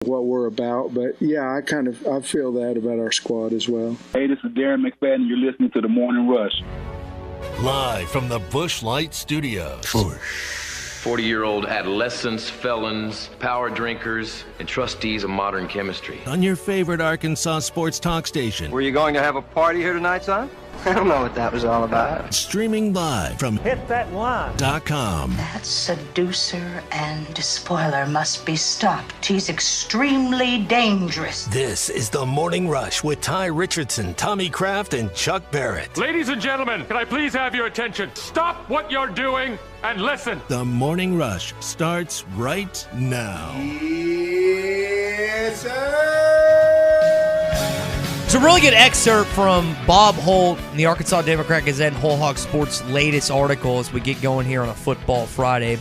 what we're about. But yeah, I feel that about our squad as well. Hey, this is Darren McFadden. You're listening to The Morning Rush. Live from the Busch Light Studios. 40-year-old adolescents, felons, power drinkers, and trustees of modern chemistry. On your favorite Arkansas sports talk station. Were you going to have a party here tonight, son? I don't know what that was all about. Streaming live from hitthatline.com. That seducer and spoiler must be stopped. He's extremely dangerous. This is The Morning Rush with Ty Richardson, Tommy Kraft, and Chuck Barrett. Ladies and gentlemen, can I please have your attention? Stop what you're doing and listen. The Morning Rush starts right now. Yes, sir. It's a really good excerpt from Bob Holt in the Arkansas Democrat-Gazette and Whole Hog Sports' latest article as we get going here on a Football Friday.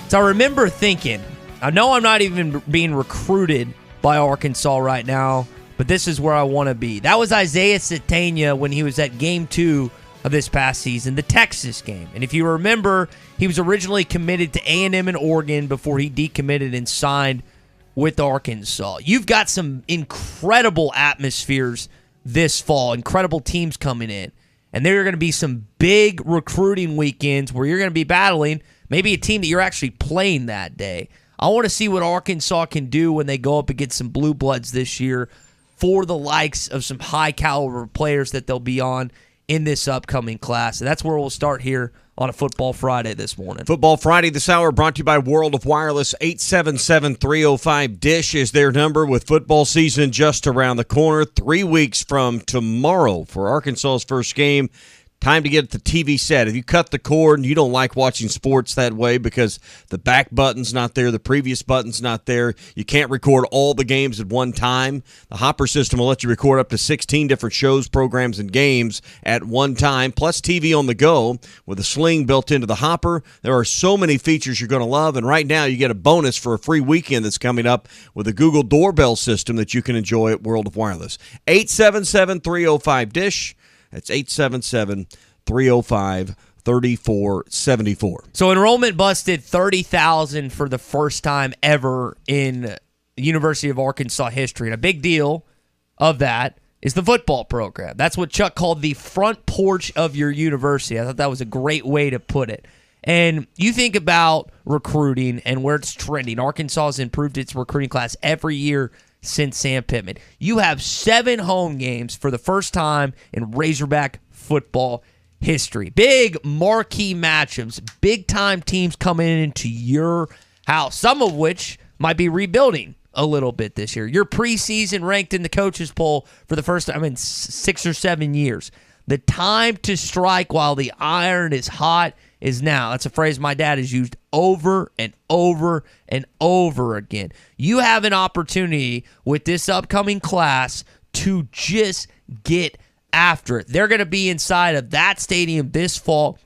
So I remember thinking, I know I'm not even being recruited by Arkansas right now, but this is where I want to be. That was Isaiah Satania when he was at Game 2 of this past season, the Texas game. And if you remember, he was originally committed to A&M in Oregon before he decommitted and signed with Arkansas. You've got some incredible atmospheres this fall, incredible teams coming in. And there are going to be some big recruiting weekends where you're going to be battling maybe a team that you're actually playing that day. I want to see what Arkansas can do when they go up against some blue bloods this year for the likes of some high caliber players that they'll be on in this upcoming class. And that's where we'll start here on a Football Friday this morning. Football Friday this hour brought to you by World of Wireless. 877-305-DISH is their number with football season just around the corner. 3 weeks from tomorrow for Arkansas's first game. Time to get the TV set. If you cut the cord and you don't like watching sports that way because the back button's not there, the previous button's not there, you can't record all the games at one time, the Hopper system will let you record up to 16 different shows, programs, and games at one time, plus TV on the go with a sling built into the Hopper. There are so many features you're going to love, and right now you get a bonus for a free weekend that's coming up with a Google Doorbell system that you can enjoy at World of Wireless. 877-305-DISH. That's 877-305-3474. So enrollment busted 30,000 for the first time ever in University of Arkansas history. And a big deal of that is the football program. That's what Chuck called the front porch of your university. I thought that was a great way to put it. And you think about recruiting and where it's trending. Arkansas has improved its recruiting class every year since Sam Pittman. You have 7 home games for the first time in Razorback football history. Big marquee matchups, big-time teams coming into your house, some of which might be rebuilding a little bit this year. Your preseason ranked in the coaches poll for the first time in 6 or 7 years. The time to strike while the iron is hot is now. That's a phrase my dad has used over and over and over again. You have an opportunity with this upcoming class to just get after it. They're going to be inside of that stadium this fall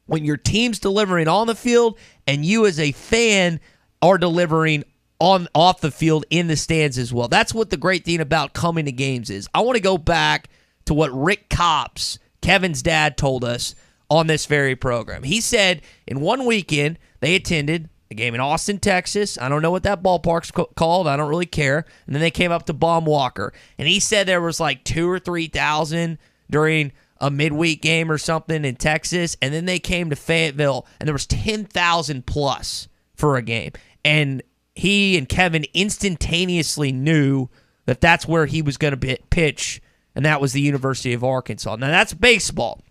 when your team's delivering on the field and you as a fan are delivering off the field in the stands as well. That's what the great thing about coming to games is. I want to go back to what Rick Copps, Kevin's dad, told us on this very program. He said in one weekend they attended a game in Austin, Texas. I don't know what that ballpark's called. I don't really care. And then they came up to Baum Walker. And he said there was like 2,000 or 3,000 during a midweek game or something in Texas. And then they came to Fayetteville and there was 10,000 plus for a game. And he and Kevin instantaneously knew that that's where he was going to pitch, and that was the University of Arkansas. Now, that's baseball.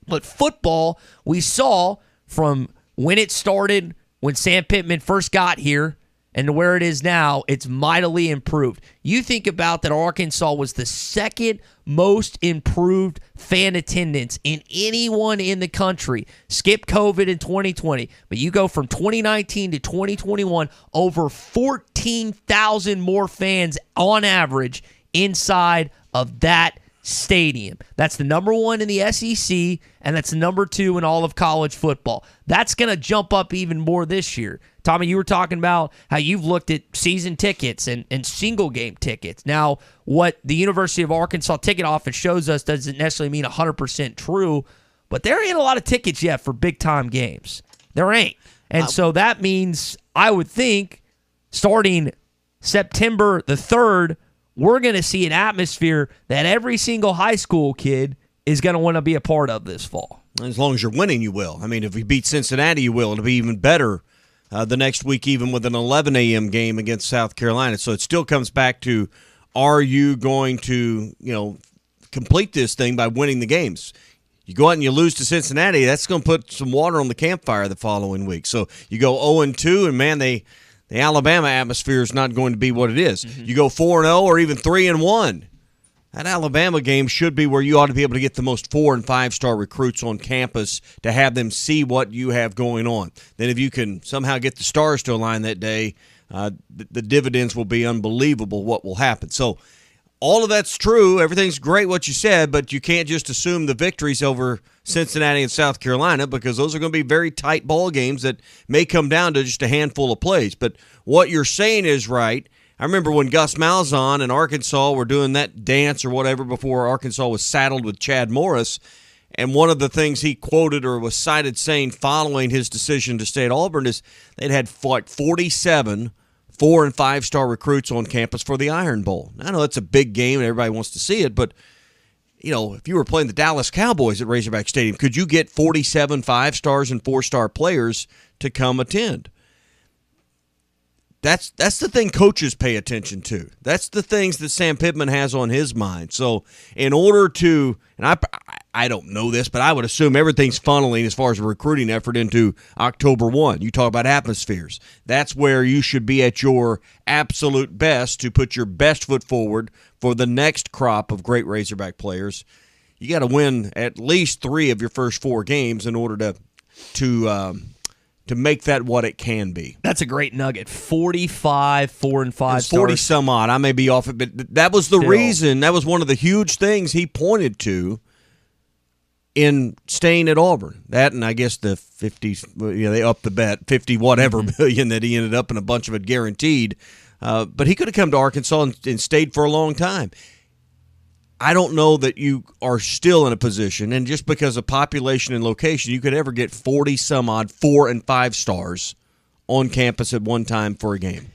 But football, we saw from when it started, when Sam Pittman first got here, and to where it is now, it's mightily improved. You think about that Arkansas was the second most improved fan attendance in anyone in the country. Skip COVID in 2020, but you go from 2019 to 2021, over 14,000 more fans on average inside of that stadium. That's the number 1 in the SEC, and that's the number 2 in all of college football. That's going to jump up even more this year. Tommy, you were talking about how you've looked at season tickets and single game tickets. Now, what the University of Arkansas ticket office shows us doesn't necessarily mean 100% true, but there ain't a lot of tickets yet for big-time games. There ain't. And so that means, I would think, starting September the 3rd, we're going to see an atmosphere that every single high school kid is going to want to be a part of this fall. As long as you're winning, you will. I mean, if we beat Cincinnati, you will. It'll be even better the next week, even with an 11 a.m. game against South Carolina. So it still comes back to, are you going to, complete this thing by winning the games? You go out and you lose to Cincinnati, that's going to put some water on the campfire the following week. So you go 0-2, and man, the Alabama atmosphere is not going to be what it is. Mm-hmm. You go 4-0 or even 3-1. That Alabama game should be where you ought to be able to get the most 4- and 5-star recruits on campus to have them see what you have going on. Then if you can somehow get the stars to align that day, the dividends will be unbelievable what will happen. So all of that's true. Everything's great what you said, but you can't just assume the victories over Cincinnati and South Carolina, because those are going to be very tight ball games that may come down to just a handful of plays. But what you're saying is right. I remember when Gus Malzahn and Arkansas were doing that dance or whatever before Arkansas was saddled with Chad Morris, and one of the things he quoted or was cited saying following his decision to stay at Auburn is they'd had 47 4- and 5-star recruits on campus for the Iron Bowl. I know it's a big game and everybody wants to see it, but if you were playing the Dallas Cowboys at Razorback Stadium, could you get 47 5-stars and 4-star players to come attend? That's the thing coaches pay attention to. That's the things that Sam Pittman has on his mind. So in order to, and I don't know this, but I would assume everything's funneling as far as a recruiting effort into October 1. You talk about atmospheres. That's where you should be at your absolute best to put your best foot forward for the next crop of great Razorback players. You got to win at least 3 of your first 4 games in order to make that what it can be. That's a great nugget. 45 4- and 5-stars. 40 some odd. I may be off it, but that was the reason. That was one of the huge things he pointed to in staying at Auburn. That, and I guess the 50, they upped the bet, 50 whatever million that he ended up, and a bunch of it guaranteed. But he could have come to Arkansas and stayed for a long time. I don't know that you are still in a position, and just because of population and location, you could ever get 40 some odd 4- and 5-stars on campus at one time for a game.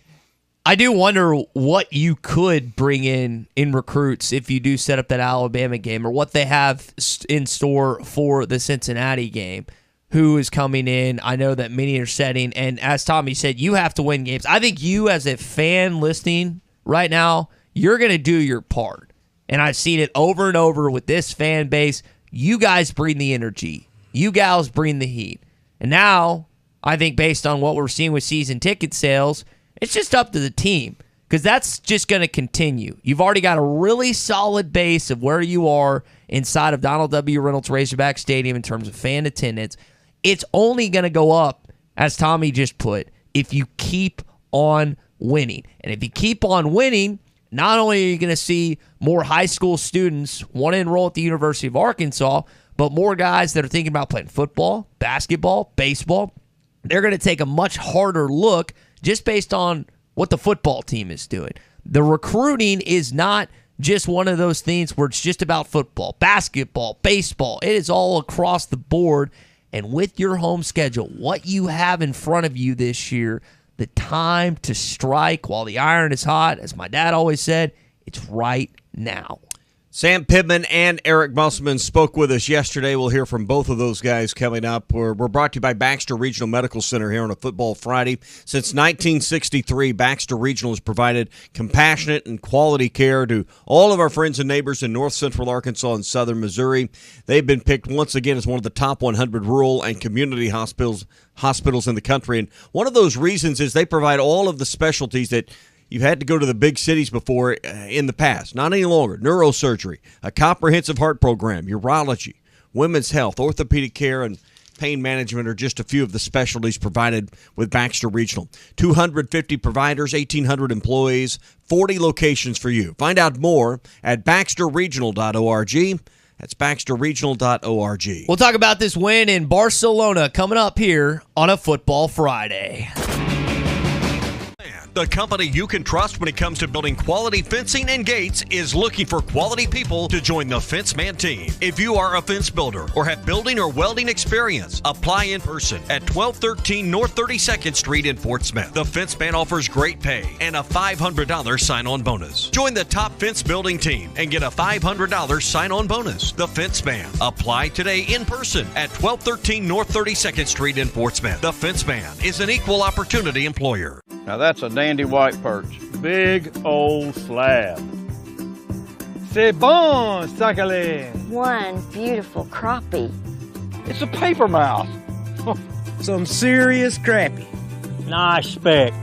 I do wonder what you could bring in recruits if you do set up that Alabama game, or what they have in store for the Cincinnati game. Who is coming in? I know that many are setting, and as Tommy said, you have to win games. I think you, as a fan listening right now, you're going to do your part. And I've seen it over and over with this fan base. You guys bring the energy. You gals bring the heat. And now, I think based on what we're seeing with season ticket sales, it's just up to the team, because that's just going to continue. You've already got a really solid base of where you are inside of Donald W. Reynolds Razorback Stadium in terms of fan attendance. It's only going to go up, as Tommy just put, if you keep on winning. And if you keep on winning, not only are you going to see more high school students want to enroll at the University of Arkansas, but more guys that are thinking about playing football, basketball, baseball. They're going to take a much harder look just based on what the football team is doing. The recruiting is not just one of those things where it's just about football, basketball, baseball. It is all across the board. And with your home schedule, what you have in front of you this year, the time to strike while the iron is hot, as my dad always said, it's right now. Sam Pittman and Eric Musselman spoke with us yesterday. We'll hear from both of those guys coming up. We're brought to you by Baxter Regional Medical Center here on a Football Friday. Since 1963, Baxter Regional has provided compassionate and quality care to all of our friends and neighbors in north central Arkansas and southern Missouri. They've been picked once again as one of the top 100 rural and community hospitals in the country. And one of those reasons is they provide all of the specialties that you've had to go to the big cities before in the past. Not any longer. Neurosurgery, a comprehensive heart program, urology, women's health, orthopedic care, and pain management are just a few of the specialties provided with Baxter Regional. 250 providers, 1,800 employees, 40 locations for you. Find out more at baxterregional.org. That's baxterregional.org. We'll talk about this win in Barcelona coming up here on a Football Friday. The company you can trust when it comes to building quality fencing and gates is looking for quality people to join the Fenceman team. If you are a fence builder or have building or welding experience, apply in person at 1213 North 32nd Street in Fort Smith. The Fenceman offers great pay and a $500 sign-on bonus. Join the top fence building team and get a $500 sign-on bonus. The Fenceman. Apply today in person at 1213 North 32nd Street in Fort Smith. The Fenceman is an equal opportunity employer. Now that's a dandy white perch. Big old slab. C'est bon, sacalé. One beautiful crappie. It's a paper mouth. Some serious crappie. Nice speck.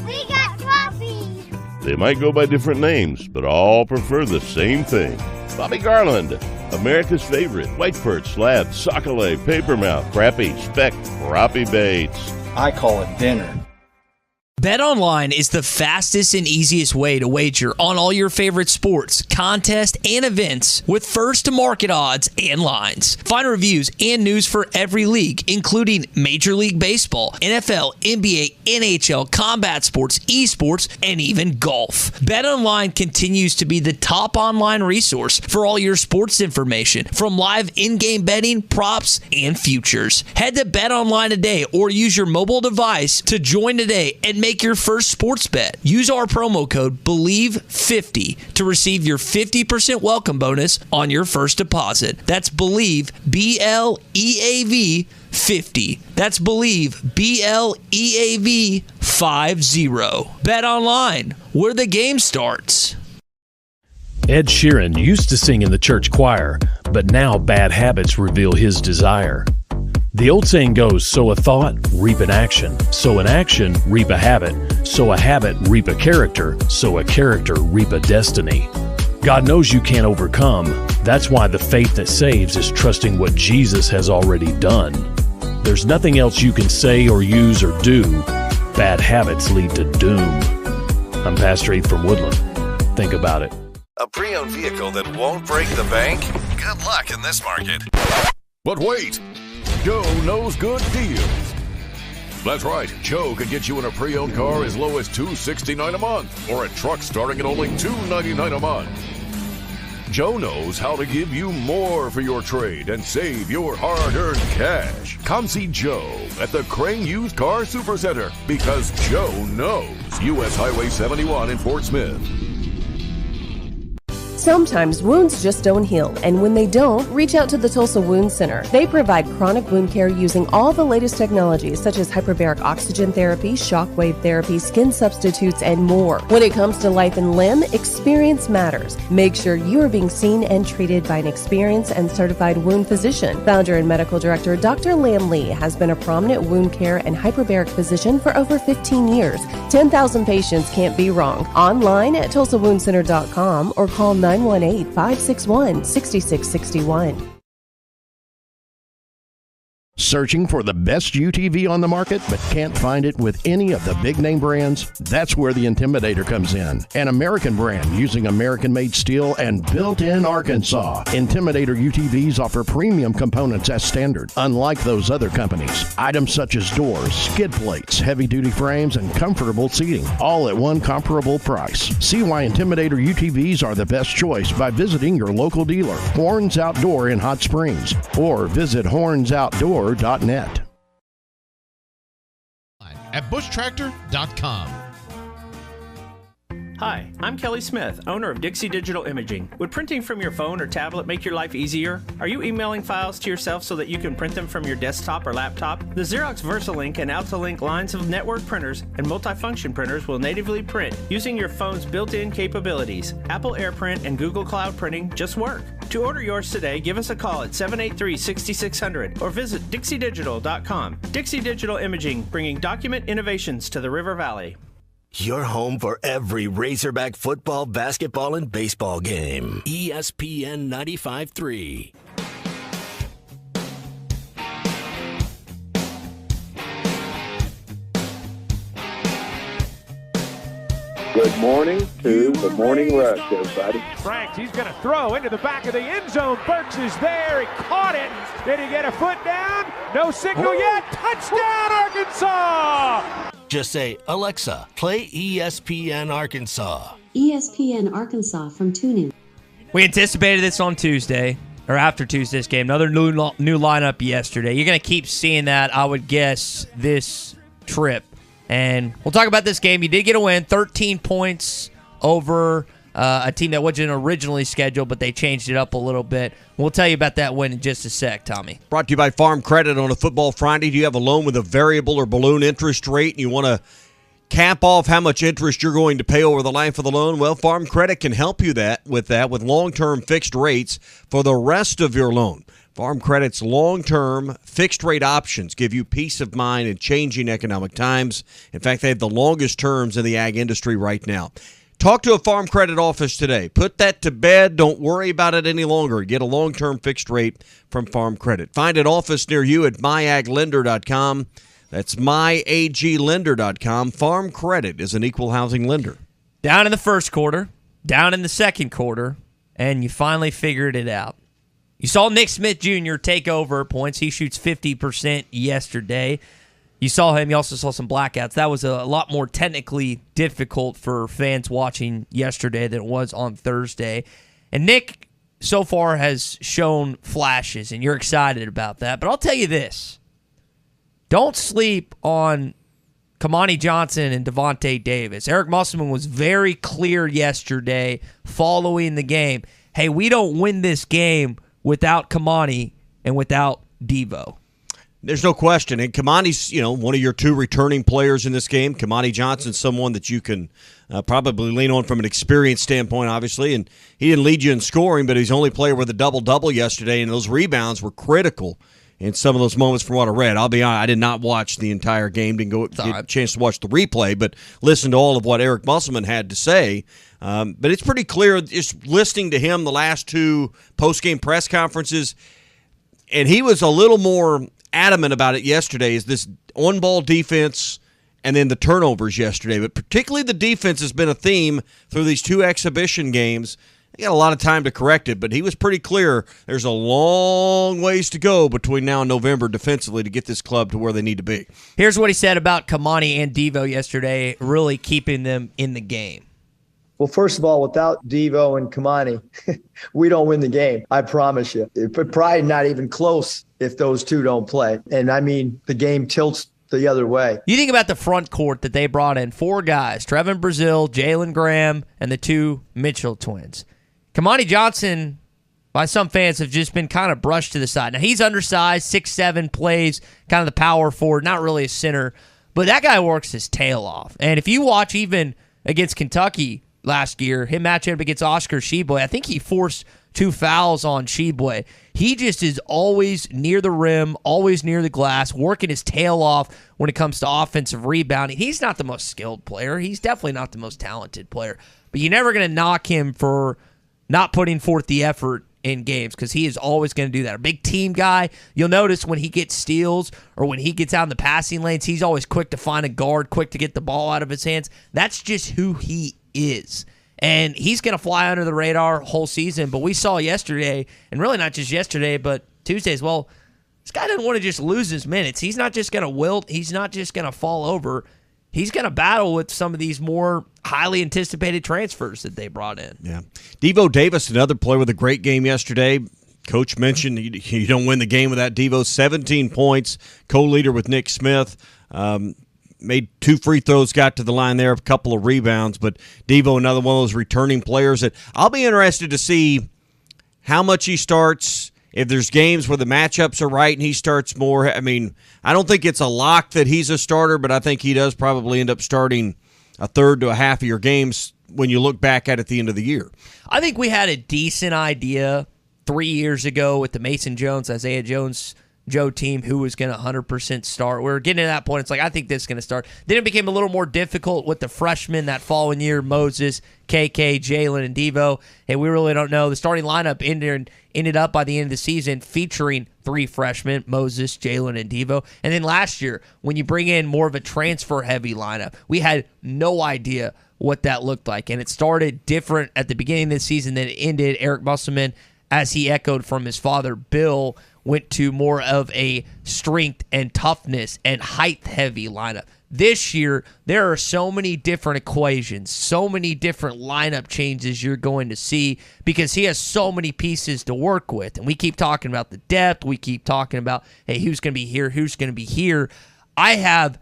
We got crappie. They might go by different names, but all prefer the same thing. Bobby Garland, America's favorite white perch, slab, sockeye, papermouth, crappie, speck, crappie baits. I call it dinner. BetOnline is the fastest and easiest way to wager on all your favorite sports, contests, and events with first-to-market odds and lines. Find reviews and news for every league, including Major League Baseball, NFL, NBA, NHL, combat sports, esports, and even golf. BetOnline continues to be the top online resource for all your sports information, from live in-game betting, props, and futures. Head to BetOnline today or use your mobile device to join today and make your first sports bet. Use our promo code BELIEVE50 to receive your 50% welcome bonus on your first deposit. That's BELIEVE, BLEAV 50. That's BELIEVE, BLEAV 50. Bet online, where the game starts. Ed Sheeran used to sing in the church choir, but now bad habits reveal his desire. The old saying goes, sow a thought, reap an action. Sow an action, reap a habit. Sow a habit, reap a character. Sow a character, reap a destiny. God knows you can't overcome. That's why the faith that saves is trusting what Jesus has already done. There's nothing else you can say or use or do. Bad habits lead to doom. I'm Pastor Heath from Woodland. Think about it. A pre-owned vehicle that won't break the bank? Good luck in this market. But wait! Joe knows good deals. That's right, Joe can get you in a pre-owned car as low as $269 a month or a truck starting at only $299 a month. Joe knows how to give you more for your trade and save your hard-earned cash. Come see Joe at the Crane Used Car Supercenter because Joe knows. U.S. Highway 71 in Fort Smith. Sometimes wounds just don't heal, and when they don't, reach out to the Tulsa Wound Center. They provide chronic wound care using all the latest technologies such as hyperbaric oxygen therapy, shockwave therapy, skin substitutes, and more. When it comes to life and limb, experience matters. Make sure you are being seen and treated by an experienced and certified wound physician. Founder and medical director Dr. Lam Lee has been a prominent wound care and hyperbaric physician for over 15 years. 10,000 patients can't be wrong. Online at tulsawoundcenter.com or call 918-561-6661. Searching for the best UTV on the market but can't find it with any of the big name brands? That's where the Intimidator comes in. An American brand using American-made steel and built in Arkansas. Intimidator UTVs offer premium components as standard, unlike those other companies. Items such as doors, skid plates, heavy-duty frames, and comfortable seating, all at one comparable price. See why Intimidator UTVs are the best choice by visiting your local dealer, Horns Outdoor in Hot Springs, or visit hornsoutdoor.net. At bushtractor.com. Hi, I'm Kelly Smith, owner of Dixie Digital Imaging. Would printing from your phone or tablet make your life easier? Are you emailing files to yourself so that you can print them from your desktop or laptop? The Xerox VersaLink and AltaLink lines of network printers and multifunction printers will natively print using your phone's built-in capabilities. Apple AirPrint and Google Cloud Printing just work. To order yours today, give us a call at 783-6600 or visit dixiedigital.com. Dixie Digital Imaging, bringing document innovations to the River Valley. Your home for every Razorback football, basketball, and baseball game. ESPN 95.3. Good morning to the Morning Rush, everybody. Franks, he's going to throw into the back of the end zone. Burks is there. He caught it. Did he get a foot down? No signal yet. Touchdown, Arkansas! Just say, Alexa, play ESPN Arkansas. ESPN Arkansas from TuneIn. We anticipated this on Tuesday, or after Tuesday's game. Another new lineup yesterday. You're going to keep seeing that, I would guess, this trip. And we'll talk about this game. You did get a win, 13 points over a team that wasn't originally scheduled, but they changed it up a little bit. We'll tell you about that win in just a sec, Tommy. Brought to you by Farm Credit on a Football Friday. Do you have a loan with a variable or balloon interest rate and you want to cap off how much interest you're going to pay over the life of the loan? Well, Farm Credit can help you with long-term fixed rates for the rest of your loan. Farm Credit's long-term fixed-rate options give you peace of mind in changing economic times. In fact, they have the longest terms in the ag industry right now. Talk to a Farm Credit office today. Put that to bed. Don't worry about it any longer. Get a long-term fixed rate from Farm Credit. Find an office near you at myaglender.com. That's myaglender.com. Farm Credit is an equal housing lender. Down in the first quarter, down in the second quarter, and you finally figured it out. You saw Nick Smith Jr. take over points. He shoots 50% yesterday. You saw him. You also saw some blackouts. That was a lot more technically difficult for fans watching yesterday than it was on Thursday. And Nick, so far, has shown flashes, and you're excited about that. But I'll tell you this. Don't sleep on Kamani Johnson and Devontae Davis. Eric Musselman was very clear yesterday following the game. Hey, we don't win this game without Kamani and without Devo. There's no question. And Kamani's, one of your two returning players in this game. Kamani Johnson's someone that you can probably lean on from an experience standpoint, obviously. And he didn't lead you in scoring, but he's the only player with a double-double yesterday, and those rebounds were critical in some of those moments from what I read. I'll be honest, I did not watch the entire game. Didn't get a chance to watch the replay, but listen to all of what Eric Musselman had to say. But it's pretty clear, just listening to him the last two post-game press conferences, and he was a little more adamant about it yesterday, is this on-ball defense and then the turnovers yesterday. But particularly the defense has been a theme through these two exhibition games. They got a lot of time to correct it, but he was pretty clear there's a long ways to go between now and November defensively to get this club to where they need to be. Here's what he said about Kamani and Devo yesterday, really keeping them in the game. Well, first of all, without Devo and Kamani, we don't win the game. I promise you. It's probably not even close if those two don't play. And, the game tilts the other way. You think about the front court that they brought in. 4 guys, Trevin Brazile, Jalen Graham, and the 2 Mitchell twins. Kamani Johnson, by some fans, have just been kind of brushed to the side. Now, he's undersized, 6'7", plays kind of the power forward, not really a center. But that guy works his tail off. And if you watch even against Kentucky last year, him matching up against Oscar Tshiebwe, I think he forced 2 fouls on Tshiebwe. He just is always near the rim, always near the glass, working his tail off when it comes to offensive rebounding. He's not the most skilled player. He's definitely not the most talented player. But you're never going to knock him for not putting forth the effort in games, because he is always going to do that. A big team guy, you'll notice when he gets steals or when he gets out in the passing lanes, he's always quick to find a guard, quick to get the ball out of his hands. That's just who he is. And he's going to fly under the radar whole season. But we saw yesterday, and really not just yesterday, but Tuesday as well, this guy doesn't want to just lose his minutes. He's not just going to wilt. He's not just going to fall over. He's going to battle with some of these more highly anticipated transfers that they brought in. Yeah. Devo Davis, another player with a great game yesterday. Coach mentioned you don't win the game without Devo. 17 points, co-leader with Nick Smith. Made 2 free throws, got to the line there, a couple of rebounds. But Devo, another one of those returning players that I'll be interested to see how much he starts. If there's games where the matchups are right and he starts more, I don't think it's a lock that he's a starter, but I think he does probably end up starting a third to a half of your games when you look back at the end of the year. I think we had a decent idea 3 years ago with the Mason Jones, Isaiah Jones, Joe team who was going to 100% start. We were getting to that point. It's like, I think this is going to start. Then it became a little more difficult with the freshmen that following year, Moses, KK, Jalen, and Devo. Hey, we really don't know. The starting lineup ended up by the end of the season featuring 3 freshmen, Moses, Jalen, and Devo. And then last year, when you bring in more of a transfer-heavy lineup, we had no idea what that looked like. And it started different at the beginning of the season than it ended. Eric Musselman, as he echoed from his father, Bill, went to more of a strength and toughness and height-heavy lineup. This year, there are so many different equations, so many different lineup changes you're going to see because he has so many pieces to work with. And we keep talking about the depth. We keep talking about, hey, who's going to be here, who's going to be here. I have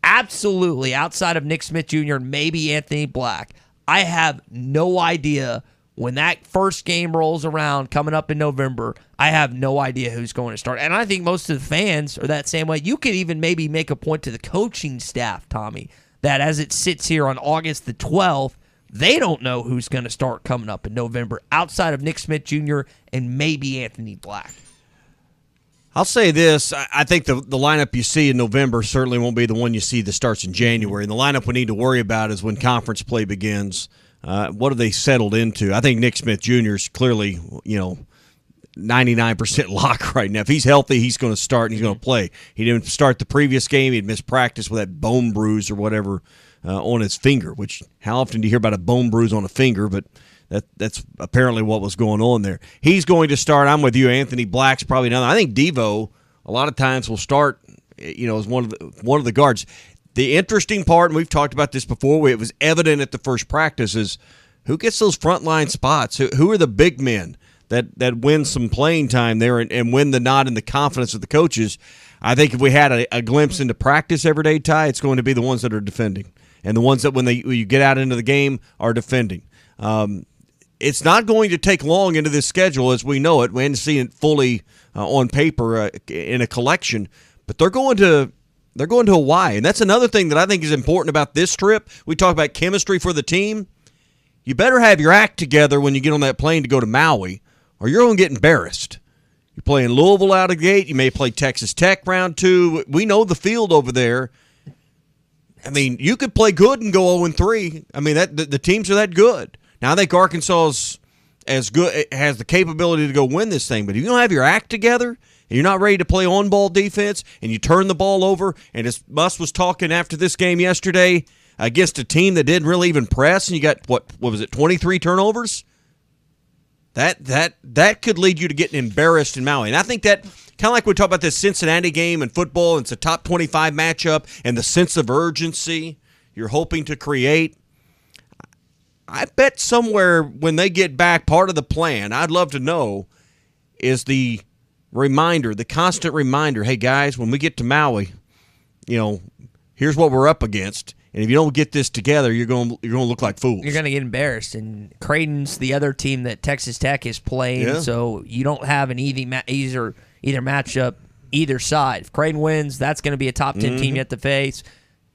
absolutely, outside of Nick Smith Jr. and maybe Anthony Black, I have no idea when that first game rolls around coming up in November. I have no idea who's going to start. And I think most of the fans are that same way. You could even maybe make a point to the coaching staff, Tommy, that as it sits here on August the 12th, they don't know who's going to start coming up in November outside of Nick Smith Jr. and maybe Anthony Black. I'll say this. I think the lineup you see in November certainly won't be the one you see that starts in January. And the lineup we need to worry about is when conference play begins. What have they settled into? I think Nick Smith Jr. is clearly, 99% lock right now. If he's healthy, he's going to start and he's going to play. He didn't start the previous game. He'd missed practice with that bone bruise or whatever on his finger, which how often do you hear about a bone bruise on a finger? But that's apparently what was going on there. He's going to start. I'm with you. Anthony Black's probably another. I think Devo a lot of times will start, as one of the guards. The interesting part, and we've talked about this before, it was evident at the first practice, is who gets those frontline spots? Who are the big men that win some playing time there and win the nod and the confidence of the coaches? I think if we had a glimpse into practice every day, Ty, it's going to be the ones that are defending and the ones that when you get out into the game are defending. It's not going to take long into this schedule as we know it. We haven't seen it fully on paper in a collection, but they're going to Hawaii, and that's another thing that I think is important about this trip. We talk about chemistry for the team. You better have your act together when you get on that plane to go to Maui, or you're going to get embarrassed. You're playing Louisville out of the gate. You may play Texas Tech round 2. We know the field over there. I mean, you could play good and go 0-3. I mean, the teams are that good. Now, I think Arkansas is as good, has the capability to go win this thing, but if you don't have your act together and you're not ready to play on-ball defense and you turn the ball over, and as Muss was talking after this game yesterday against a team that didn't really even press, and you got, what was it, 23 turnovers? That could lead you to getting embarrassed in Maui. And I think that, kind of like we talk about this Cincinnati game in football, it's a top 25 matchup, and the sense of urgency you're hoping to create. I bet somewhere when they get back, part of the plan, I'd love to know, is the reminder, the constant reminder, hey, guys, when we get to Maui, here's what we're up against. And if you don't get this together, you're going to look like fools. You're going to get embarrassed. And Creighton's the other team that Texas Tech is playing, so you don't have an either matchup either side. If Creighton wins, that's going to be a top 10 team you have to face.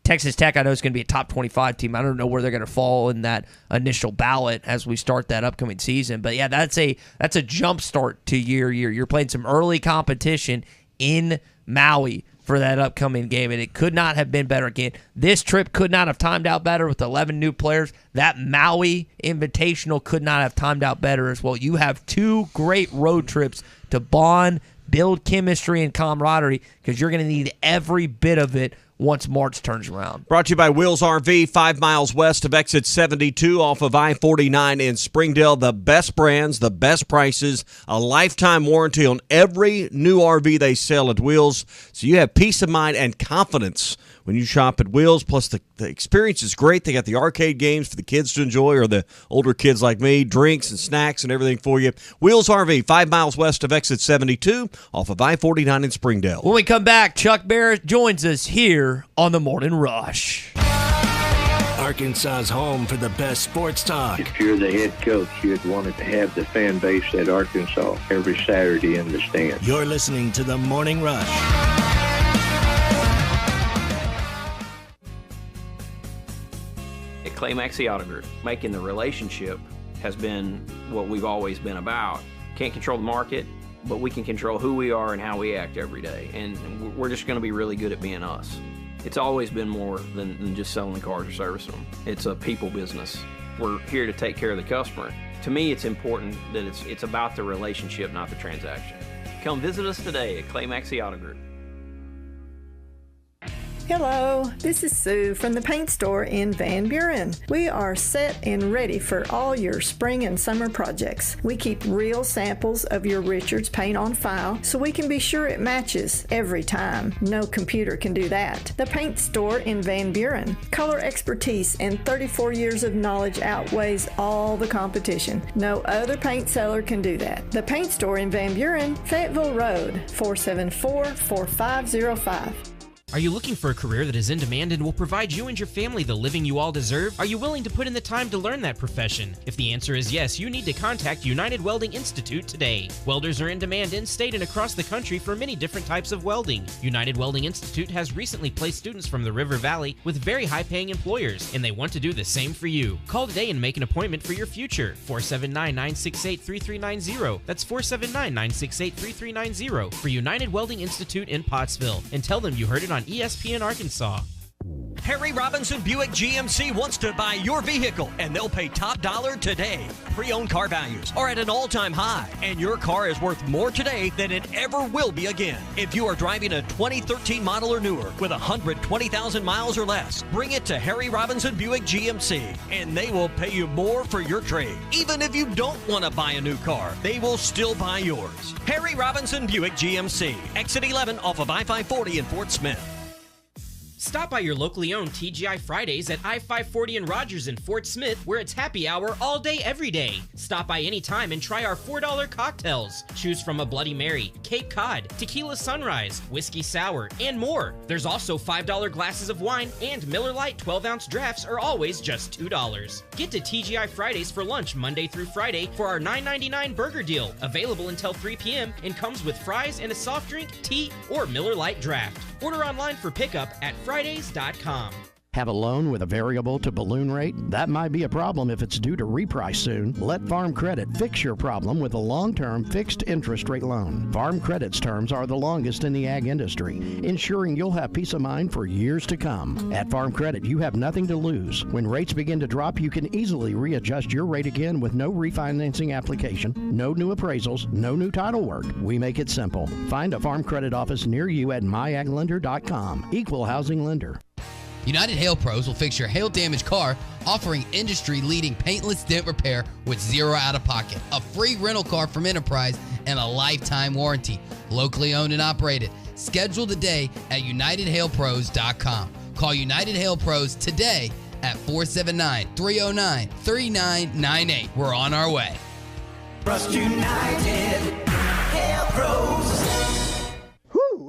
Texas Tech, I know, is going to be a top 25 team. I don't know where they're going to fall in that initial ballot as we start that upcoming season. But, yeah, that's a jump start to year. You're playing some early competition in Maui for that upcoming game, and it could not have been better. Again, this trip could not have timed out better with 11 new players. That Maui Invitational could not have timed out better as well. You have 2 great road trips to bond, build chemistry and camaraderie, because you're going to need every bit of it once March turns around. Brought to you by Wheels RV, 5 miles west of exit 72 off of I-49 in Springdale. The best brands, the best prices, a lifetime warranty on every new RV they sell at Wheels. So you have peace of mind and confidence when you shop at Wheels. Plus, the experience is great. They got the arcade games for the kids to enjoy, or the older kids like me, drinks and snacks and everything for you. Wheels RV, 5 miles west of exit 72 off of I-49 in Springdale. When we come back, Chuck Barrett joins us here on the Morning Rush. Arkansas's home for the best sports talk. If you're the head coach, you'd want it to have the fan base at Arkansas every Saturday in the stands. You're listening to the Morning Rush. At Clay Maxey Auto Group, making the relationship has been what we've always been about. Can't control the market, but we can control who we are and how we act every day. And we're just going to be really good at being us. It's always been more than just selling the cars or servicing them. It's a people business. We're here to take care of the customer. To me, it's important that it's about the relationship, not the transaction. Come visit us today at Clay Maxey Auto Group. Hello, this is Sue from the paint store in Van Buren. We are set and ready for all your spring and summer projects. We keep real samples of your Richards paint on file so we can be sure it matches every time. No computer can do that. The paint store in Van Buren. Color expertise and 34 years of knowledge outweighs all the competition. No other paint seller can do that. The paint store in Van Buren, Fayetteville Road, 474-4505. Are you looking for a career that is in demand and will provide you and your family the living you all deserve? Are you willing to put in the time to learn that profession? If the answer is yes, you need to contact United Welding Institute today. Welders are in demand in-state and across the country for many different types of welding. United Welding Institute has recently placed students from the River Valley with very high-paying employers, and they want to do the same for you. Call today and make an appointment for your future. 479-968-3390. That's 479-968-3390 for United Welding Institute in Pottsville, and tell them you heard it on ESPN Arkansas. Harry Robinson Buick GMC wants to buy your vehicle, and they'll pay top dollar today. Pre-owned car values are at an all-time high, and your car is worth more today than it ever will be again. If you are driving a 2013 model or newer with 120,000 miles or less, bring it to Harry Robinson Buick GMC, and they will pay you more for your trade. Even if you don't want to buy a new car, they will still buy yours. Harry Robinson Buick GMC, exit 11 off of I-540 in Fort Smith. Stop by your locally owned TGI Fridays at I-540 and Rogers in Fort Smith, where it's happy hour all day, every day. Stop by anytime and try our $4 cocktails. Choose from a Bloody Mary, Cape Cod, Tequila Sunrise, Whiskey Sour, and more. There's also $5 glasses of wine, and Miller Lite 12-ounce drafts are always just $2. Get to TGI Fridays for lunch Monday through Friday for our $9.99 burger deal, available until 3 p.m. and comes with fries and a soft drink, tea, or Miller Lite draft. Order online for pickup at Fridays.com. Have a loan with a variable to balloon rate? That might be a problem if it's due to reprice soon. Let Farm Credit fix your problem with a long-term fixed interest rate loan. Farm Credit's terms are the longest in the ag industry, ensuring you'll have peace of mind for years to come. At Farm Credit, you have nothing to lose. When rates begin to drop, you can easily readjust your rate again with no refinancing application, no new appraisals, no new title work. We make it simple. Find a Farm Credit office near you at myaglender.com. Equal housing lender. United Hail Pros will fix your hail-damaged car, offering industry-leading paintless dent repair with zero out-of-pocket, a free rental car from Enterprise, and a lifetime warranty. Locally owned and operated. Schedule today at UnitedHailPros.com. Call United Hail Pros today at 479-309-3998. We're on our way. Trust United Hail Pros.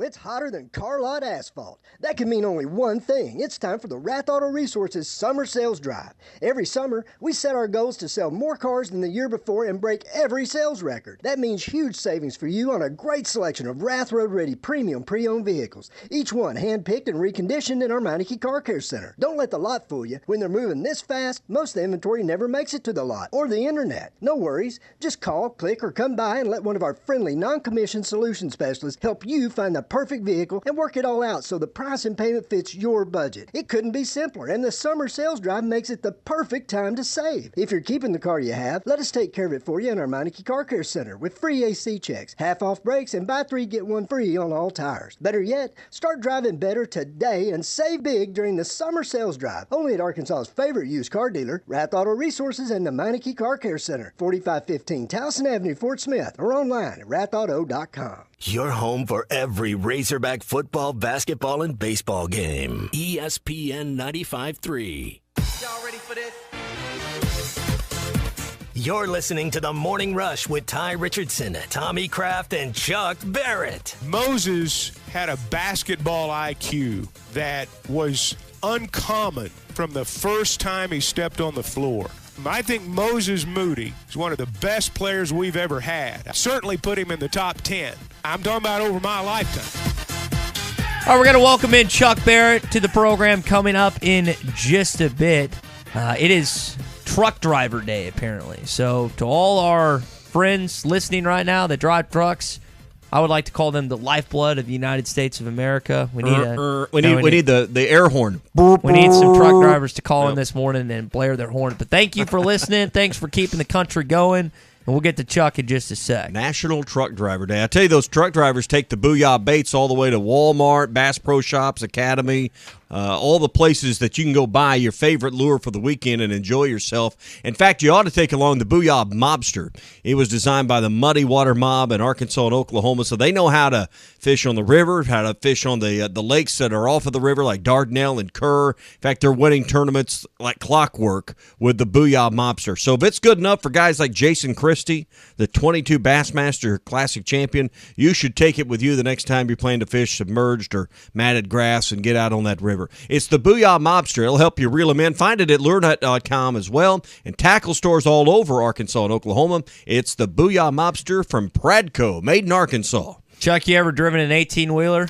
It's hotter than car lot asphalt. That can mean only one thing. It's time for the Rath Auto Resources Summer Sales Drive. Every summer, we set our goals to sell more cars than the year before and break every sales record. That means huge savings for you on a great selection of Rath Road-ready premium pre-owned vehicles, each one hand-picked and reconditioned in our Meineke Car Care Center. Don't let the lot fool you. When they're moving this fast, most of the inventory never makes it to the lot or the internet. No worries. Just call, click, or come by and let one of our friendly non-commissioned solution specialists help you find the perfect vehicle and work it all out so the price and payment fits your budget. It couldn't be simpler, and the summer sales drive makes it the perfect time to save. If you're keeping the car you have, let us take care of it for you in our Meineke Car Care Center with free AC checks, half-off brakes, and buy 3 get 1 free on all tires. Better yet, start driving better today and save big during the summer sales drive. Only at Arkansas's favorite used car dealer, Rath Auto Resources and the Meineke Car Care Center, 4515 Towson Avenue, Fort Smith, or online at rathauto.com. Your home for every Razorback football, basketball, and baseball game. ESPN 95.3. Y'all ready for this? You're listening to The Morning Rush with Ty Richardson, Tommy Kraft, and Chuck Barrett. Moses had a basketball IQ that was uncommon from the first time he stepped on the floor. I think Moses Moody is one of the best players we've ever had. I certainly put him in the top 10. I'm talking about over my lifetime. All right, we're going to welcome in Chuck Barrett to the program coming up in just a bit. It is Truck Driver Day, apparently. So to all our friends listening right now that drive trucks, I would like to call them the lifeblood of the United States of America. We need the air horn. We need some truck drivers to call in this morning and blare their horn. But thank you for listening. Thanks for keeping the country going. And we'll get to Chuck in just a sec. National Truck Driver Day. I tell you, those truck drivers take the Booyah baits all the way to Walmart, Bass Pro Shops, Academy, all the places that you can go buy your favorite lure for the weekend and enjoy yourself. In fact, you ought to take along the Booyah Mobster. It was designed by the Muddy Water Mob in Arkansas and Oklahoma, so they know how to fish on the river, how to fish on the lakes that are off of the river like Dardanelle and Kerr. In fact, they're winning tournaments like clockwork with the Booyah Mobster. So if it's good enough for guys like Jason Christie, the 22 Bassmaster Classic champion, you should take it with you the next time you plan to fish submerged or matted grass and get out on that river. It's the Booyah Mobster. It'll help you reel them in. Find it at lurenut.com as well, and tackle stores all over Arkansas and Oklahoma. It's the Booyah Mobster from Pradco, made in Arkansas. Chuck, you ever driven an 18-wheeler?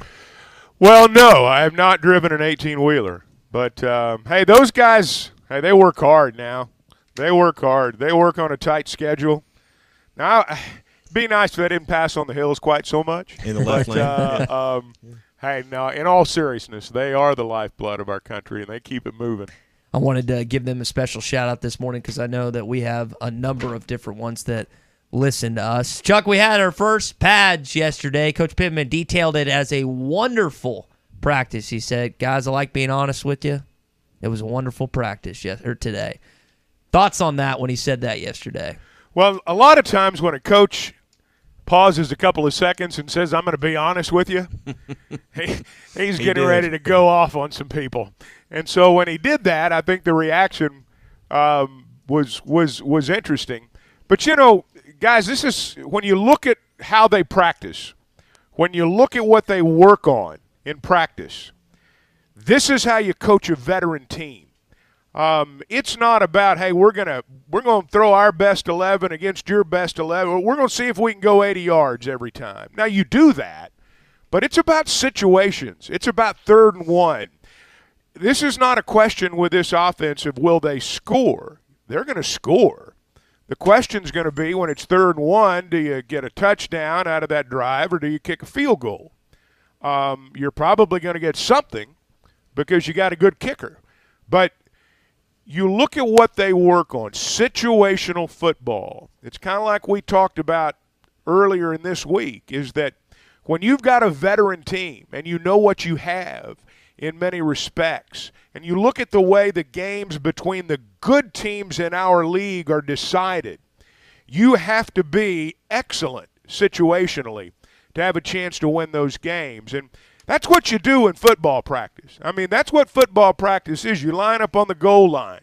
Well, no, I have not driven an 18-wheeler. But, hey, those guys, hey, they work hard now. They work hard. They work on a tight schedule. Now, it'd be nice if they didn't pass on the hills quite so much. In the left lane. Hey, no, in all seriousness, they are the lifeblood of our country, and they keep it moving. I wanted to give them a special shout-out this morning because I know that we have a number of different ones that listen to us. Chuck, we had our first pads yesterday. Coach Pittman detailed it as a wonderful practice. He said, guys, I like being honest with you. It was a wonderful practice today. Thoughts on that when he said that yesterday? Well, a lot of times when a coach pauses a couple of seconds and says, I'm going to be honest with you, he's getting ready to go off on some people. And so when he did that, I think the reaction was interesting. But, you know, guys, this is when you look at how they practice, when you look at what they work on in practice, this is how you coach a veteran team. It's not about, hey, we're gonna throw our best 11 against your best 11. We're going to see if we can go 80 yards every time. Now, you do that, but it's about situations. It's about 3rd and 1. This is not a question with this offense of will they score. They're going to score. The question's going to be when it's 3rd and 1, do you get a touchdown out of that drive or do you kick a field goal? You're probably going to get something because you got a good kicker. But you look at what they work on, situational football. It's kind of like we talked about earlier in this week, is that when you've got a veteran team and you know what you have in many respects, and you look at the way the games between the good teams in our league are decided, you have to be excellent situationally to have a chance to win those games. And that's what you do in football practice. I mean, that's what football practice is. You line up on the goal line.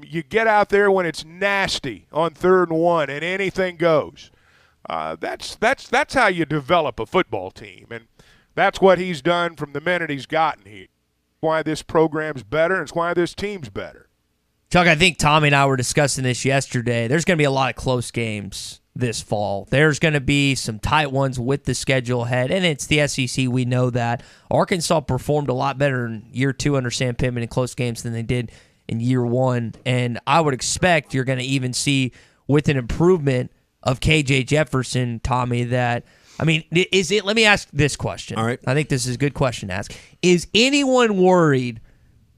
You get out there when it's nasty on 3rd and 1, and anything goes. That's how you develop a football team, and that's what he's done from the minute he's gotten here. Why this program's better, and it's why this team's better. Chuck, I think Tommy and I were discussing this yesterday. There's going to be a lot of close games this fall. There's going to be some tight ones with the schedule ahead, and it's the SEC. We know that. Arkansas performed a lot better in year 2 under Sam Pittman in close games than they did in year 1, and I would expect you're going to even see with an improvement of KJ Jefferson, Tommy, that, I mean, is it, let me ask this question. All right. I think this is a good question to ask. Is anyone worried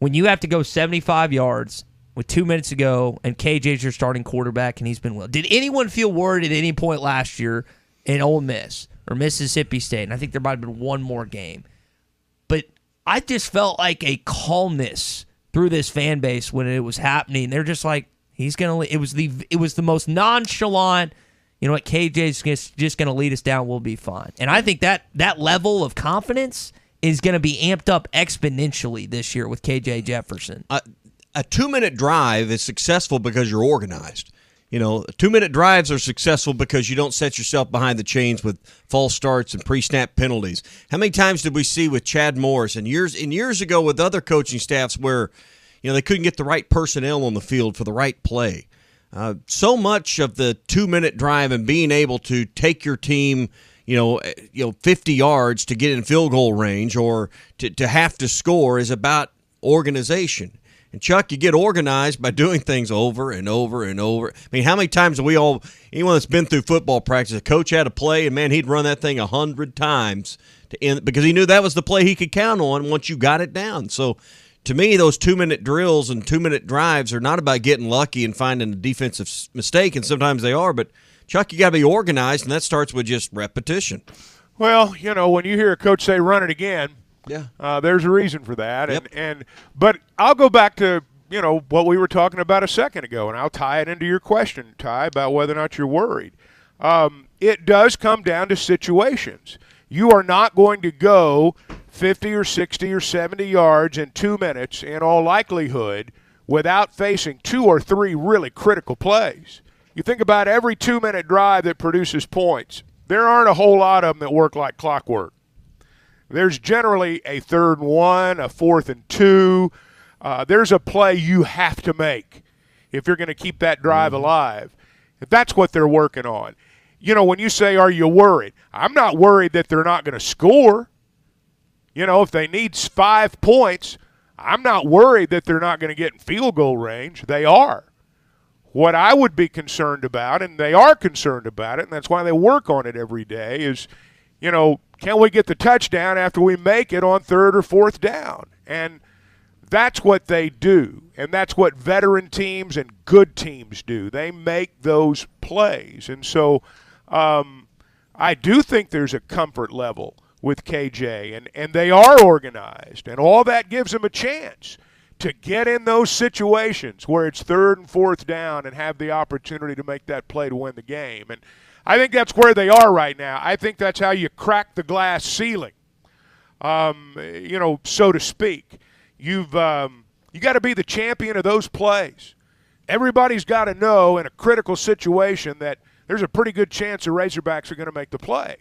when you have to go 75 yards with 2 minutes to go and KJ's your starting quarterback and he's been well? Did anyone feel worried at any point last year in Ole Miss or Mississippi State? And I think there might have been one more game. But I just felt like a calmness through this fan base when it was happening. They're just like, he's going to, it was the most nonchalant, you know what, KJ's just going to lead us down, we'll be fine. And I think that level of confidence is going to be amped up exponentially this year with KJ Jefferson. A 2-minute drive is successful because you're organized. You know, 2-minute drives are successful because you don't set yourself behind the chains with false starts and pre-snap penalties. How many times did we see with Chad Morris and years ago with other coaching staffs where, you know, they couldn't get the right personnel on the field for the right play? So much of the 2-minute drive and being able to take your team, 50 yards to get in field goal range or to have to score is about organization. And, Chuck, you get organized by doing things over and over and over. I mean, how many times have anyone that's been through football practice, a coach had a play, and, man, he'd run that thing 100 times to end, because he knew that was the play he could count on once you got it down. So to me, those 2-minute drills and 2-minute drives are not about getting lucky and finding a defensive mistake, and sometimes they are. But, Chuck, you got to be organized, and that starts with just repetition. Well, when you hear a coach say run it again, there's a reason for that. Yep. But I'll go back to, what we were talking about a second ago, and I'll tie it into your question, Ty, about whether or not you're worried. It does come down to situations. You are not going to go 50 or 60 or 70 yards in 2 minutes in all likelihood without facing 2 or 3 really critical plays. You think about every 2-minute drive that produces points. There aren't a whole lot of them that work like clockwork. There's generally a 3rd and 1, a 4th and 2. There's a play you have to make if you're going to keep that drive alive. That's what they're working on. When you say, are you worried? I'm not worried that they're not going to score. If they need 5 points, I'm not worried that they're not going to get in field goal range. They are. What I would be concerned about, and they are concerned about it, and that's why they work on it every day, is, can we get the touchdown after we make it on 3rd or 4th down? And that's what they do, and that's what veteran teams and good teams do. They make those plays. And so I do think there's a comfort level with KJ, and they are organized, and all that gives them a chance to get in those situations where it's 3rd and 4th down and have the opportunity to make that play to win the game. And I think that's where they are right now. I think that's how you crack the glass ceiling, so to speak. You got to be the champion of those plays. Everybody's got to know in a critical situation that there's a pretty good chance the Razorbacks are going to make the play.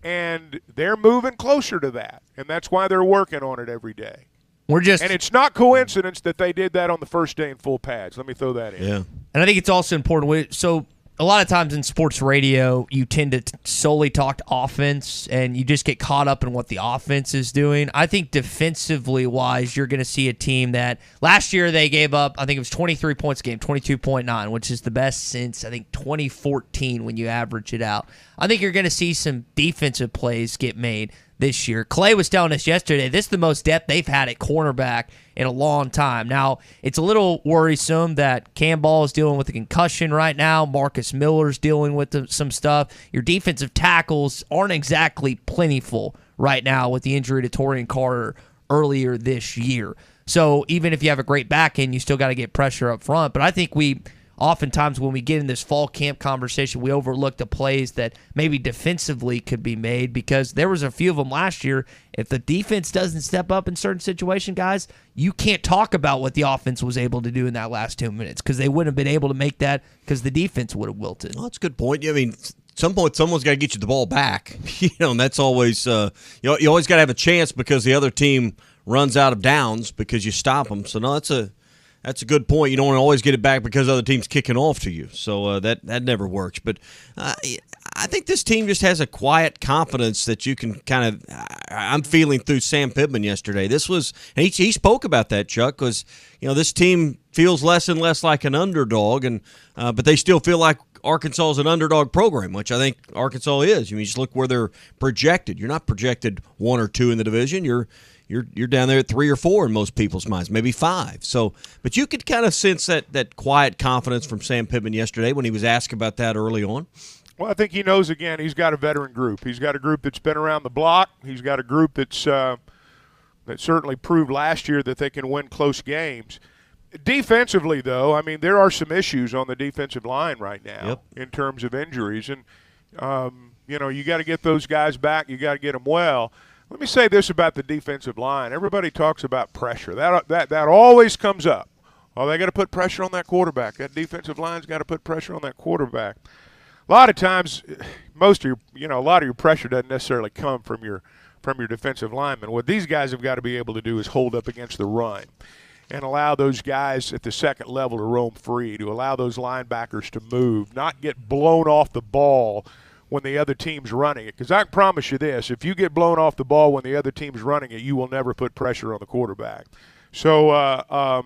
And they're moving closer to that, and that's why they're working on it every day. And it's not coincidence that they did that on the first day in full pads. Let me throw that in. Yeah. And I think it's also important. So a lot of times in sports radio, you tend to solely talk to offense, and you just get caught up in what the offense is doing. I think defensively wise, you're going to see a team that last year they gave up, I think it was 23 points a game, 22.9, which is the best since, I think, 2014 when you average it out. I think you're going to see some defensive plays get made this year. Clay was telling us yesterday, this is the most depth they've had at cornerback in a long time. Now, it's a little worrisome that Cam Ball is dealing with a concussion right now. Marcus Miller's dealing with some stuff. Your defensive tackles aren't exactly plentiful right now with the injury to Torian Carter earlier this year. So even if you have a great back end, you still got to get pressure up front. But I think oftentimes when we get in this fall camp conversation, we overlook the plays that maybe defensively could be made, because there was a few of them last year. If the defense doesn't step up in certain situations, guys, you can't talk about what the offense was able to do in that last 2 minutes, because they wouldn't have been able to make that because the defense would have wilted. Well, that's a good point. I mean, at some point, someone's got to get you the ball back. And that's always you always got to have a chance because the other team runs out of downs because you stop them. So, no, that's a good point. You don't want to always get it back because other team's kicking off to you. So that never works. But I think this team just has a quiet confidence that you can kind of – I'm feeling through Sam Pittman yesterday. This was – and he spoke about that, Chuck, because, this team feels less and less like an underdog, and but they still feel like Arkansas is an underdog program, which I think Arkansas is. You just look where they're projected. You're not projected 1 or 2 in the division. You're down there at 3 or 4 in most people's minds, maybe 5. So, but you could kind of sense that quiet confidence from Sam Pittman yesterday when he was asked about that early on. Well, I think he knows, again, he's got a veteran group. He's got a group that's been around the block. He's got a group that's that certainly proved last year that they can win close games. Defensively, though, I mean, there are some issues on the defensive line right now in terms of injuries. And, you got to get those guys back. You got to get them well. Let me say this about the defensive line. Everybody talks about pressure. That always comes up. Oh, they got to put pressure on that quarterback. That defensive line's got to put pressure on that quarterback. A lot of times, a lot of your pressure doesn't necessarily come from your defensive linemen. What these guys have got to be able to do is hold up against the run and allow those guys at the second level to roam free, to allow those linebackers to move, not get blown off the ball when the other team's running it. Because I can promise you this, if you get blown off the ball when the other team's running it, you will never put pressure on the quarterback. So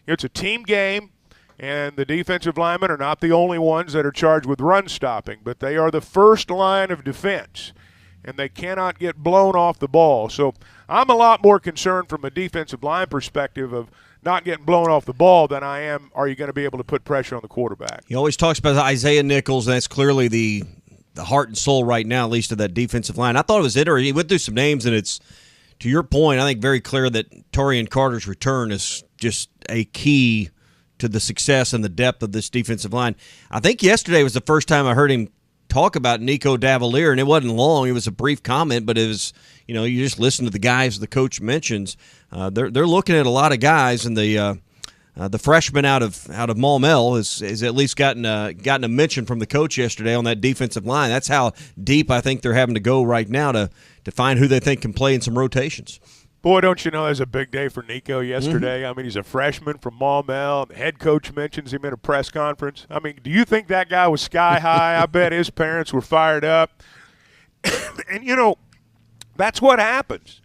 it's a team game. And the defensive linemen are not the only ones that are charged with run stopping, but they are the first line of defense. and they cannot get blown off the ball. So I'm a lot more concerned from a defensive line perspective of not getting blown off the ball than I am, are you going to be able to put pressure on the quarterback? He always talks about Isaiah Nichols, and that's clearly the heart and soul right now, at least of that defensive line. I thought it was interesting. He went through some names, and it's, to your point, I think very clear that Torian Carter's return is just a key to the success and the depth of this defensive line. I think yesterday was the first time I heard him talk about Nico Davalier, and it wasn't long. It was a brief comment, but it was, you just listen to the guys the coach mentions. They're looking at a lot of guys, and the freshman out of Maumelle has at least gotten a mention from the coach yesterday on that defensive line. That's how deep I think they're having to go right now to find who they think can play in some rotations. Boy, don't you know it was a big day for Nico yesterday. Mm-hmm. I mean, he's a freshman from Maumelle. The head coach mentions him in a press conference. I mean, do you think that guy was sky high? I bet his parents were fired up. And, that's what happens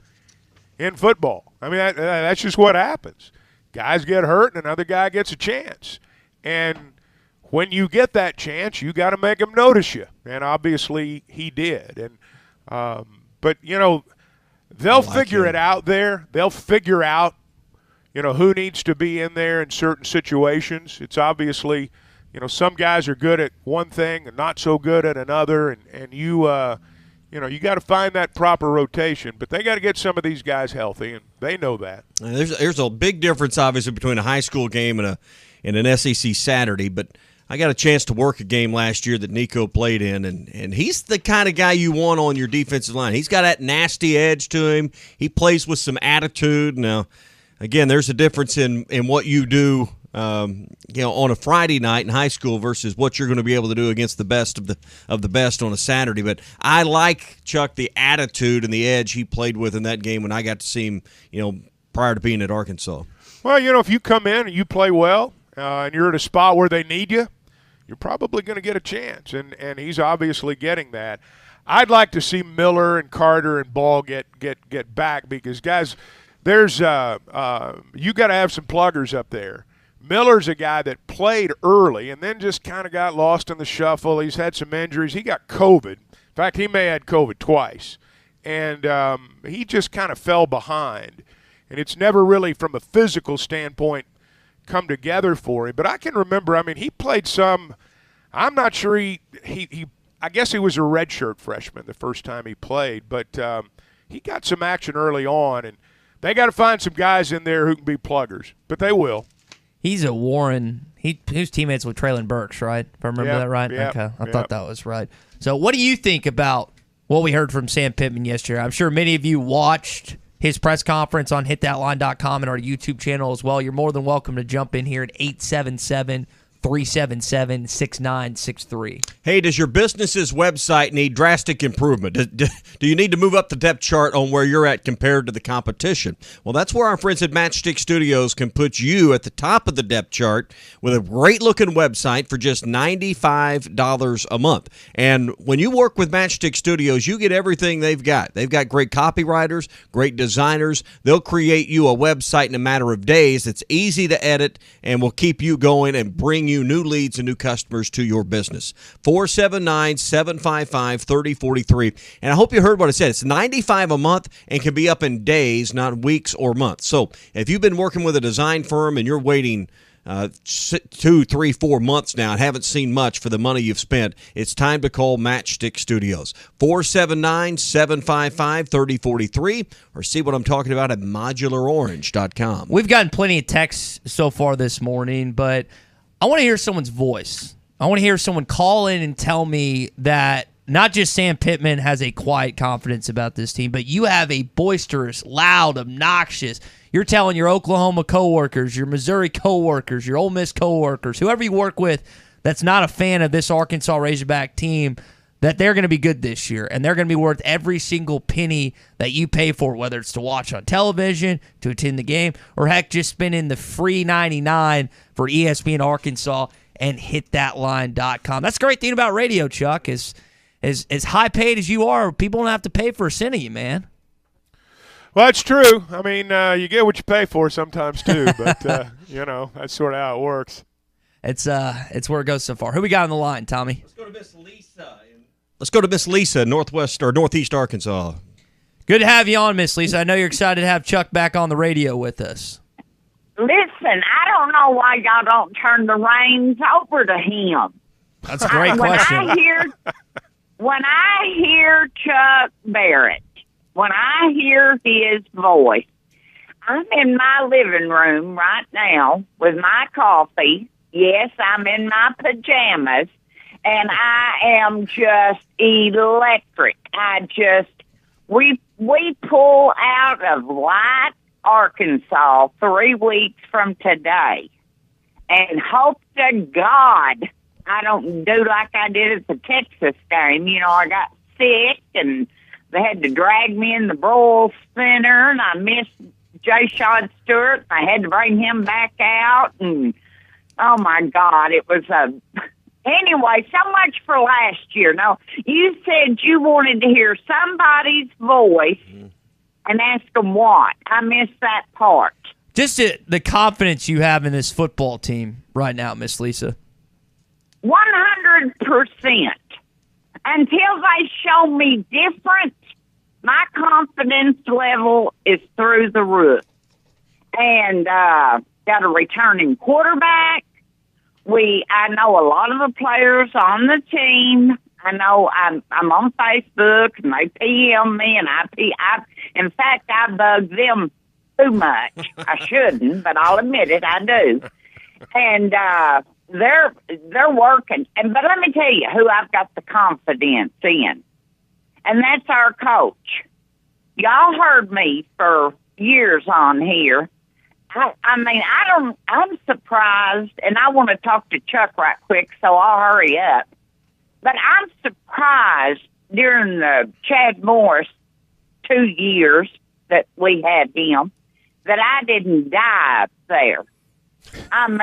in football. I mean, that's just what happens. Guys get hurt and another guy gets a chance. And when you get that chance, you got to make him notice you. And obviously he did. And but, they'll figure it out there. They'll figure out, who needs to be in there in certain situations. It's obviously, some guys are good at one thing and not so good at another. And you got to find that proper rotation. But they got to get some of these guys healthy, and they know that. There's a big difference, obviously, between a high school game and an SEC Saturday. But I got a chance to work a game last year that Nico played in, and he's the kind of guy you want on your defensive line. He's got that nasty edge to him. He plays with some attitude. Now, again, there's a difference in what you do on a Friday night in high school versus what you're going to be able to do against the best of the best on a Saturday. But I like, Chuck, the attitude and the edge he played with in that game when I got to see him, prior to being at Arkansas. Well, if you come in and you play well and you're at a spot where they need you, you're probably going to get a chance, and he's obviously getting that. I'd like to see Miller and Carter and Ball get back because, guys, there's you got to have some pluggers up there. Miller's a guy that played early and then just kind of got lost in the shuffle. He's had some injuries. He got COVID. In fact, he may have had COVID twice, and he just kind of fell behind. And it's never really, from a physical standpoint, come together for him. But I can remember, he played some, I'm not sure I guess he was a redshirt freshman the first time he played, but he got some action early on, and they got to find some guys in there who can be pluggers, but they will. He's a Warren. He was teammates with Traylon Burks, right? If I remember that right? Okay, I thought that was right. So what do you think about what we heard from Sam Pittman yesterday? I'm sure many of you watched his press conference on hitthatline.com and our YouTube channel as well. You're more than welcome to jump in here at 877-377-6963. Hey, does your business's website need drastic improvement? Do you need to move up the depth chart on where you're at compared to the competition? Well, that's where our friends at Matchstick Studios can put you at the top of the depth chart with a great-looking website for just $95 a month. And when you work with Matchstick Studios, you get everything they've got. They've got great copywriters, great designers. They'll create you a website in a matter of days that's easy to edit and will keep you going and bring you new leads and new customers to your business. 479-755-3043. And I hope you heard what I said. It's $95 a month and can be up in days, not weeks or months. So if you've been working with a design firm and you're waiting 2, 3, 4 months now and haven't seen much for the money you've spent, it's time to call Matchstick Studios. 479-755-3043 or see what I'm talking about at modularorange.com. We've gotten plenty of texts so far this morning, but I want to hear someone's voice. I want to hear someone call in and tell me that not just Sam Pittman has a quiet confidence about this team, but you have a boisterous, loud, obnoxious. You're telling your Oklahoma coworkers, your Missouri coworkers, your Ole Miss coworkers, whoever you work with that's not a fan of this Arkansas Razorback team, that they're going to be good this year, and they're going to be worth every single penny that you pay for, whether it's to watch on television, to attend the game, or heck, just spending the free $99 for ESPN Arkansas and hitthatline.com. That's the great thing about radio, Chuck, is as high paid as you are, people don't have to pay for a cent of you, man. Well, that's true. I mean, you get what you pay for sometimes too, but that's sort of how it works. It's where it goes so far. Who we got on the line, Tommy? Let's go to Miss Lisa Let's go to Miss Lisa, Northeast Arkansas. Good to have you on, Miss Lisa. I know you're excited to have Chuck back on the radio with us. Listen, I don't know why y'all don't turn the reins over to him. That's a great question. When I hear Chuck Barrett, when I hear his voice, I'm in my living room right now with my coffee. Yes, I'm in my pajamas, and I am just electric. We pull out of Light, Arkansas 3 weeks from today, and hope to God I don't do like I did at the Texas game. You know, I got sick, and they had to drag me in the Broyle Center, and I missed Jay Shaw Stewart. I had to bring him back out, and oh my God, it was anyway, so much for last year. Now, you said you wanted to hear somebody's voice and ask them what. I missed that part. Just the confidence you have in this football team right now, Miss Lisa. 100%. Until they show me different, my confidence level is through the roof. And got a returning quarterback. I know a lot of the players on the team. I know I'm on Facebook, and they PM me, and in fact, I bug them too much. I shouldn't, but I'll admit it, I do. And they're working. But let me tell you who I've got the confidence in, and that's our coach. Y'all heard me for years on here. I'm surprised, and I want to talk to Chuck right quick, so I'll hurry up. But I'm surprised during the Chad Morris 2 years that we had him that I didn't die there. I'm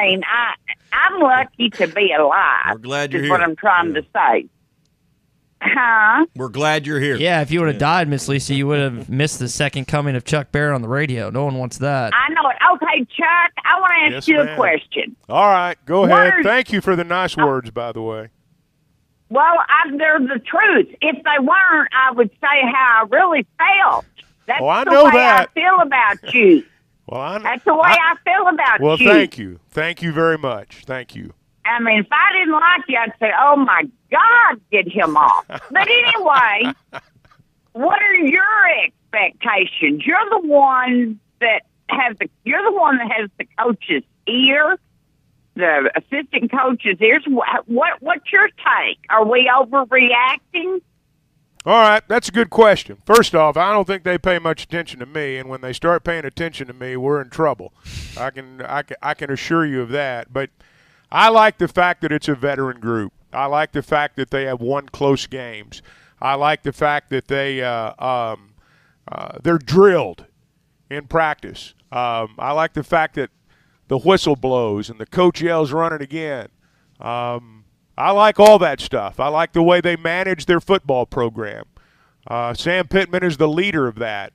lucky to be alive. We're glad you're is here. what I'm trying to say. Huh? We're glad you're here. Yeah, if you would have died, Miss Lisa, you would have missed the second coming of Chuck Barrett on the radio. No one wants that. I know it. Okay, Chuck, I want to ask you a question. All right, go ahead. Thank you for the nice words, by the way. Well, they're the truth. If they weren't, I would say how I really felt. That's I the know way that. I feel about you. Well, that's the way I feel about you. Well, thank you. Thank you very much. Thank you. I mean, if I didn't like you, I'd say, oh, my God, get him off. But anyway, what are your expectations? You're the one that has the coach's ear, the assistant coach's ears. What's your take? Are we overreacting? All right, that's a good question. First off, I don't think they pay much attention to me, and when they start paying attention to me, we're in trouble. I can assure you of that. But I like the fact that it's a veteran group. I like the fact that they have won close games. I like the fact that they're drilled in practice. I like the fact that the whistle blows and the coach yells, "Run it again." I like all that stuff. I like the way they manage their football program. Sam Pittman is the leader of that.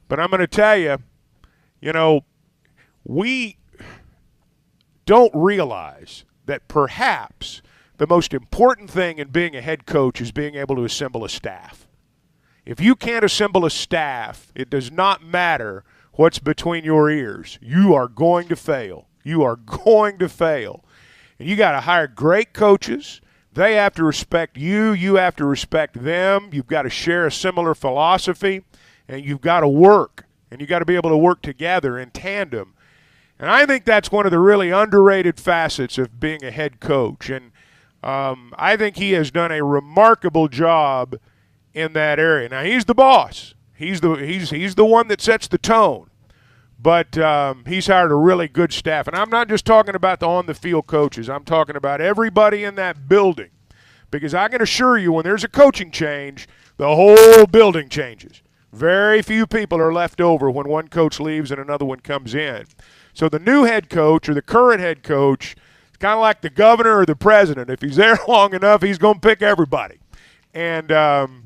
But I'm going to tell you, we don't realize that perhaps the most important thing in being a head coach is being able to assemble a staff. If you can't assemble a staff, it does not matter what's between your ears. You are going to fail. You are going to fail. And you got to hire great coaches. They have to respect you. You have to respect them. You've got to share a similar philosophy, and you've got to work. And you've got to be able to work together in tandem. And I think that's one of the really underrated facets of being a head coach. And I think he has done a remarkable job in that area. Now, he's the boss. He's the one that sets the tone. But he's hired a really good staff. And I'm not just talking about the on-the-field coaches. I'm talking about everybody in that building. Because I can assure you, when there's a coaching change, the whole building changes. Very few people are left over when one coach leaves and another one comes in. So the new head coach or the current head coach is kind of like the governor or the president. If he's there long enough, he's going to pick everybody. And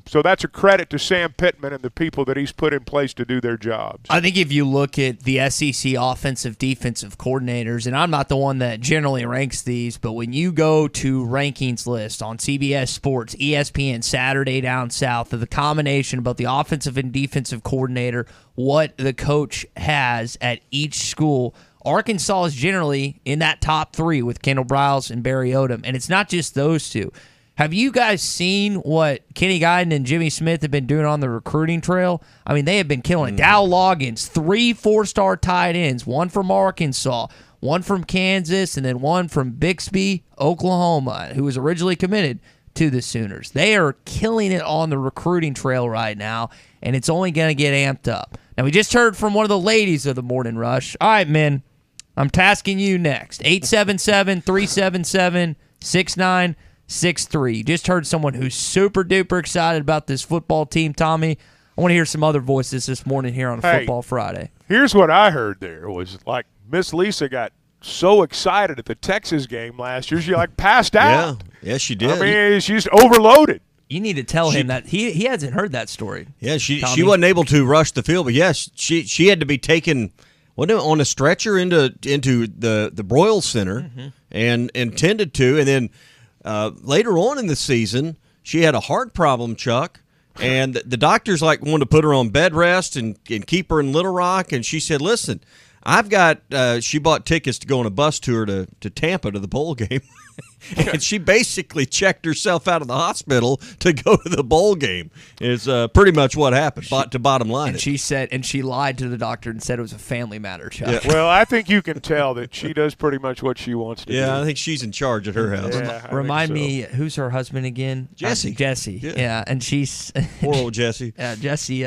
so that's a credit to Sam Pittman and the people that he's put in place to do their jobs. I think if you look at the SEC offensive defensive coordinators, and I'm not the one that generally ranks these, but when you go to rankings list on CBS Sports, ESPN, Saturday Down South, of the combination about the offensive and defensive coordinator, what the coach has at each school, Arkansas is generally in that top 3 with Kendall Briles and Barry Odom. And it's not just those two. Have you guys seen what Kenny Guiden and Jimmy Smith have been doing on the recruiting trail? I mean, they have been killing it. Dow Loggins, 3 4-star tight ends, one from Arkansas, one from Kansas, and then one from Bixby, Oklahoma, who was originally committed to the Sooners. They are killing it on the recruiting trail right now, and it's only going to get amped up. Now, we just heard from one of the ladies of the Morning Rush. All right, men, I'm tasking you next. 877-377-6963. You just heard someone who's super duper excited about this football team, Tommy. I want to hear some other voices this morning here on Football Friday. Here's what I heard there was like Miss Lisa got so excited at the Texas game last year, she like passed out. Yeah, she did. I mean, she's overloaded. You need to tell him that he hasn't heard that story. Yeah, she wasn't able to rush the field, but yes, she had to be taken on a stretcher into the Broyles Center and tended to, and then later on in the season, she had a heart problem, Chuck, and the doctors wanted to put her on bed rest and keep her in Little Rock, and she said, listen, I've got she bought tickets to go on a bus tour to Tampa to the bowl game. And she basically checked herself out of the hospital to go to the bowl game. Is pretty much what happened. To bottom line, and she said, and she lied to the doctor and said it was a family matter. Chuck. Yeah. Well, I think you can tell that she does pretty much what she wants to do. Yeah, I think she's in charge at her house. Yeah, Remind me, who's her husband again? Jesse. Jesse. Yeah, and she's poor old Jesse. Jesse.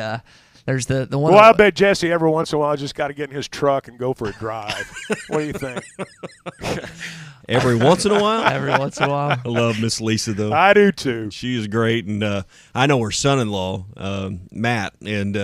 There's the one. Well, I bet Jesse every once in a while just got to get in his truck and go for a drive. What do you think? Every once in a while? Every once in a while. I love Miss Lisa, though. I do, too. She is great, and I know her son-in-law, Matt, and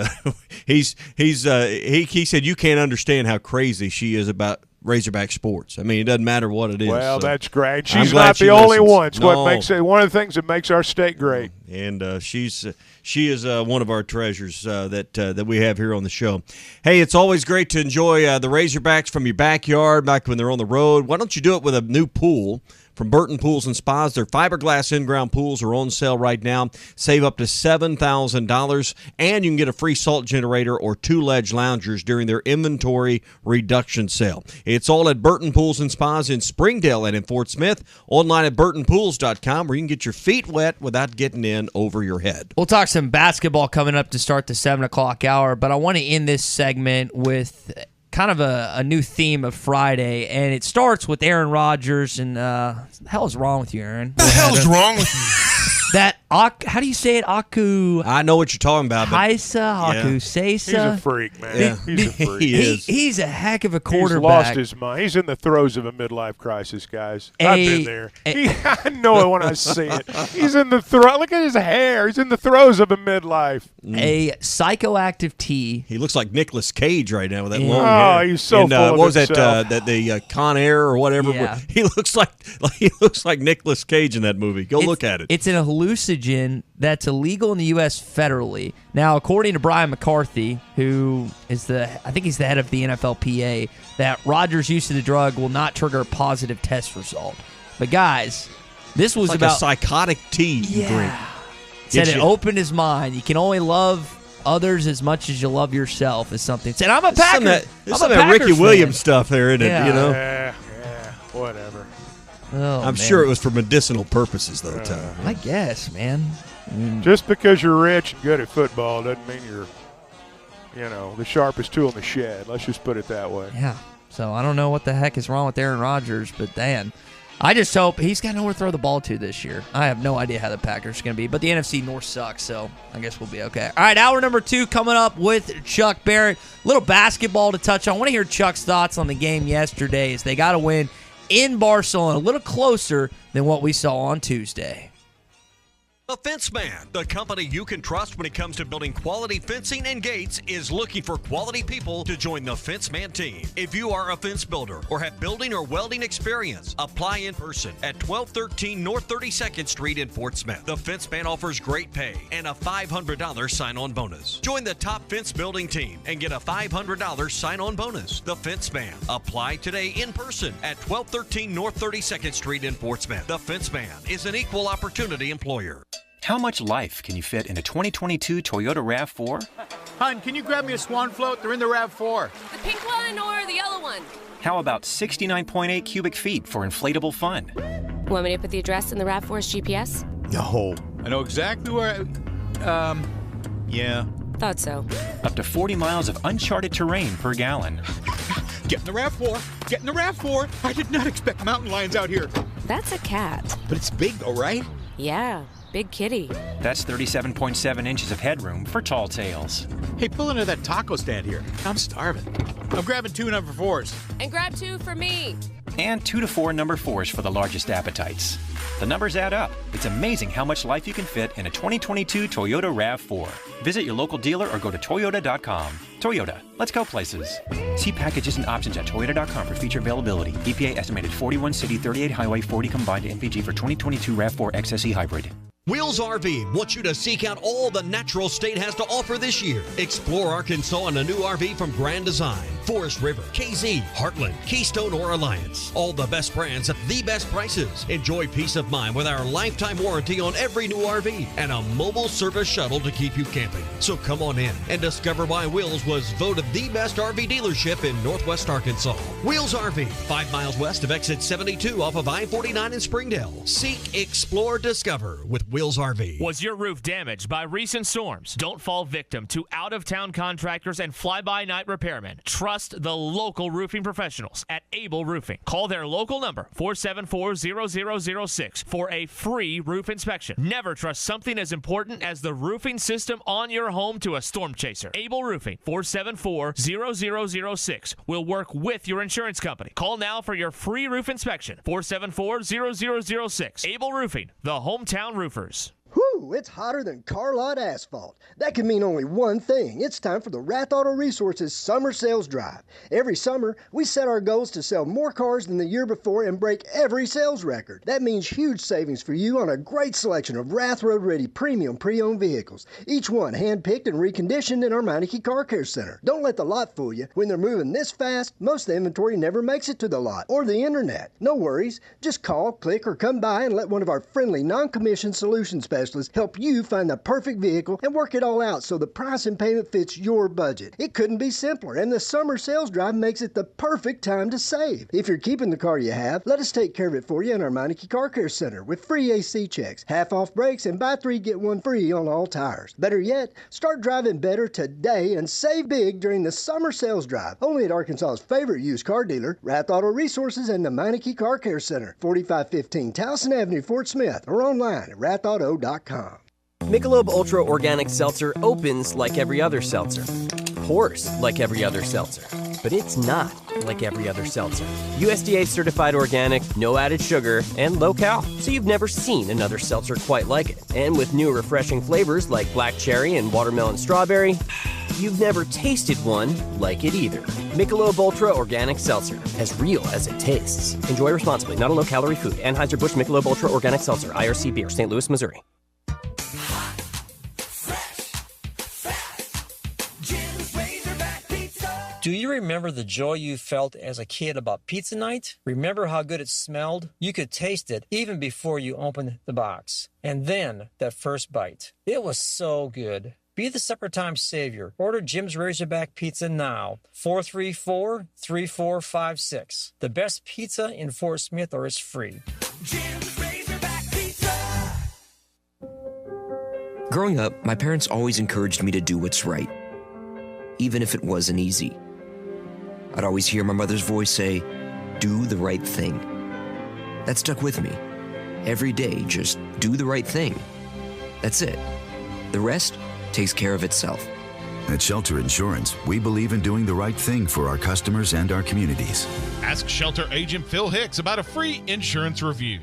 he said you can't understand how crazy she is about Razorback sports. I mean, it doesn't matter what it is. Well, so that's great. She's not the only one. It's what makes it one of the things that makes our state great. And she is one of our treasures that we have here on the show. Hey, it's always great to enjoy the Razorbacks from your backyard back when they're on the road. Why don't you do it with a new pool? From Burton Pools and Spas, their fiberglass in-ground pools are on sale right now. Save up to $7,000, and you can get a free salt generator or 2 ledge loungers during their inventory reduction sale. It's all at Burton Pools and Spas in Springdale and in Fort Smith. Online at burtonpools.com, where you can get your feet wet without getting in over your head. We'll talk some basketball coming up to start the 7 o'clock hour, but I want to end this segment with kind of a new theme of Friday, and it starts with Aaron Rodgers. And what the hell is wrong with you, Aaron? What the hell is wrong with you? That how do you say it? Aku. I know what you're talking about. Haisa, Aku Seisa. He's a freak, man. Yeah. He's a freak. He's a heck of a quarterback. He's lost his mind. He's in the throes of a midlife crisis, guys. I've been there. I know it when I see it. He's in the look at his hair. He's in the throes of a midlife. A psychoactive T. He looks like Nicolas Cage right now with that long hair. Oh, he's so full of what was himself. that? The Con Air or whatever. Yeah. He looks like Nicolas Cage in that movie. Look at it. It's an hallucinogen that's illegal in the U.S. federally. Now, according to Brian McCarthy, who is I think he's the head of the NFLPA, that Rodgers' use of the drug will not trigger a positive test result. But guys, this was like about a psychotic tea you drink. Said it opened his mind. You can only love others as much as you love yourself is something. Said I'm a Packer. There's some of that Ricky Williams stuff there, isn't it? Yeah. You know? Yeah, whatever. Oh, I'm sure it was for medicinal purposes, though, Tom. I guess, man. Just because you're rich and good at football doesn't mean you're, the sharpest tool in the shed. Let's just put it that way. Yeah. So I don't know what the heck is wrong with Aaron Rodgers, but Dan, I just hope he's got nowhere to throw the ball to this year. I have no idea how the Packers are going to be, but the NFC North sucks, so I guess we'll be okay. All right, hour number 2 coming up with Chuck Barrett. A little basketball to touch on. I want to hear Chuck's thoughts on the game yesterday as they got a win in Barcelona, a little closer than what we saw on Tuesday. The Fence Man, the company you can trust when it comes to building quality fencing and gates, is looking for quality people to join the Fence Man team. If you are a fence builder or have building or welding experience, apply in person at 1213 North 32nd Street in Fort Smith. The Fence Man offers great pay and a $500 sign-on bonus. Join the top fence building team and get a $500 sign-on bonus. The Fence Man. Apply today in person at 1213 North 32nd Street in Fort Smith. The Fence Man is an equal opportunity employer. How much life can you fit in a 2022 Toyota RAV4? Hon, can you grab me a swan float? They're in the RAV4. The pink one or the yellow one? How about 69.8 cubic feet for inflatable fun? Want me to put the address in the RAV4's GPS? No. I know exactly where yeah. Thought so. Up to 40 miles of uncharted terrain per gallon. Get in the RAV4. Get in the RAV4. I did not expect mountain lions out here. That's a cat. But it's big though, right? Yeah. Big kitty. That's 37.7 inches of headroom for tall tales. Hey, pull into that taco stand here. I'm starving. I'm grabbing 2 number 4s. And grab 2 for me. And 2 to 4 number 4s for the largest appetites. The numbers add up. It's amazing how much life you can fit in a 2022 Toyota RAV4. Visit your local dealer or go to Toyota.com. Toyota, let's go places. See packages and options at Toyota.com for feature availability. EPA estimated 41 city, 38 highway, 40 combined MPG for 2022 RAV4 XSE hybrid. Wheels RV wants you to seek out all the natural state has to offer this year. Explore Arkansas in a new RV from Grand Design, Forest River, KZ, Heartland, Keystone, or Alliance. All the best brands at the best prices. Enjoy peace of mind with our lifetime warranty on every new RV and a mobile service shuttle to keep you camping. So come on in and discover why Wheels was voted the best RV dealership in Northwest Arkansas. Wheels RV, 5 miles west of exit 72 off of I-49 in Springdale. Seek, explore, discover with Wheels RV. Was your roof damaged by recent storms? Don't fall victim to out-of-town contractors and fly-by-night repairmen. Trust the local roofing professionals at Able Roofing. Call their local number, 474-0006, for a free roof inspection. Never trust something as important as the roofing system on your home to a storm chaser. Able Roofing, 474-0006, will work with your insurance company. Call now for your free roof inspection, 474-0006. Able Roofing, the hometown roofers. Whew, it's hotter than car lot asphalt. That can mean only one thing. It's time for the Rath Auto Resources Summer Sales Drive. Every summer, we set our goals to sell more cars than the year before and break every sales record. That means huge savings for you on a great selection of Rath Road-ready premium pre-owned vehicles, each one hand-picked and reconditioned in our Meineke Car Care Center. Don't let the lot fool you. When they're moving this fast, most of the inventory never makes it to the lot or the internet. No worries. Just call, click, or come by and let one of our friendly non-commissioned solution specialists help you find the perfect vehicle and work it all out so the price and payment fits your budget. It couldn't be simpler, and the summer sales drive makes it the perfect time to save. If you're keeping the car you have, let us take care of it for you in our Meineke Car Care Center with free AC checks, half-off brakes, and buy 3, get 1 free on all tires. Better yet, start driving better today and save big during the summer sales drive. Only at Arkansas's favorite used car dealer, Rath Auto Resources and the Meineke Car Care Center, 4515 Towson Avenue, Fort Smith, or online at rathauto.com. Michelob Ultra Organic Seltzer opens like every other seltzer, pours like every other seltzer, but it's not like every other seltzer. USDA certified organic, no added sugar, and low cal, so you've never seen another seltzer quite like it. And with new refreshing flavors like black cherry and watermelon strawberry, you've never tasted one like it either. Michelob Ultra Organic Seltzer, as real as it tastes. Enjoy responsibly, not a low-calorie food. Anheuser-Busch Michelob Ultra Organic Seltzer, IRC Beer, St. Louis, Missouri. Do you remember the joy you felt as a kid about pizza night? Remember how good it smelled? You could taste it even before you opened the box. And then that first bite. It was so good. Be the supper time savior. Order Jim's Razorback Pizza now. 434-3456. The best pizza in Fort Smith, or it's free. Jim's Razorback Pizza. Growing up, my parents always encouraged me to do what's right, even if it wasn't easy. I'd always hear my mother's voice say, "Do the right thing." That stuck with me. Every day, just do the right thing. That's it. The rest takes care of itself. At Shelter Insurance, we believe in doing the right thing for our customers and our communities. Ask Shelter agent Phil Hicks about a free insurance review.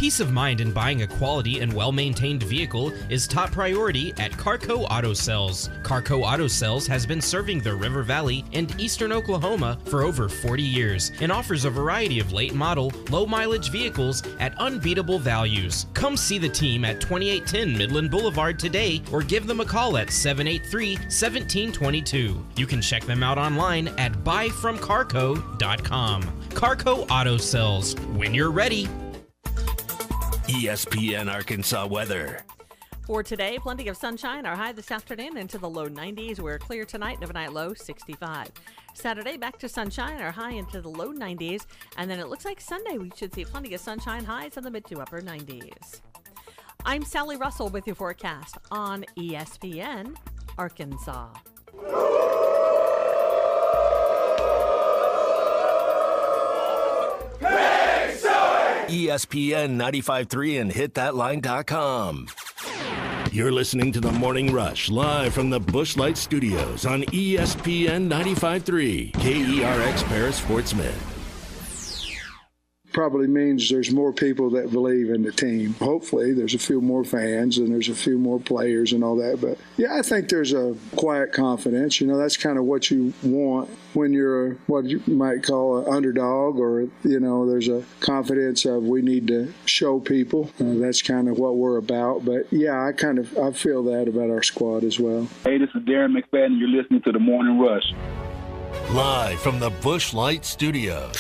Peace of mind in buying a quality and well-maintained vehicle is top priority at Carco Auto Sales. Carco Auto Sales has been serving the River Valley and eastern Oklahoma for over 40 years and offers a variety of late model, low mileage vehicles at unbeatable values. Come see the team at 2810 Midland Boulevard today or give them a call at 783-1722. You can check them out online at buyfromcarco.com. Carco Auto Sales. When you're ready. ESPN Arkansas weather. For today, plenty of sunshine. Our high this afternoon into the low 90s. We're clear tonight and overnight low 65. Saturday, back to sunshine. Our high into the low 90s. And then it looks like Sunday we should see plenty of sunshine, highs in the mid to upper 90s. I'm Sally Russell with your forecast on ESPN Arkansas. ESPN 95.3 and hitthatline.com. You're listening to The Morning Rush live from the Busch Light Studios on ESPN 95.3 KERX Paris Fort Smith. Probably means there's more people that believe in the team. Hopefully there's a few more fans and there's a few more players and all that. But yeah, I think there's a quiet confidence. You know, that's kind of what you want when you're what you might call an underdog, or, you know, there's a confidence of we need to show people. That's kind of what we're about. But yeah, I feel that about our squad as well. Hey, this is Darren McFadden. You're listening to The Morning Rush. Live from the Busch Light Studios.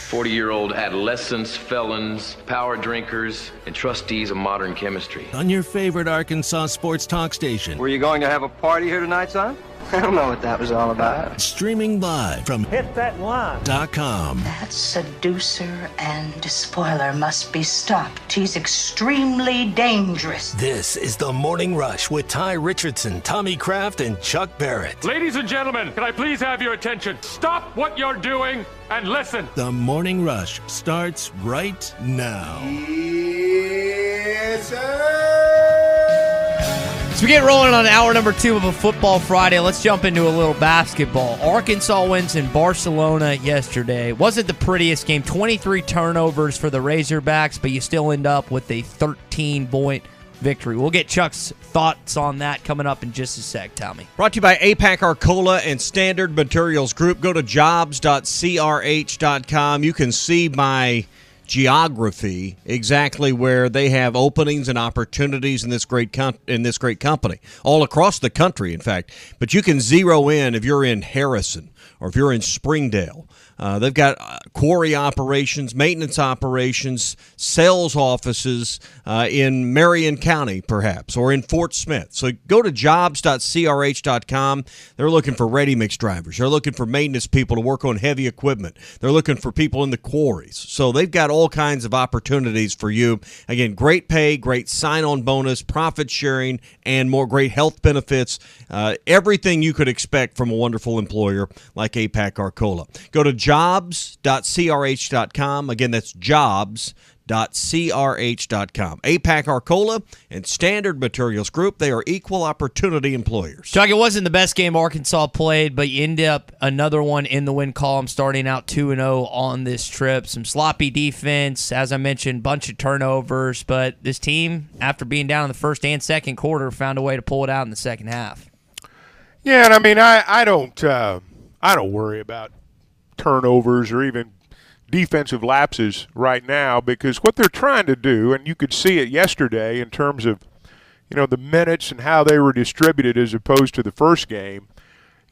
40-year-old adolescents, felons, power drinkers, and trustees of modern chemistry. On your favorite Arkansas sports talk station. Were you going to have a party here tonight, son? I don't know what that was all about. Streaming live from hitthatline.com. That seducer and spoiler must be stopped. He's extremely dangerous. This is The Morning Rush with Ty Richardson, Tommy Kraft, and Chuck Barrett. Ladies and gentlemen, can I please have your attention? Stop what you're doing and listen. The Morning Rush starts right now. Yes, sir. So we get rolling on hour number 2 of a Football Friday. Let's jump into a little basketball. Arkansas wins in Barcelona yesterday. Wasn't the prettiest game. 23 turnovers for the Razorbacks, but you still end up with a 13-point victory. We'll get Chuck's thoughts on that coming up in just a sec, Tommy. Brought to you by APAC Arcola and Standard Materials Group. Go to jobs.crh.com. You can see my geography exactly where they have openings and opportunities in this great company all across the country, in fact. But you can zero in if you're in Harrison or if you're in Springdale. They've got quarry operations, maintenance operations, sales offices in Marion County, perhaps, or in Fort Smith. So go to jobs.crh.com. They're looking for ready-mix drivers. They're looking for maintenance people to work on heavy equipment. They're looking for people in the quarries. So they've got all kinds of opportunities for you. Again, great pay, great sign-on bonus, profit sharing, and more great health benefits. Everything you could expect from a wonderful employer like APAC Arcola. Go to jobs.crh.com. Again, that's jobs.crh.com. APAC Arcola and Standard Materials Group, they are equal opportunity employers. Chuck, it wasn't the best game Arkansas played, but you end up another one in the win column, starting out 2-0 on this trip. Some sloppy defense, as I mentioned, bunch of turnovers, but this team, after being down in the first and second quarter, found a way to pull it out in the second half. Yeah, and I mean, I don't worry about turnovers or even defensive lapses right now, because what they're trying to do, and you could see it yesterday in terms of, you know, the minutes and how they were distributed as opposed to the first game,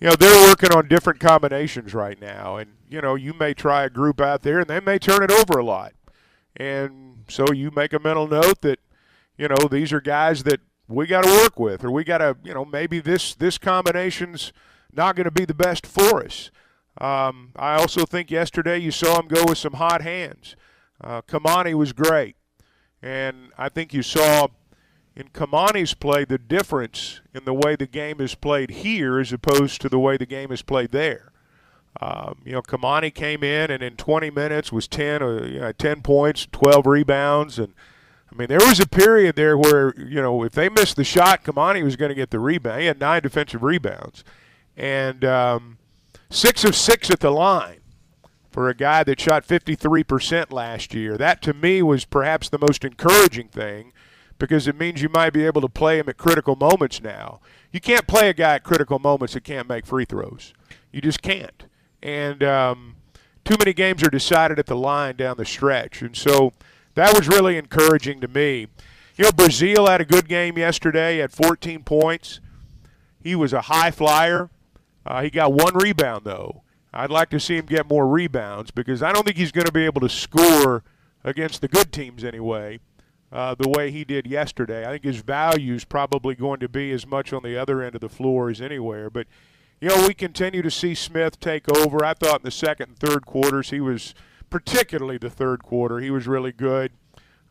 you know, they're working on different combinations right now. And, you know, you may try a group out there and they may turn it over a lot. And so you make a mental note that, you know, these are guys that we got to work with, or we got to, you know, maybe this combination's not going to be the best for us. I also think yesterday you saw him go with some hot hands. Kamani was great. And I think you saw in Kamani's play the difference in the way the game is played here as opposed to the way the game is played there. You know, Kamani came in and in 20 minutes was 10 points, 12 rebounds. And, I mean, there was a period there where, you know, if they missed the shot, Kamani was going to get the rebound. He had 9 defensive rebounds. And 6 of 6 at the line. for a guy that shot 53% last year. That, to me, was perhaps the most encouraging thing because it means you might be able to play him at critical moments now. You can't play a guy at critical moments that can't make free throws. You just can't. And too many games are decided at the line down the stretch. And so that was really encouraging to me. You know, Brazil had a good game yesterday at 14 points. He was a high flyer. He got 1 rebound, though. I'd like to see him get more rebounds because I don't think he's going to be able to score against the good teams anyway the way he did yesterday. I think his value is probably going to be as much on the other end of the floor as anywhere. But, you know, we continue to see Smith take over. I thought in the second and third quarters he was, particularly the third quarter, he was really good.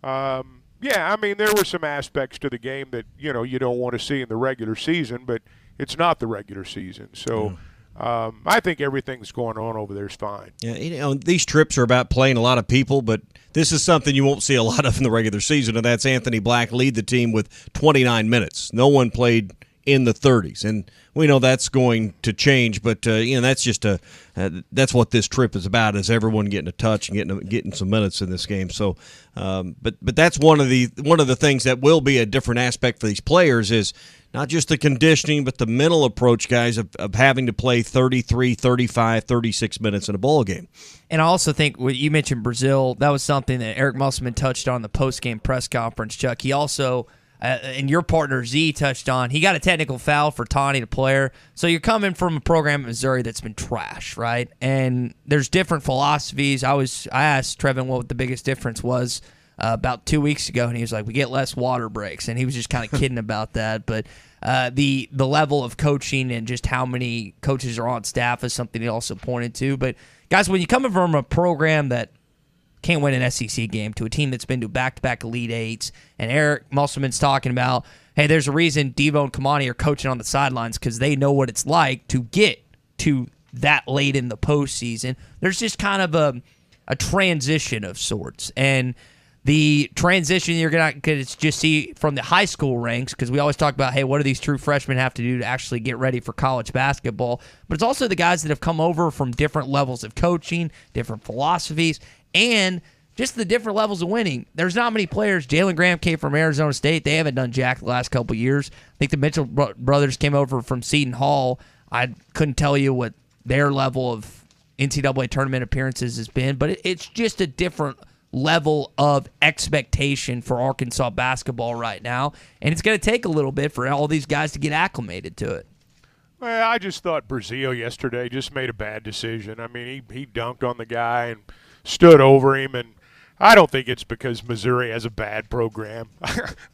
Yeah, I mean, there were some aspects to the game that, you know, you don't want to see in the regular season, but it's not the regular season. So I think everything that's going on over there is fine. Yeah, you know, these trips are about playing a lot of people, but this is something you won't see a lot of in the regular season, and that's Anthony Black lead the team with 29 minutes. No one played in the 30s, and we know that's going to change, but you know, that's just that's what this trip is about, is everyone getting a touch and getting some minutes in this game. So but that's one of the things that will be a different aspect for these players, is not just the conditioning but the mental approach, guys, of having to play 33, 35, 36 minutes in a ball game. And I also think what you mentioned, Brazil, that was something that Eric Musselman touched on the post-game press conference, Chuck. He also and your partner Z touched on, he got a technical foul for taunting a player. So you're coming from a program in Missouri that's been trash, right? And there's different philosophies. I asked Trevin what the biggest difference was about 2 weeks ago, and he was like, we get less water breaks. And he was just kind of kidding about that. But the level of coaching and just how many coaches are on staff is something he also pointed to. But, guys, when you're coming from a program that can't win an SEC game to a team that's been to back-to-back Elite Eights, and Eric Musselman's talking about, hey, there's a reason Devo and Kamani are coaching on the sidelines because they know what it's like to get to that late in the postseason. There's just kind of a transition of sorts, and the transition you're going to just see from the high school ranks, because we always talk about, hey, what do these true freshmen have to do to actually get ready for college basketball? But it's also the guys that have come over from different levels of coaching, different philosophies, and just the different levels of winning. There's not many players. Jalen Graham came from Arizona State. They haven't done jack the last couple years. I think the Mitchell brothers came over from Seton Hall. I couldn't tell you what their level of NCAA tournament appearances has been, but it's just a different level of expectation for Arkansas basketball right now, and it's going to take a little bit for all these guys to get acclimated to it. Well, I just thought Brazil yesterday just made a bad decision. I mean, he dunked on the guy and stood over him, and I don't think it's because Missouri has a bad program.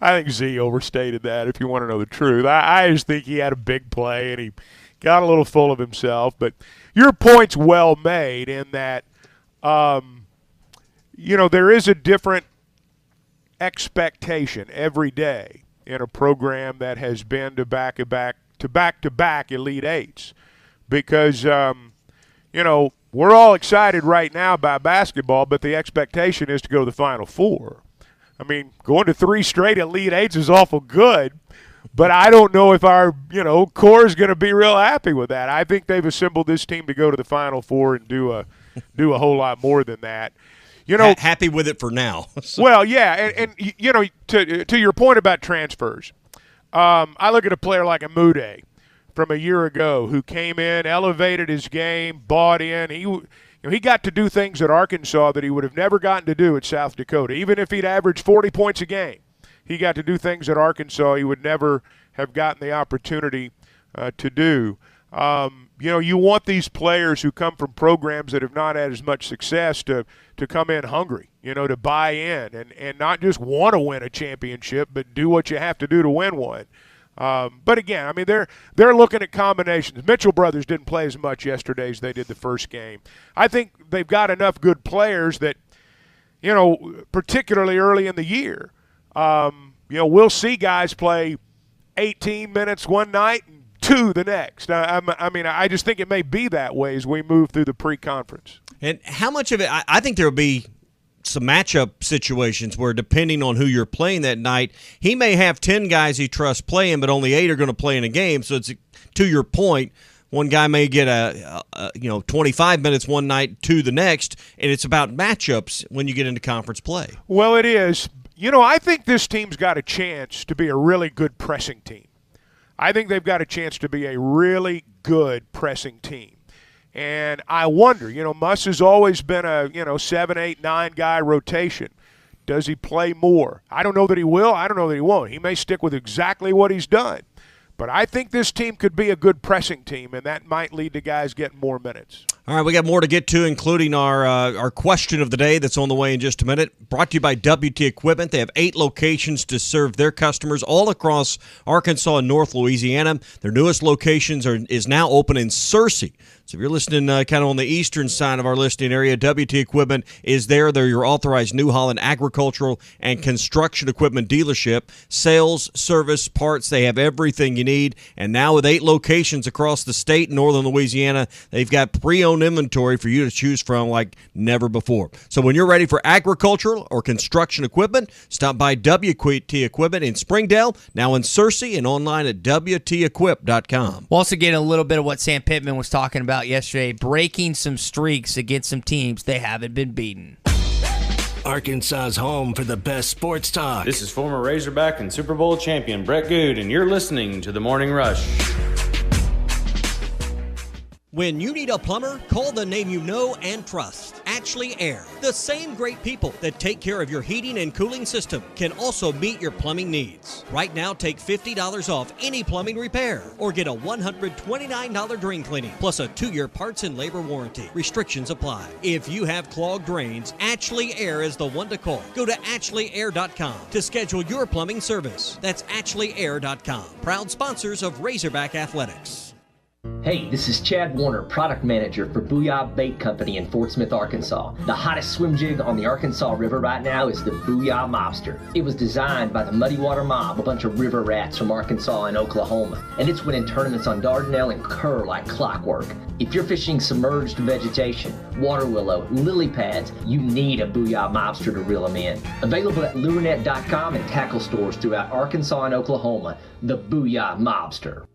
I think Z overstated that, if you want to know the truth. I just think he had a big play, and he got a little full of himself. But your point's well made in that, you know, there is a different expectation every day in a program that has been to back-to-back Elite Eights, because, you know, we're all excited right now about basketball, but the expectation is to go to the Final Four. I mean, going to 3 straight Elite Eights is awful good, but I don't know if our, you know, core is going to be real happy with that. I think they've assembled this team to go to the Final Four and do a whole lot more than that. You know, happy with it for now. Well, yeah, and you know, to your point about transfers, I look at a player like Amude from a year ago who came in, elevated his game, bought in. He got to do things at Arkansas that he would have never gotten to do at South Dakota. Even if he'd averaged 40 points a game, he got to do things at Arkansas he would never have gotten the opportunity to do. You know, you want these players who come from programs that have not had as much success to come in hungry, you know, to buy in and not just want to win a championship, but do what you have to do to win one. But again, I mean, they're looking at combinations. Mitchell brothers didn't play as much yesterday as they did the first game. I think they've got enough good players that, you know, particularly early in the year, you know, we'll see guys play 18 minutes one night and 2 the next. I mean, I just think it may be that way as we move through the pre-conference. And how much of it, I think there will be some matchup situations where, depending on who you're playing that night, he may have 10 guys he trusts playing, but only 8 are going to play in a game. So it's, to your point, One guy may get 25 minutes one night to the next, and it's about matchups when you get into conference play. Well, it is. I think this team's got a chance to be a really good pressing team. I think they've got a chance to be a really good pressing team. And I wonder, Muss has always been a, 7, 8, 9 guy rotation. Does he play more? I don't know that he will. I don't know that he won't. He may stick with exactly what he's done. But I think this team could be a good pressing team, and that might lead to guys getting more minutes. All right, we got more to get to, including our question of the day that's on the way in just a minute. Brought to you by WT Equipment. They have 8 locations to serve their customers all across Arkansas and North Louisiana. Their newest locations is now open in Searcy. So if you're listening kind of on the eastern side of our listening area, WT Equipment is there. They're your authorized New Holland agricultural and construction equipment dealership. Sales, service, parts, they have everything you need. And now with 8 locations across the state in northern Louisiana, they've got pre-owned inventory for you to choose from like never before. So when you're ready for agricultural or construction equipment, stop by WT Equipment in Springdale, now in Searcy, and online at WTEquip.com. We'll also get a little bit of what Sam Pittman was talking about yesterday, breaking some streaks against some teams they haven't been beaten. Arkansas's home for the best sports talk. This is former Razorback and Super Bowl champion Brett Good, and you're listening to The Morning Rush. When you need a plumber, call the name you know and trust. Ashley Air. The same great people that take care of your heating and cooling system can also meet your plumbing needs. Right now, take $50 off any plumbing repair or get a $129 drain cleaning plus a 2-year parts and labor warranty. Restrictions apply. If you have clogged drains, Ashley Air is the one to call. Go to ashley.air.com to schedule your plumbing service. That's ashley.air.com. Proud sponsors of Razorback Athletics. Hey, this is Chad Warner, product manager for Booyah Bait Company in Fort Smith, Arkansas. The hottest swim jig on the Arkansas River right now is the Booyah Mobster. It was designed by the Muddy Water Mob, a bunch of river rats from Arkansas and Oklahoma, and it's winning tournaments on Dardanelle and Kerr like clockwork. If you're fishing submerged vegetation, water willow, lily pads, you need a Booyah Mobster to reel them in. Available at lurenet.com and tackle stores throughout Arkansas and Oklahoma, the Booyah Mobster.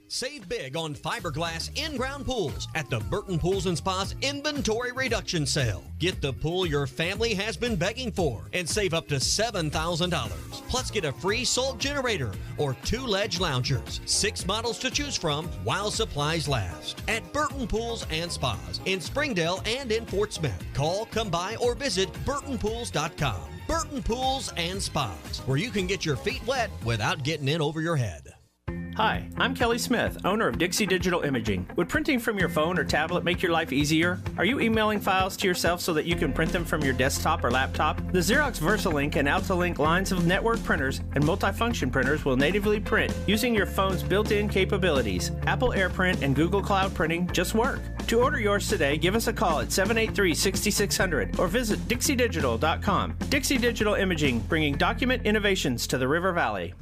Save big on fiberglass in-ground pools at the Burton Pools & Spa's Inventory Reduction Sale. Get the pool your family has been begging for and save up to $7,000. Plus get a free salt generator or 2 ledge loungers. 6 models to choose from while supplies last. At Burton Pools & Spas in Springdale and in Fort Smith. Call, come by, or visit burtonpools.com. Burton Pools & Spas, where you can get your feet wet without getting in over your head. Hi, I'm Kelly Smith, owner of Dixie Digital Imaging. Would printing from your phone or tablet make your life easier? Are you emailing files to yourself so that you can print them from your desktop or laptop? The Xerox VersaLink and AltaLink lines of network printers and multifunction printers will natively print using your phone's built-in capabilities. Apple AirPrint and Google Cloud Printing just work. To order yours today, give us a call at 783-6600 or visit dixiedigital.com. Dixie Digital Imaging, bringing document innovations to the River Valley.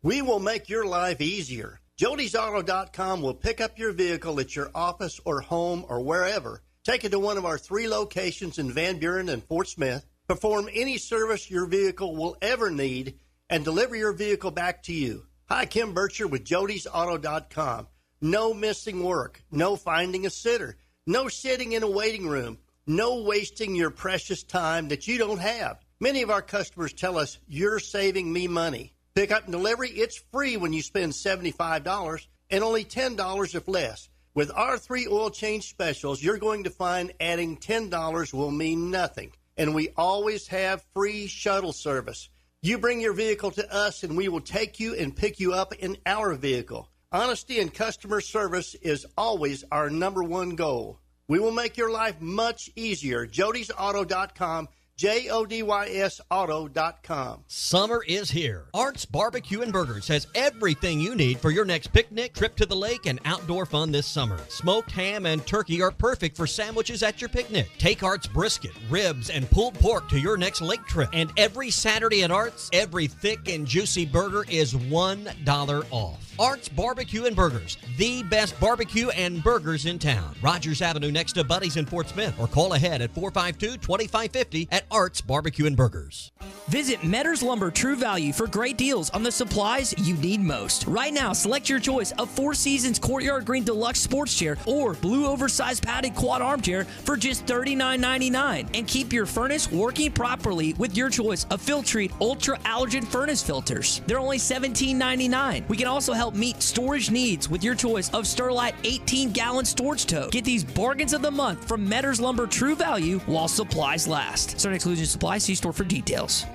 We will make your life easier. Jody'sAuto.com will pick up your vehicle at your office or home or wherever. Take it to one of our 3 locations in Van Buren and Fort Smith. Perform any service your vehicle will ever need and deliver your vehicle back to you. Hi, Kim Bircher with Jody'sAuto.com. No missing work. No finding a sitter. No sitting in a waiting room. No wasting your precious time that you don't have. Many of our customers tell us, you're saving me money. Pickup and delivery, it's free when you spend $75 and only $10 if less. With our 3 oil change specials, you're going to find adding $10 will mean nothing. And we always have free shuttle service. You bring your vehicle to us and we will take you and pick you up in our vehicle. Honesty and customer service is always our #1 goal. We will make your life much easier. Jody'sAuto.com. Jody'sAuto.com. Summer is here. Art's Barbecue and Burgers has everything you need for your next picnic, trip to the lake, and outdoor fun this summer. Smoked ham and turkey are perfect for sandwiches at your picnic. Take Art's brisket, ribs, and pulled pork to your next lake trip. And every Saturday at Art's, every thick and juicy burger is $1 off. Art's Barbecue and Burgers, the best barbecue and burgers in town. Rogers Avenue next to Buddy's in Fort Smith, or call ahead at 452-2550 at Art's Barbecue and Burgers. Visit Metters Lumber True Value for great deals on the supplies you need most. Right now, select your choice of Four Seasons Courtyard Green Deluxe Sports Chair or blue oversized padded quad armchair for just $39.99. And keep your furnace working properly with your choice of Filtrete Ultra Allergen Furnace Filters. They're only $17.99. We can also help meet storage needs with your choice of Sterlite 18-gallon storage tote. Get these bargains of the month from Metters Lumber True Value while supplies last. Certain exclusion supplies, see store for details.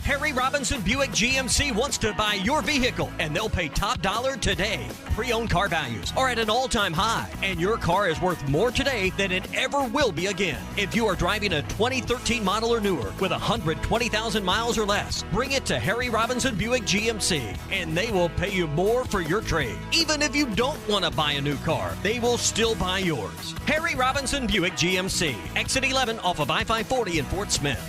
Harry Robinson Buick GMC wants to buy your vehicle, and they'll pay top dollar today. Pre-owned car values are at an all-time high, and your car is worth more today than it ever will be again. If you are driving a 2013 model or newer with 120,000 miles or less, bring it to Harry Robinson Buick GMC, and they will pay you more for your trade. Even if you don't want to buy a new car, they will still buy yours. Harry Robinson Buick GMC, exit 11 off of I-540 in Fort Smith.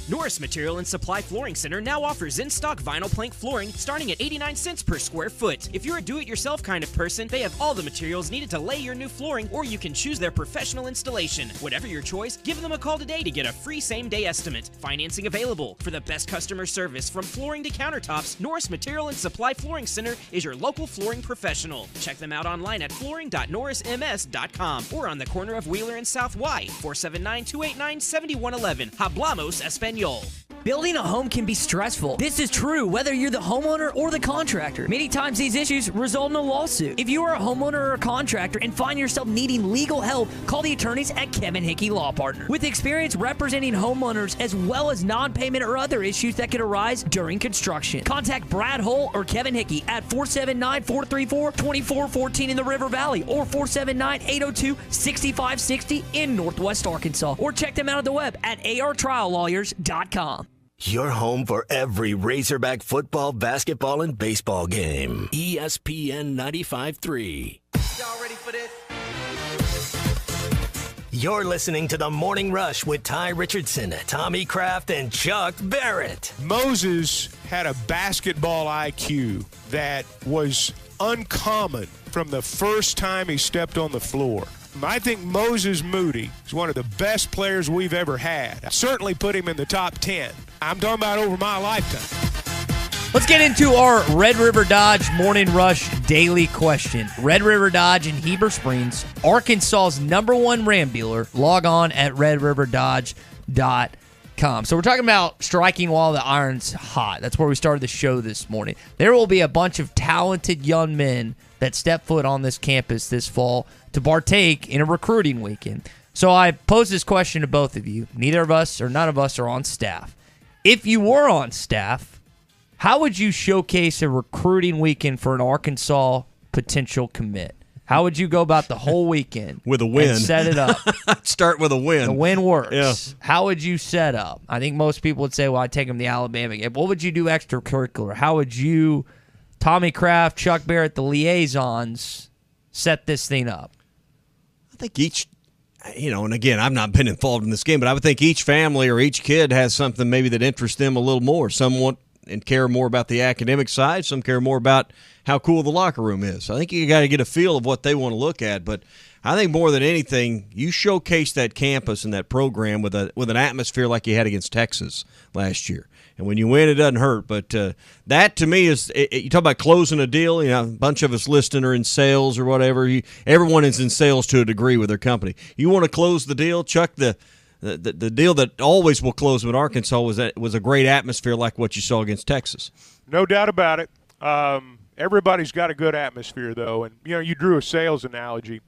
Norris Material and Supply Flooring Center now offers in-stock vinyl plank flooring starting at 89 cents per square foot. If you're a do-it-yourself kind of person, they have all the materials needed to lay your new flooring, or you can choose their professional installation. Whatever your choice, give them a call today to get a free same-day estimate. Financing available. For the best customer service from flooring to countertops, Norris Material and Supply Flooring Center is your local flooring professional. Check them out online at flooring.norrisms.com or on the corner of Wheeler and South Y, 479-289-7111. Hablamos Espanol. Building a home can be stressful. This is true whether you're the homeowner or the contractor. Many times these issues result in a lawsuit. If you are a homeowner or a contractor and find yourself needing legal help, call the attorneys at Kevin Hickey Law Partner. With experience representing homeowners as well as non-payment or other issues that could arise during construction. Contact Brad Hull or Kevin Hickey at 479-434-2414 in the River Valley or 479-802-6560 in Northwest Arkansas. Or check them out on the web at artriallawyers.com. Your home for every Razorback football, basketball, and baseball game. ESPN 95.3. Y'all ready for this? You're listening to The Morning Rush with Ty Richardson, Tommy Kraft, and Chuck Barrett. Moses had a basketball IQ that was uncommon from the first time he stepped on the floor. I think Moses Moody is one of the best players we've ever had. I certainly put him in the top 10. I'm talking about over my lifetime. Let's get into our Red River Dodge Morning Rush daily question. Red River Dodge in Heber Springs, Arkansas's #1 Ram dealer. Log on at redriverdodge.com. So we're talking about striking while the iron's hot. That's where we started the show this morning. There will be a bunch of talented young men that step foot on this campus this fall to partake in a recruiting weekend. So I posed this question to both of you. Neither of us or none of us are on staff. If you were on staff, how would you showcase a recruiting weekend for an Arkansas potential commit? How would you go about the whole weekend? With a win. And set it up. Start with a win. The win works. Yeah. How would you set up? I think most people would say, well, I'd take them to the Alabama game. What would you do extracurricular? How would you, Tommy Kraft, Chuck Barrett, the liaisons, set this thing up? I think each, and again, I've not been involved in this game, but I would think each family or each kid has something maybe that interests them a little more. Some want and care more about the academic side. Some care more about how cool the locker room is. I think you got to get a feel of what they want to look at. But I think more than anything, you showcase that campus and that program with an atmosphere like you had against Texas last year. And when you win, it doesn't hurt. But that, to me, is you talk about closing a deal. A bunch of us listening are in sales or whatever. Everyone is in sales to a degree with their company. You want to close the deal, Chuck, the deal that always will close with Arkansas was a great atmosphere like what you saw against Texas. No doubt about it. Everybody's got a good atmosphere, though. And, you drew a sales analogy.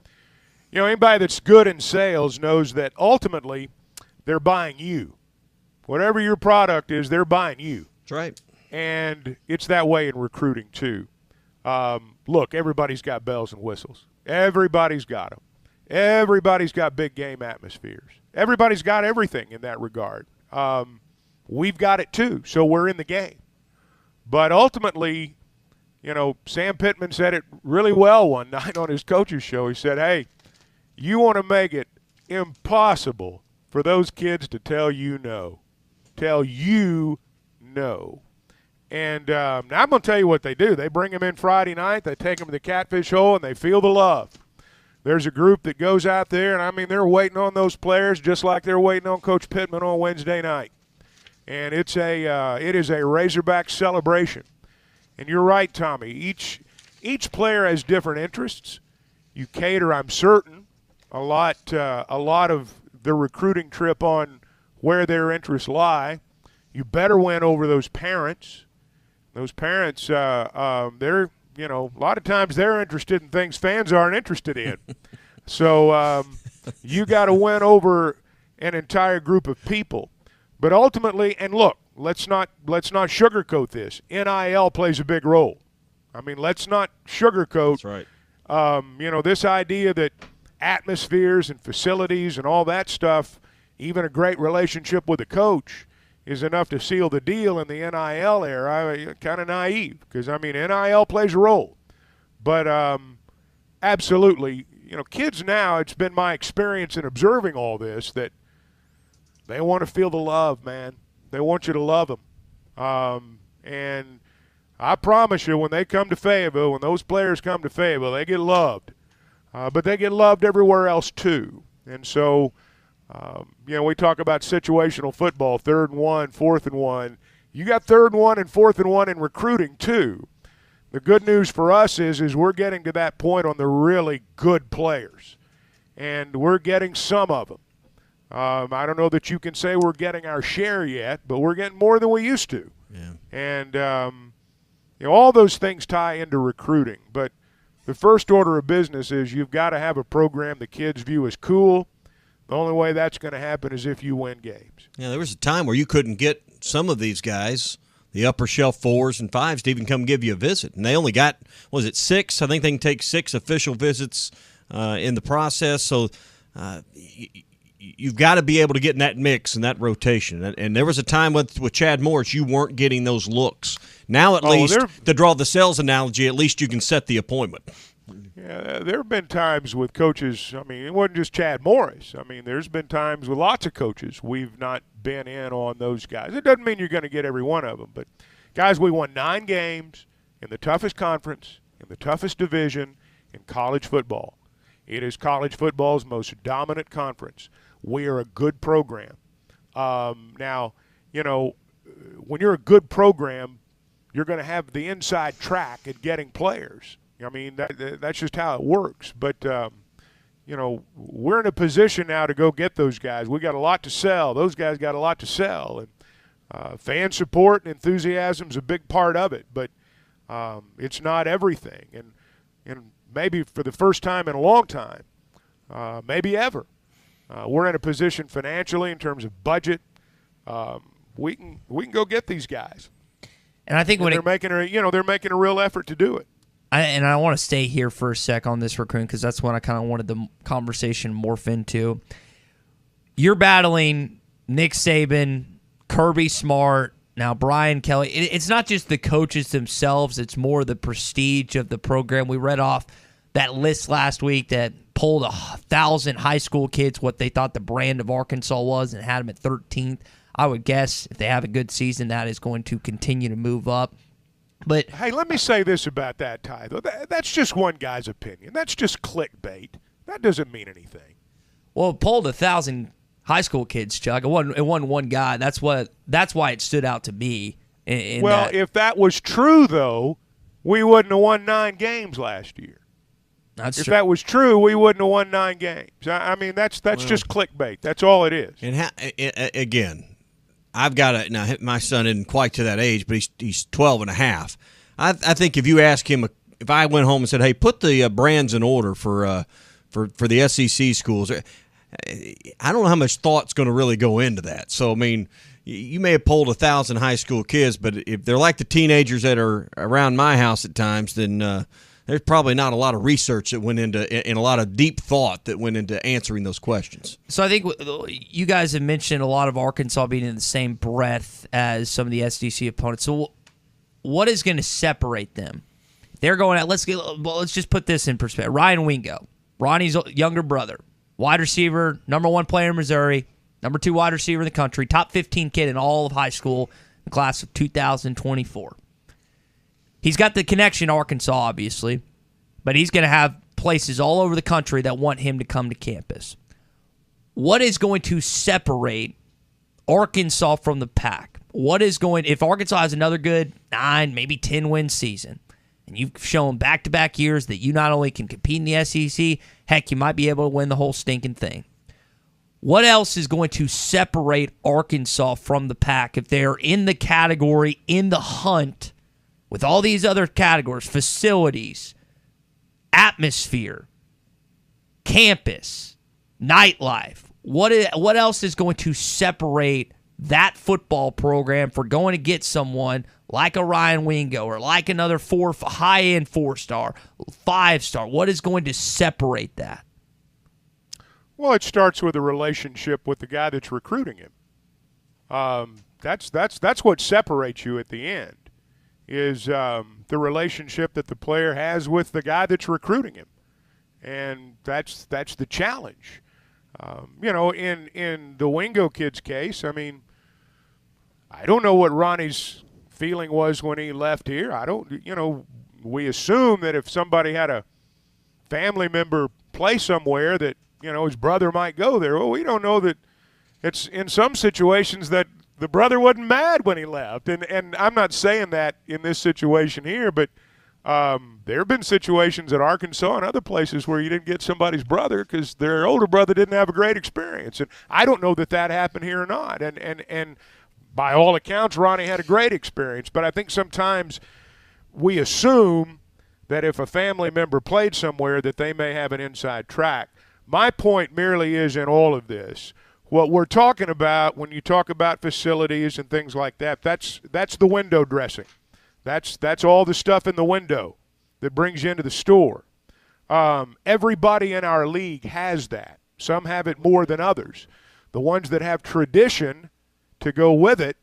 Anybody that's good in sales knows that ultimately they're buying you. Whatever your product is, they're buying you. That's right. And it's that way in recruiting, too. Look, everybody's got bells and whistles. Everybody's got them. Everybody's got big game atmospheres. Everybody's got everything in that regard. We've got it, too, so we're in the game. But ultimately, Sam Pittman said it really well one night on his coach's show. He said, hey, you want to make it impossible for those kids to tell you no. Tell you no. And now I'm going to tell you what they do. They bring them in Friday night. They take them to the Catfish Hole, and they feel the love. There's a group that goes out there, and, I mean, they're waiting on those players just like they're waiting on Coach Pittman on Wednesday night. And it is a Razorback celebration. And you're right, Tommy. Each player has different interests. You cater, I'm certain, a lot of the recruiting trip on where their interests lie. You better win over those parents. Those parents, they're, a lot of times they're interested in things fans aren't interested in. So you got to win over an entire group of people. But ultimately, and look, let's not sugarcoat this. NIL plays a big role. I mean, let's not sugarcoat. That's right. This idea that atmospheres and facilities and all that stuff, even a great relationship with a coach, is enough to seal the deal in the NIL era. Kind of naive because, I mean, NIL plays a role. But absolutely, kids now, it's been my experience in observing all this that they want to feel the love, man. They want you to love them. And I promise you, when they come to Fayetteville, when those players come to Fayetteville, they get loved. But they get loved everywhere else too. And so, we talk about situational football, 3rd and 1, 4th and 1. You got 3rd and 1 and 4th and 1 in recruiting too. The good news for us is we're getting to that point on the really good players. And we're getting some of them. I don't know that you can say we're getting our share yet, but we're getting more than we used to. Yeah. And, all those things tie into recruiting. But the first order of business is you've got to have a program the kids view as cool. The only way that's going to happen is if you win games. Yeah, there was a time where you couldn't get some of these guys, the upper shelf 4s and 5s, to even come give you a visit. And they only got, 6? I think they can take 6 official visits in the process. So you've got to be able to get in that mix and that rotation. And there was a time with Chad Morris you weren't getting those looks. Now at least, to draw the sales analogy, at least you can set the appointment. Yeah, there have been times with coaches, I mean, it wasn't just Chad Morris. I mean, there's been times with lots of coaches we've not been in on those guys. It doesn't mean you're going to get every one of them, but, guys, we won 9 games in the toughest conference, in the toughest division in college football. It is college football's most dominant conference. We are a good program. Now, when you're a good program, you're going to have the inside track at getting players. I mean, that's just how it works. But, we're in a position now to go get those guys. We got a lot to sell. Those guys got a lot to sell. And fan support and enthusiasm is a big part of it. But it's not everything. And maybe for the first time in a long time, maybe ever, we're in a position financially in terms of budget. We can go get these guys. And I think they're making a real effort to do it. I want to stay here for a sec on this recruiting because that's what I kind of wanted the conversation morph into. You're battling Nick Saban, Kirby Smart, now Brian Kelly. It's not just the coaches themselves. It's more the prestige of the program. We read off that list last week that polled 1,000 high school kids what they thought the brand of Arkansas was and had them at 13th. I would guess if they have a good season, that is going to continue to move up. But hey, let me say this about that, Ty. That's just one guy's opinion. That's just clickbait. That doesn't mean anything. Well, it polled 1,000 high school kids, Chuck. It wasn't one guy. That's why it stood out to me. If that was true, though, we wouldn't have won 9 games last year. That's if true. that was true, we wouldn't have won 9 games. I mean, that's just clickbait. That's all it is. And again, I've got now my son isn't quite to that age, but he's 12 and a half. I think if you ask him, if I went home and said, "Hey, put the brands in order for the SEC schools," I don't know how much thought's going to really go into that. So I mean, you may have polled 1,000 high school kids, but if they're like the teenagers that are around my house at times, then there's probably not a lot of research that went into and a lot of deep thought that went into answering those questions. So I think you guys have mentioned a lot of Arkansas being in the same breath as some of the SEC opponents. So what is going to separate them? They're going at let's just put this in perspective. Ryan Wingo, Ronnie's younger brother, wide receiver, number 1 player in Missouri, number 2 wide receiver in the country, top 15 kid in all of high school. the class of 2024. He's got the connection to Arkansas, obviously, but he's going to have places all over the country that want him to come to campus. What is going to separate Arkansas from the pack? If Arkansas has another good 9, maybe 10-win season, and you've shown back-to-back years that you not only can compete in the SEC, heck, you might be able to win the whole stinking thing. What else is going to separate Arkansas from the pack if they're in the category, in the hunt, with all these other categories, facilities, atmosphere, campus, nightlife? What else is going to separate that football program for going to get someone like a Ryan Wingo or like another high-end 4-star, 5-star? What is going to separate that? Well, it starts with a relationship with the guy that's recruiting him. That's what separates you at the end, is the relationship that the player has with the guy that's recruiting him, and that's the challenge. In the Wingo kid's case, I mean, I don't know what Ronnie's feeling was when he left here. We assume that if somebody had a family member play somewhere that, his brother might go there. Well, we don't know that it's in some situations that the brother wasn't mad when he left. And I'm not saying that in this situation here, but there have been situations at Arkansas and other places where you didn't get somebody's brother because their older brother didn't have a great experience. And I don't know that happened here or not. And by all accounts, Ronnie had a great experience. But I think sometimes we assume that if a family member played somewhere that they may have an inside track. My point merely is in all of this, what we're talking about when you talk about facilities and things like that, that's the window dressing. That's all the stuff in the window that brings you into the store. Everybody in our league has that. Some have it more than others. The ones that have tradition to go with it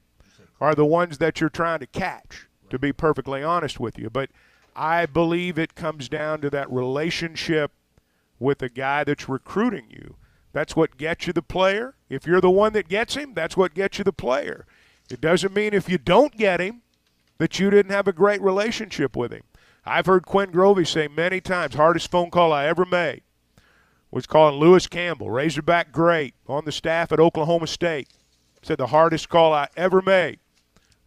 are the ones that you're trying to catch, to be perfectly honest with you. But I believe it comes down to that relationship with the guy that's recruiting you. That's what gets you the player. If you're the one that gets him, that's what gets you the player. It doesn't mean if you don't get him that you didn't have a great relationship with him. I've heard Quinn Grovey say many times, hardest phone call I ever made was calling Lewis Campbell, Razorback great, on the staff at Oklahoma State. Said the hardest call I ever made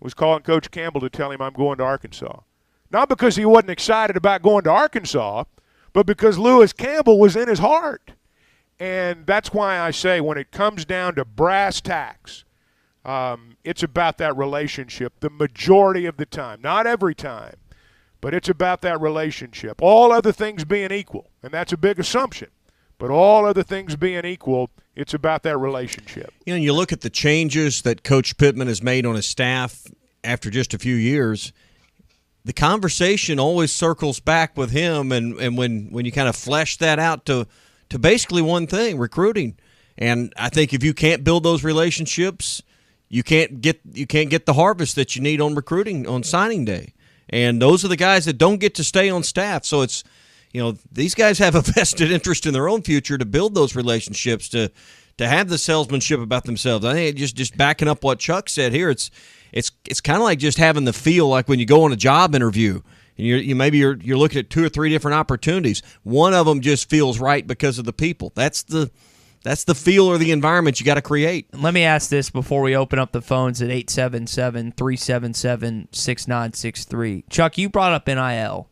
was calling Coach Campbell to tell him I'm going to Arkansas. Not because he wasn't excited about going to Arkansas, but because Lewis Campbell was in his heart. And that's why I say when it comes down to brass tacks, it's about that relationship the majority of the time. Not every time, but it's about that relationship. All other things being equal, and that's a big assumption, but all other things being equal, it's about that relationship. You look at the changes that Coach Pittman has made on his staff after just a few years, the conversation always circles back with him, and when you kind of flesh that out to basically one thing, recruiting. And I think if you can't build those relationships, you can't get the harvest that you need on recruiting on signing day. And those are the guys that don't get to stay on staff. So it's, these guys have a vested interest in their own future to build those relationships, to have the salesmanship about themselves. I think just backing up what Chuck said here, it's kind of like just having the feel like when you go on a job interview and you're looking at 2 or 3 different opportunities. One of them just feels right because of the people. That's the feel or the environment you got to create. Let me ask this before we open up the phones at 877-377-6963. Chuck, you brought up NIL.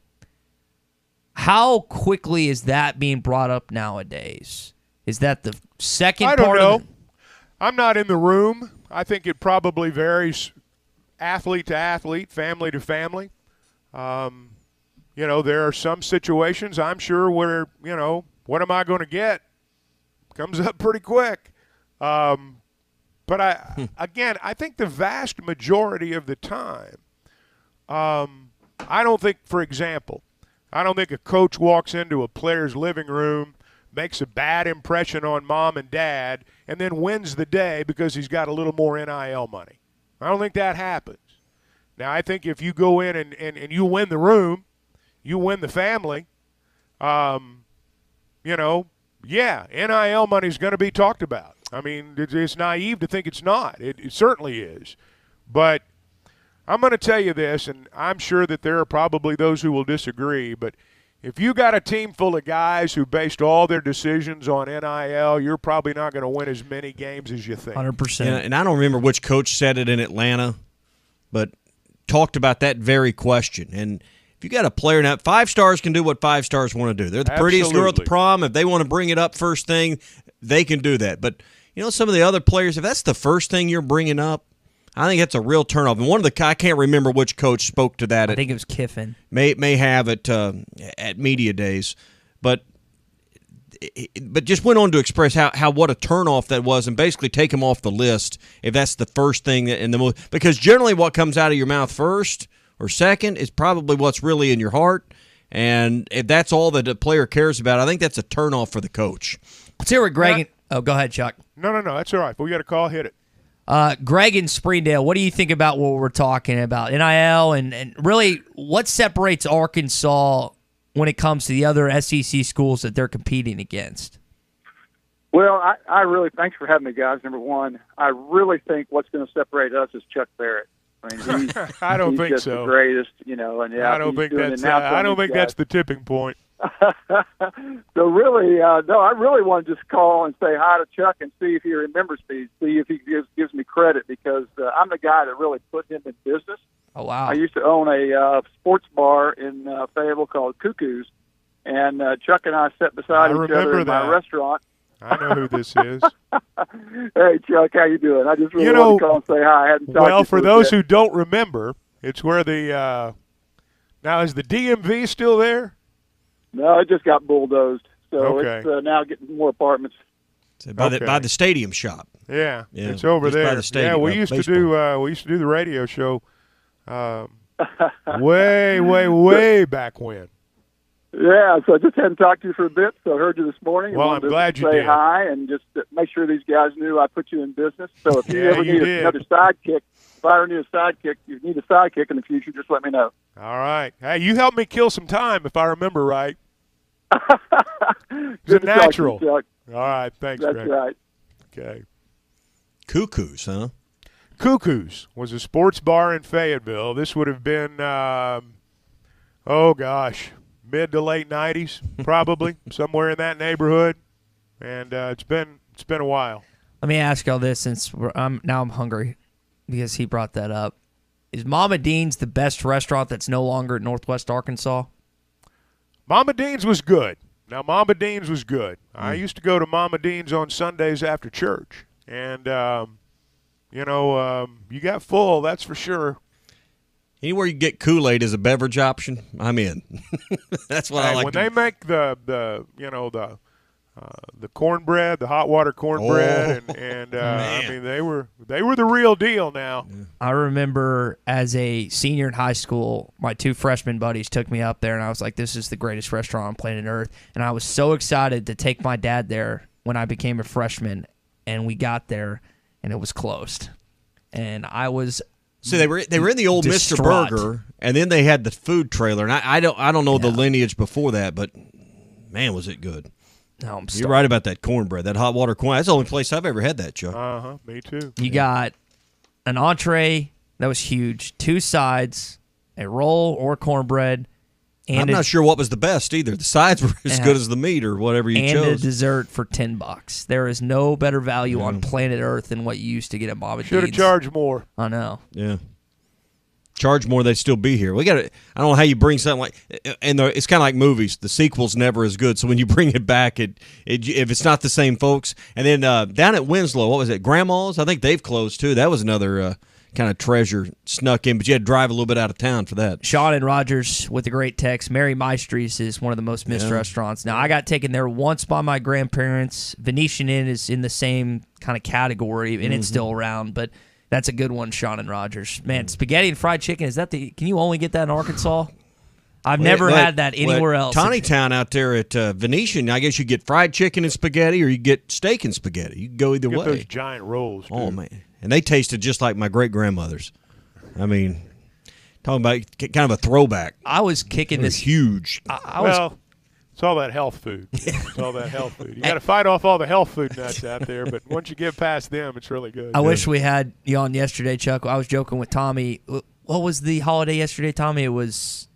How quickly is that being brought up nowadays? Is that the second part? I don't know. I'm not in the room. I think it probably varies athlete to athlete, family to family. There are some situations I'm sure where, what am I going to get? Comes up pretty quick. But I think the vast majority of the time, I don't think, for example, a coach walks into a player's living room, makes a bad impression on mom and dad, and then wins the day because he's got a little more NIL money. I don't think that happens. Now, I think if you go in and you win the room, you win the family, NIL money is going to be talked about. I mean, it's naive to think it's not. It certainly is. But I'm going to tell you this, and I'm sure that there are probably those who will disagree, but if you got a team full of guys who based all their decisions on NIL, you're probably not going to win as many games as you think. 100%. And I don't remember which coach said it in Atlanta, but talked about that very question. And if you got a player now, 5 stars can do what 5 stars want to do. They're the prettiest girl at the prom. If they want to bring it up first thing, they can do that. But, some of the other players, if that's the first thing you're bringing up, I think that's a real turnoff. And I can't remember which coach spoke to that. I think it was Kiffin. May have it at media days, but just went on to express how what a turnoff that was, and basically take him off the list if that's the first thing because generally what comes out of your mouth first or second is probably what's really in your heart, and if that's all that a player cares about, I think that's a turnoff for the coach. Let's hear what Greg. Go ahead, Chuck. No, that's all right. But we got a call. Hit it. Greg in Springdale, what do you think about what we're talking about? NIL and really what separates Arkansas when it comes to the other SEC schools that they're competing against? Well, I really, thanks for having me, guys. Number one, I really think what's going to separate us is Chuck Barrett. I mean, I don't think just so. The greatest, and yeah, I don't think that's the tipping point. So really, no, I really want to just call and say hi to Chuck and see if he remembers me, see if he gives me credit, because I'm the guy that really put him in business. Oh, wow. I used to own a sports bar in Fayetteville called Cuckoo's, and Chuck and I sat beside each other in my restaurant. I know who this is. Hey, Chuck, how you doing? I just really want to call and say hi. I hadn't talked to you for those who don't remember, it's where the now is the DMV still there? No, it just got bulldozed, so okay. It's now getting more apartments. By the stadium shop. Yeah, it's over there. By the stadium, we used to do the radio show way back when. Yeah, so I just hadn't talked to you for a bit, so I heard you this morning. Well, I'm glad you did. Say hi and just make sure these guys knew I put you in business. So if you ever need another sidekick, if I ever need a sidekick, you need a sidekick in the future, just let me know. All right. Hey, you helped me kill some time, if I remember right. Good natural. To Chuck. All right, thanks, That's Greg. right. Okay. Cuckoo's, huh? Cuckoo's was a sports bar in Fayetteville. This would have been, mid to late 90s, probably, somewhere in that neighborhood. And it's been a while. Let me ask y'all this, since I'm hungry because he brought that up. Is Mama Dean's the best restaurant that's no longer at Northwest Arkansas? Mama Dean's was good. Now, Mama Dean's was good. I used to go to Mama Dean's on Sundays after church. And, you got full, that's for sure. Anywhere you get Kool-Aid as a beverage option, I'm in. That's what I like. When they make the cornbread, the hot water cornbread, and I mean they were the real deal. Now I remember as a senior in high school, my 2 freshman buddies took me up there, and I was like, "This is the greatest restaurant on planet Earth." And I was so excited to take my dad there when I became a freshman, and we got there, and it was closed, and I was. So they were in the old distraught. Mr. Burger, and then they had the food trailer. And I don't know the lineage before that, but man, was it good! No, you're right about that cornbread, that hot water corn. That's the only place I've ever had that, Chuck. Me too. You got an entree that was huge, 2 sides, a roll or cornbread, and I'm not sure what was the best either. The sides were as good as the meat or whatever you chose. And a dessert for $10. There is no better value on planet Earth than what you used to get at Mama Dean's. Should have charged more. I know. Yeah. Charge more, they'd still be here. I don't know how you bring something like, and it's kind of like movies. The sequel's never as good, so when you bring it back, if it's not the same folks. And then down at Winslow, what was it, Grandma's? I think they've closed too. That was another kind of treasure snuck in, but you had to drive a little bit out of town for that. Sean and Rogers with a great text. Mary Maestris is one of the most missed restaurants. Now, I got taken there once by my grandparents. Venetian Inn is in the same kind of category, and it's still around, but that's a good one, Sean and Rogers. Man, spaghetti and fried chicken, can you only get that in Arkansas? I've never had that anywhere else. Tawny Town out there at Venetian, I guess you get fried chicken and spaghetti, or you get steak and spaghetti. You can go either way. Those giant rolls, dude. Oh, man. And they tasted just like my great-grandmother's. I mean, talking about kind of a throwback. I was kicking this huge. It's all that health food. It's all that health food. You got to fight off all the health food nuts out there, but once you get past them, it's really good. I wish we had you on yesterday, Chuck. I was joking with Tommy. what was the holiday yesterday, Tommy? It was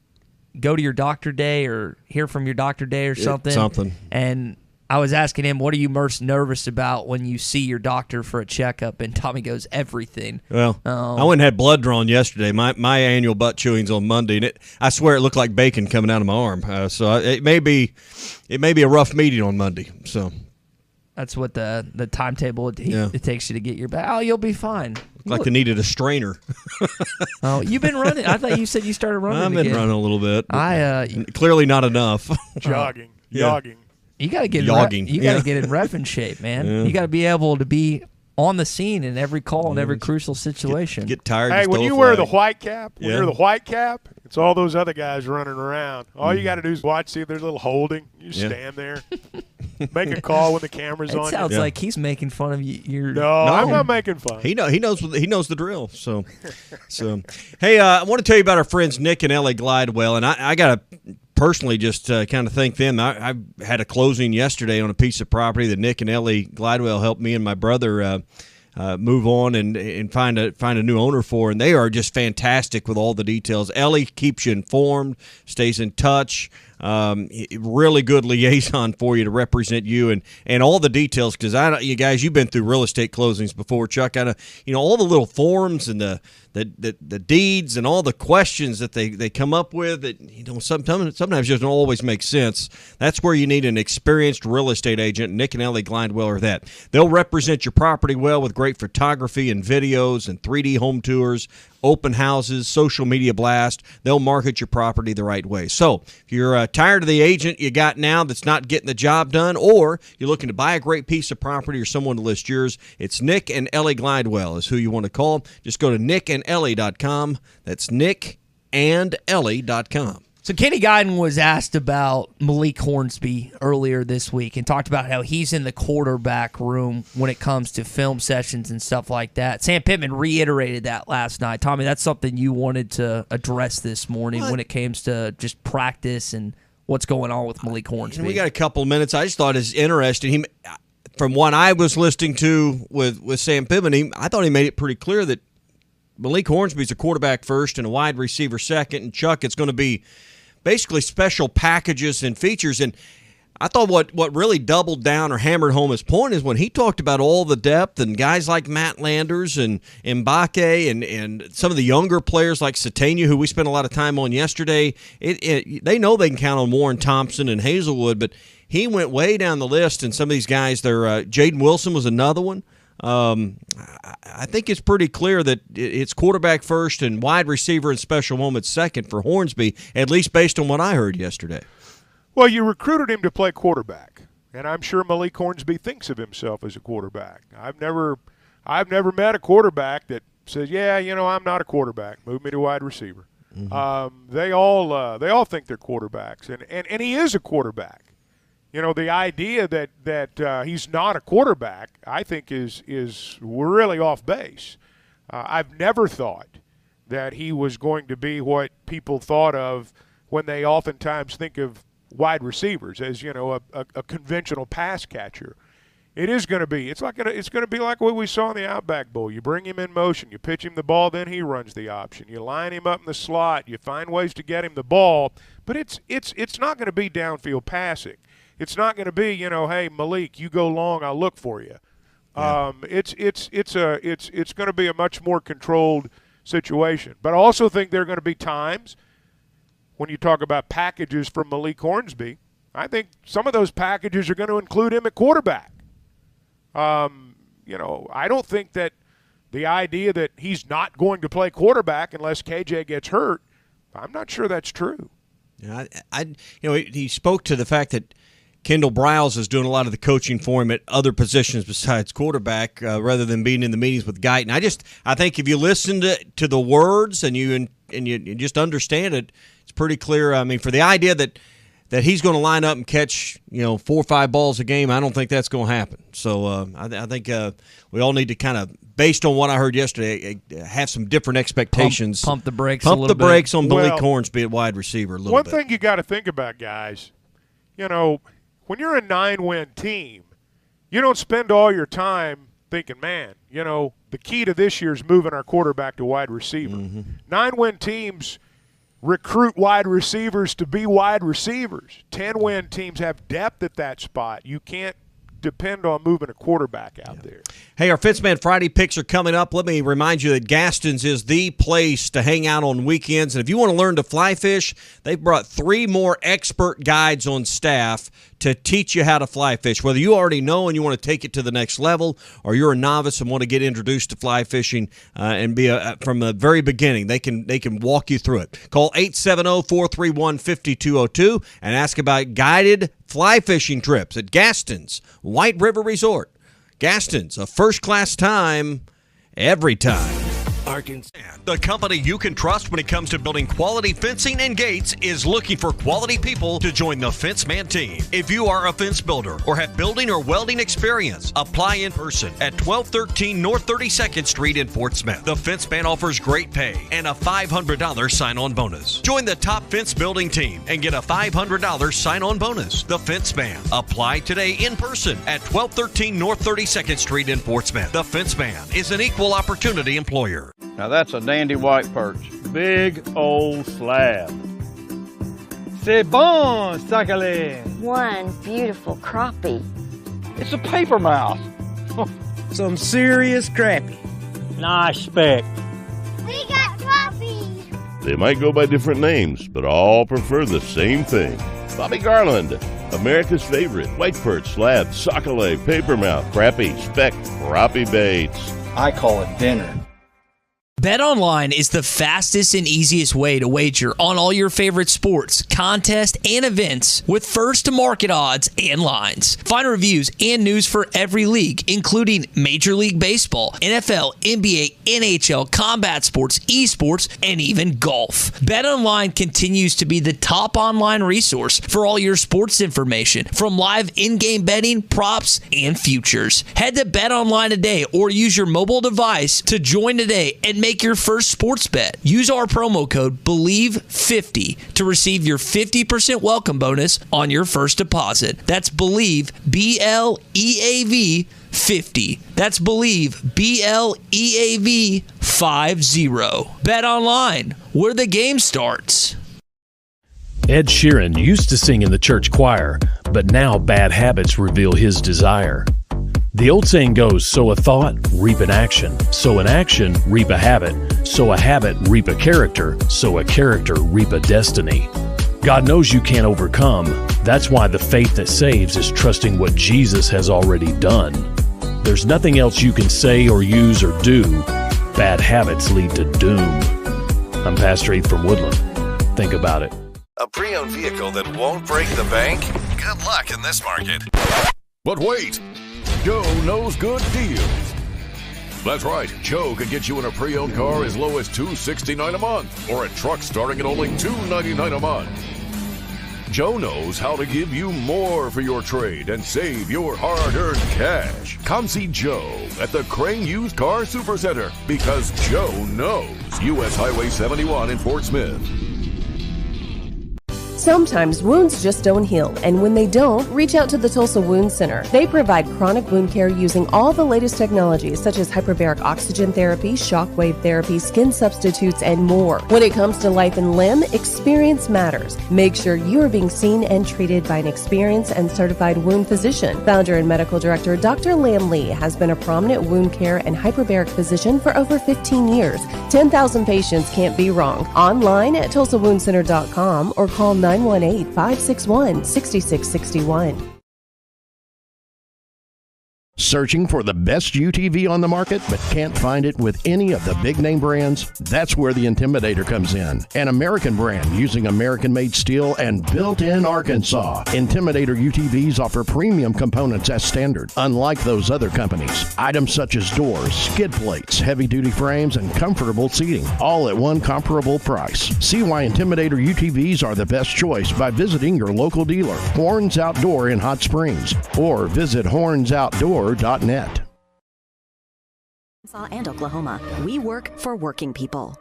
go to your doctor day or hear from your doctor day or something. Something. And I was asking him, what are you most nervous about when you see your doctor for a checkup? And Tommy goes, everything. Well, I went and had blood drawn yesterday. My annual butt chewing's on Monday, and I swear it looked like bacon coming out of my arm. So it may be a rough meeting on Monday. So that's what the timetable it takes you to get your back. Oh, you'll be fine. Like I needed a strainer. Oh, you've been running. I thought you said you started running I've been again. running a little bit. Clearly not enough. Jogging. You got to get you got to get in ref in shape, man. Yeah. You got to be able to be on the scene in every call and every crucial situation. Get tired. Hey, when you wear the white cap, Yeah. it's all those other guys running around. All you got to do is watch, see if there's a little holding. You stand there, make a call when the camera's on. It sounds like he's making fun of you. No, I'm not making fun. He knows the drill. So hey, I want to tell you about our friends Nick and Ellie Glidewell, and I got to personally just kind of thank them. I had a closing yesterday on a piece of property that Nick and Ellie Glidewell helped me and my brother move on and find a new owner for, and they are just fantastic with all the details. Ellie keeps you informed, stays in touch. Really good liaison for you to represent you and all the details, because you guys, you've been through real estate closings before, Chuck. All the little forms and the deeds and all the questions that they come up with that sometimes just don't always make sense. That's where you need an experienced real estate agent. Nick and Ellie Glidewell are that. They'll represent your property well with great photography and videos and 3D home tours, open houses, social media blast. They'll market your property the right way. So if you're tired of the agent you got now that's not getting the job done, or you're looking to buy a great piece of property or someone to list yours, it's Nick and Ellie Glidewell is who you want to call. Just go to nickandellie.com. That's nickandellie.com. So Kenny Guiden was asked about Malik Hornsby earlier this week and talked about how he's in the quarterback room when it comes to film sessions and stuff like that. Sam Pittman reiterated that last night. Tommy, that's something you wanted to address this morning when it comes to just practice and what's going on with Malik Hornsby. We got a couple of minutes. I just thought it's interesting. From what I was listening to with Sam Pittman, I thought he made it pretty clear that Malik Hornsby's a quarterback first and a wide receiver second, and Chuck, it's going to be basically special packages and features. And I thought what really doubled down or hammered home his point is when he talked about all the depth and guys like Matt Landers and Mbake and some of the younger players like Satania, who we spent a lot of time on yesterday. They know they can count on Warren Thompson and Hazelwood, but he went way down the list, and some of these guys, Jaden Wilson was another one. I think it's pretty clear that it's quarterback first and wide receiver and special moments second for Hornsby, at least based on what I heard yesterday. Well, you recruited him to play quarterback, and I'm sure Malik Hornsby thinks of himself as a quarterback. I've never met a quarterback that says, "Yeah, I'm not a quarterback. Move me to wide receiver." Mm-hmm. They all think they're quarterbacks, and he is a quarterback. The idea that he's not a quarterback, I think, is really off base. I've never thought that he was going to be what people thought of when they oftentimes think of wide receivers as a conventional pass catcher. It is going to be. It's going to be like what we saw in the Outback Bowl. You bring him in motion, you pitch him the ball, then he runs the option. You line him up in the slot, you find ways to get him the ball, but it's not going to be downfield passing. It's not going to be, hey, Malik, you go long, I'll look for you. Yeah. It's going to be a much more controlled situation. But I also think there are going to be times when you talk about packages from Malik Hornsby, I think some of those packages are going to include him at quarterback. I don't think that the idea that he's not going to play quarterback unless KJ gets hurt, I'm not sure that's true. Yeah, he spoke to the fact that Kendall Briles is doing a lot of the coaching for him at other positions besides quarterback, rather than being in the meetings with Guyton. I think if you listen to the words and you just understand it, it's pretty clear. I mean, for the idea that he's going to line up and catch 4 or 5 balls a game, I don't think that's going to happen. So I think we all need to kind of, based on what I heard yesterday, have some different expectations. Pump the brakes. Pump the brakes on Malik Hornsby at wide receiver a little bit. One thing you got to think about, guys, when you're a 9-win team, you don't spend all your time thinking, man, the key to this year is moving our quarterback to wide receiver. 9-win teams recruit wide receivers to be wide receivers. 10-win teams have depth at that spot. You can't depend on moving a quarterback out there. Hey, our Fitzman Friday picks are coming up. Let me remind you that Gaston's is the place to hang out on weekends. And if you want to learn to fly fish, they've brought 3 more expert guides on staff to teach you how to fly fish. Whether you already know and you want to take it to the next level, or you're a novice and want to get introduced to fly fishing and be from the very beginning, they can walk you through it. Call 870-431-5202 and ask about guided fly fishing trips at Gaston's White River Resort. Gaston's, a first-class time every time. Arkansas. The company you can trust when it comes to building quality fencing and gates is looking for quality people to join the Fenceman team. If you are a fence builder or have building or welding experience, apply in person at 1213 North 32nd Street in Fort Smith. The Fenceman offers great pay and a $500 sign-on bonus. Join the top fence building team and get a $500 sign-on bonus. The Fenceman. Apply today in person at 1213 North 32nd Street in Fort Smith. The Fenceman is an equal opportunity employer. Now that's a dandy white perch. Big old slab. C'est bon, sacale. One beautiful crappie. It's a paper mouse. Some serious crappie. Nice speck. We got crappies. They might go by different names, but all prefer the same thing. Bobby Garland, America's favorite. White perch, slab, sacale, papermouth, crappie, speck, crappie baits. I call it dinner. BetOnline is the fastest and easiest way to wager on all your favorite sports, contests, and events with first-to-market odds and lines. Find reviews and news for every league, including Major League Baseball, NFL, NBA, NHL, combat sports, esports, and even golf. BetOnline continues to be the top online resource for all your sports information, from live in-game betting, props, and futures. Head to BetOnline today or use your mobile device to join today and make your first sports bet. Use our promo code BELIEVE50 to receive your 50% welcome bonus on your first deposit. That's BELIEVE, BLEAV 50. That's BELIEVE, BLEAV 50. Bet online, where the game starts. Ed Sheeran used to sing in the church choir, but now bad habits reveal his desire. The old saying goes, sow a thought, reap an action. Sow an action, reap a habit. Sow a habit, reap a character. Sow a character, reap a destiny. God knows you can't overcome. That's why the faith that saves is trusting what Jesus has already done. There's nothing else you can say or use or do. Bad habits lead to doom. I'm Pastor Heath from Woodland. Think about it. A pre-owned vehicle that won't break the bank? Good luck in this market. But wait, Joe knows good deals. That's right, Joe can get you in a pre-owned car as low as $269 a month, or a truck starting at only $299 a month. Joe knows how to give you more for your trade and save your hard-earned cash. Come see Joe at the Crane Used Car Supercenter, because Joe knows. U.S. Highway 71 in Fort Smith. Sometimes wounds just don't heal, and when they don't, reach out to the Tulsa Wound Center. They provide chronic wound care using all the latest technologies such as hyperbaric oxygen therapy, shockwave therapy, skin substitutes, and more. When it comes to life and limb, experience matters. Make sure you are being seen and treated by an experienced and certified wound physician. Founder and medical director Dr. Lam Lee has been a prominent wound care and hyperbaric physician for over 15 years. 10,000 patients can't be wrong. Online at TulsaWoundCenter.com or call 918-561-6661. Searching for the best UTV on the market but can't find it with any of the big name brands? That's where the Intimidator comes in. An American brand using American-made steel and built in Arkansas. Intimidator UTVs offer premium components as standard, unlike those other companies. Items such as doors, skid plates, heavy-duty frames, and comfortable seating, all at one comparable price. See why Intimidator UTVs are the best choice by visiting your local dealer, Horns Outdoor in Hot Springs, or visit hornsoutdoor.net. Arkansas and Oklahoma. We work for working people.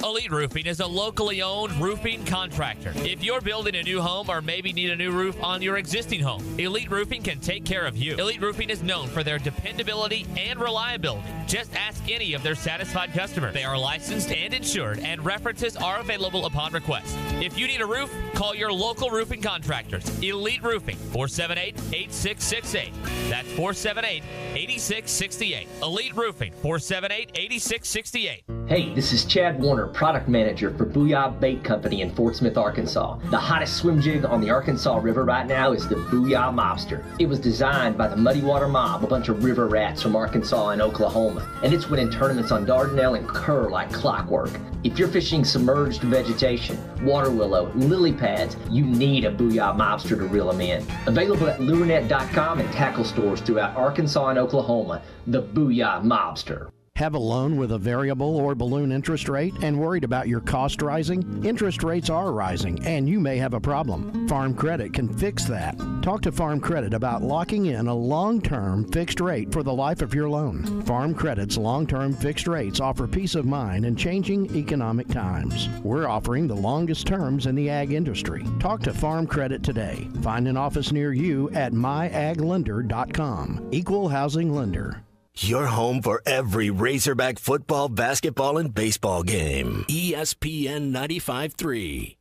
Elite Roofing is a locally owned roofing contractor. If you're building a new home or maybe need a new roof on your existing home, Elite Roofing can take care of you. Elite Roofing is known for their dependability and reliability. Just ask any of their satisfied customers. They are licensed and insured, and references are available upon request. If you need a roof, call your local roofing contractors. Elite Roofing, 478-8668. That's 478-8668. Elite Roofing, 478-8668. Hey, this is Chad Warner, product manager for Booyah Bait Company in Fort Smith, Arkansas. The hottest swim jig on the Arkansas River right now is the Booyah Mobster. It was designed by the Muddy Water Mob, a bunch of river rats from Arkansas and Oklahoma, and it's winning tournaments on Dardanelle and Kerr like clockwork. If you're fishing submerged vegetation, water willow, lily pads, you need a Booyah Mobster to reel them in. Available at lurenet.com and tackle stores throughout Arkansas and Oklahoma, the Booyah Mobster. Have a loan with a variable or balloon interest rate and worried about your cost rising? Interest rates are rising and you may have a problem. Farm Credit can fix that. Talk to Farm Credit about locking in a long-term fixed rate for the life of your loan. Farm Credit's long-term fixed rates offer peace of mind in changing economic times. We're offering the longest terms in the ag industry. Talk to Farm Credit today. Find an office near you at myaglender.com. Equal housing lender. Your home for every Razorback football, basketball, and baseball game. ESPN 95.3.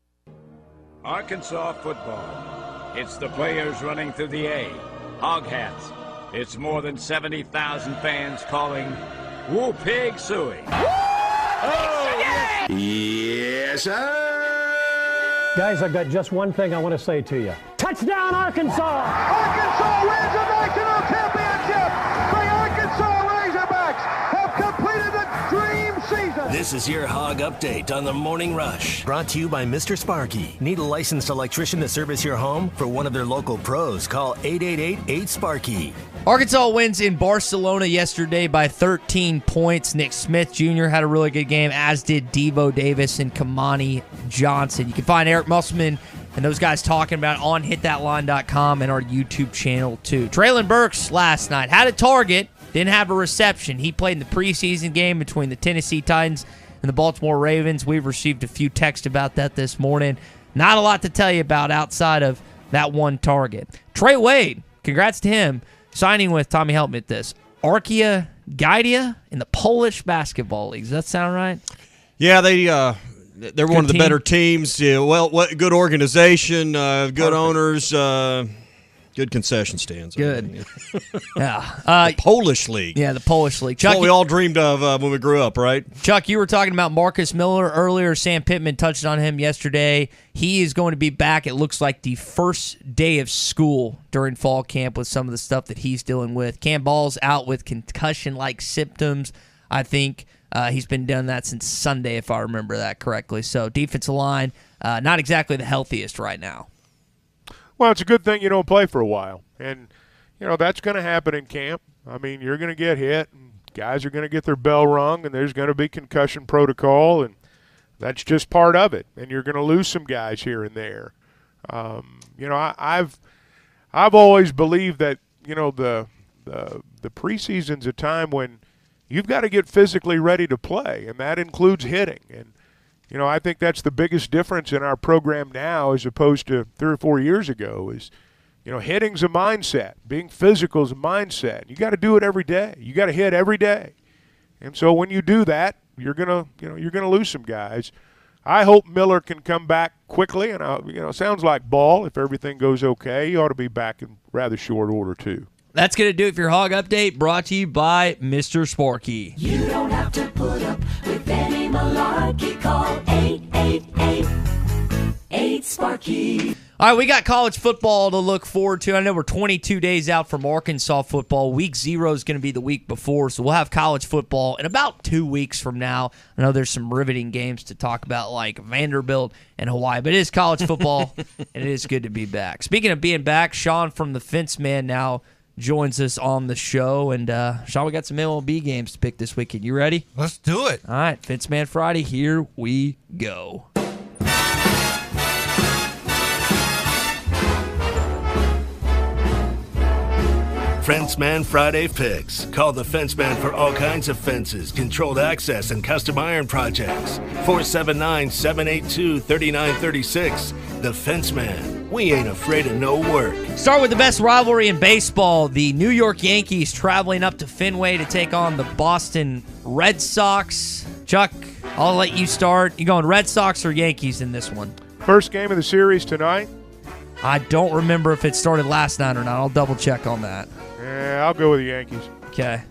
Arkansas football. It's the players running through the A. Hog hats. It's more than 70,000 fans calling Woo Pig Suey. Oh, yes, sir. Guys, I've got just one thing I want to say to you. Touchdown, Arkansas! Arkansas wins the national championship! The Arkansas Razorbacks have completed the dream season! This is your Hog Update on the Morning Rush. Brought to you by Mr. Sparky. Need a licensed electrician to service your home? For one of their local pros, call 888-8-SPARKY. Arkansas wins in Barcelona yesterday by 13 points. Nick Smith Jr. had a really good game, as did Devo Davis and Kamani Johnson. You can find Eric Musselman and those guys talking about it on hitthatline.com and our YouTube channel, too. Traylon Burks last night had a target, didn't have a reception. He played in the preseason game between the Tennessee Titans and the Baltimore Ravens. We've received a few texts about that this morning. Not a lot to tell you about outside of that one target. Trey Wade, congrats to him, signing with, Tommy, help me with this, Arkia Gaidia in the Polish basketball leagues. Does that sound right? Yeah, they're one of the better teams. Yeah, well, what good organization, good owners, good concession stands. Good. Yeah. The Polish League. Yeah, the Polish League. Chuck, what we all dreamed of when we grew up, right? Chuck, you were talking about Marcus Miller earlier. Sam Pittman touched on him yesterday. He is going to be back, it looks like, the first day of school during fall camp with some of the stuff that he's dealing with. Cam Ball's out with concussion-like symptoms, I think. He's been doing that since Sunday, if I remember that correctly. So defensive line, not exactly the healthiest right now. Well, it's a good thing you don't play for a while. And, that's going to happen in camp. I mean, you're going to get hit, and guys are going to get their bell rung, and there's going to be concussion protocol, and that's just part of it. And you're going to lose some guys here and there. I've always believed that, the preseason's a time when you've got to get physically ready to play, and that includes hitting. And, I think that's the biggest difference in our program now as opposed to 3 or 4 years ago is, hitting's a mindset. Being physical is a mindset. You got to do it every day. You got to hit every day. And so when you do that, you're going to lose some guys. I hope Miller can come back quickly, and, it sounds like Ball. If everything goes okay, he ought to be back in rather short order, too. That's going to do it for your Hog Update, brought to you by Mr. Sparky. You don't have to put up with any malarkey. Call 888-8-SPARKY. All right, we got college football to look forward to. I know we're 22 days out from Arkansas football. Week 0 is going to be the week before, so we'll have college football in about 2 weeks from now. I know there's some riveting games to talk about, like Vanderbilt and Hawaii, but it is college football, and it is good to be back. Speaking of being back, Sean from the Fence Man now joins us on the show. And, Sean, we got some MLB games to pick this weekend. You ready? Let's do it. All right, Fence Man Friday, here we go. Fenceman Friday Fix. Call the Fenceman for all kinds of fences, controlled access, and custom iron projects. 479-782-3936. The Fenceman. We ain't afraid of no work. Start with the best rivalry in baseball. The New York Yankees traveling up to Fenway to take on the Boston Red Sox. Chuck, I'll let you start. You going Red Sox or Yankees in this one? First game of the series tonight? I don't remember if it started last night or not. I'll double check on that. Yeah, I'll go with the Yankees. Okay.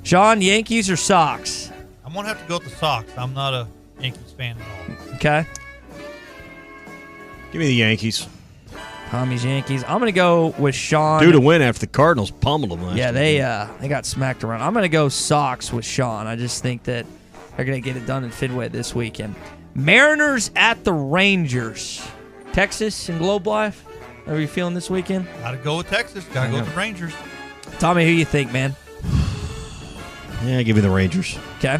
Sean, Yankees or Sox? I'm going to have to go with the Sox. I'm not a Yankees fan at all. Okay. Give me the Yankees. Tommy's Yankees. I'm going to go with Sean. Due to win after the Cardinals pummeled them last Yeah, week. they got smacked around. I'm going to go Sox with Sean. I just think that they're going to get it done in Fenway this weekend. Mariners at the Rangers. Texas and Globe Life. How are you feeling this weekend? Got to go with Texas. Got to go with the Rangers. Tommy, who you think, man? Yeah, give me the Rangers. Okay.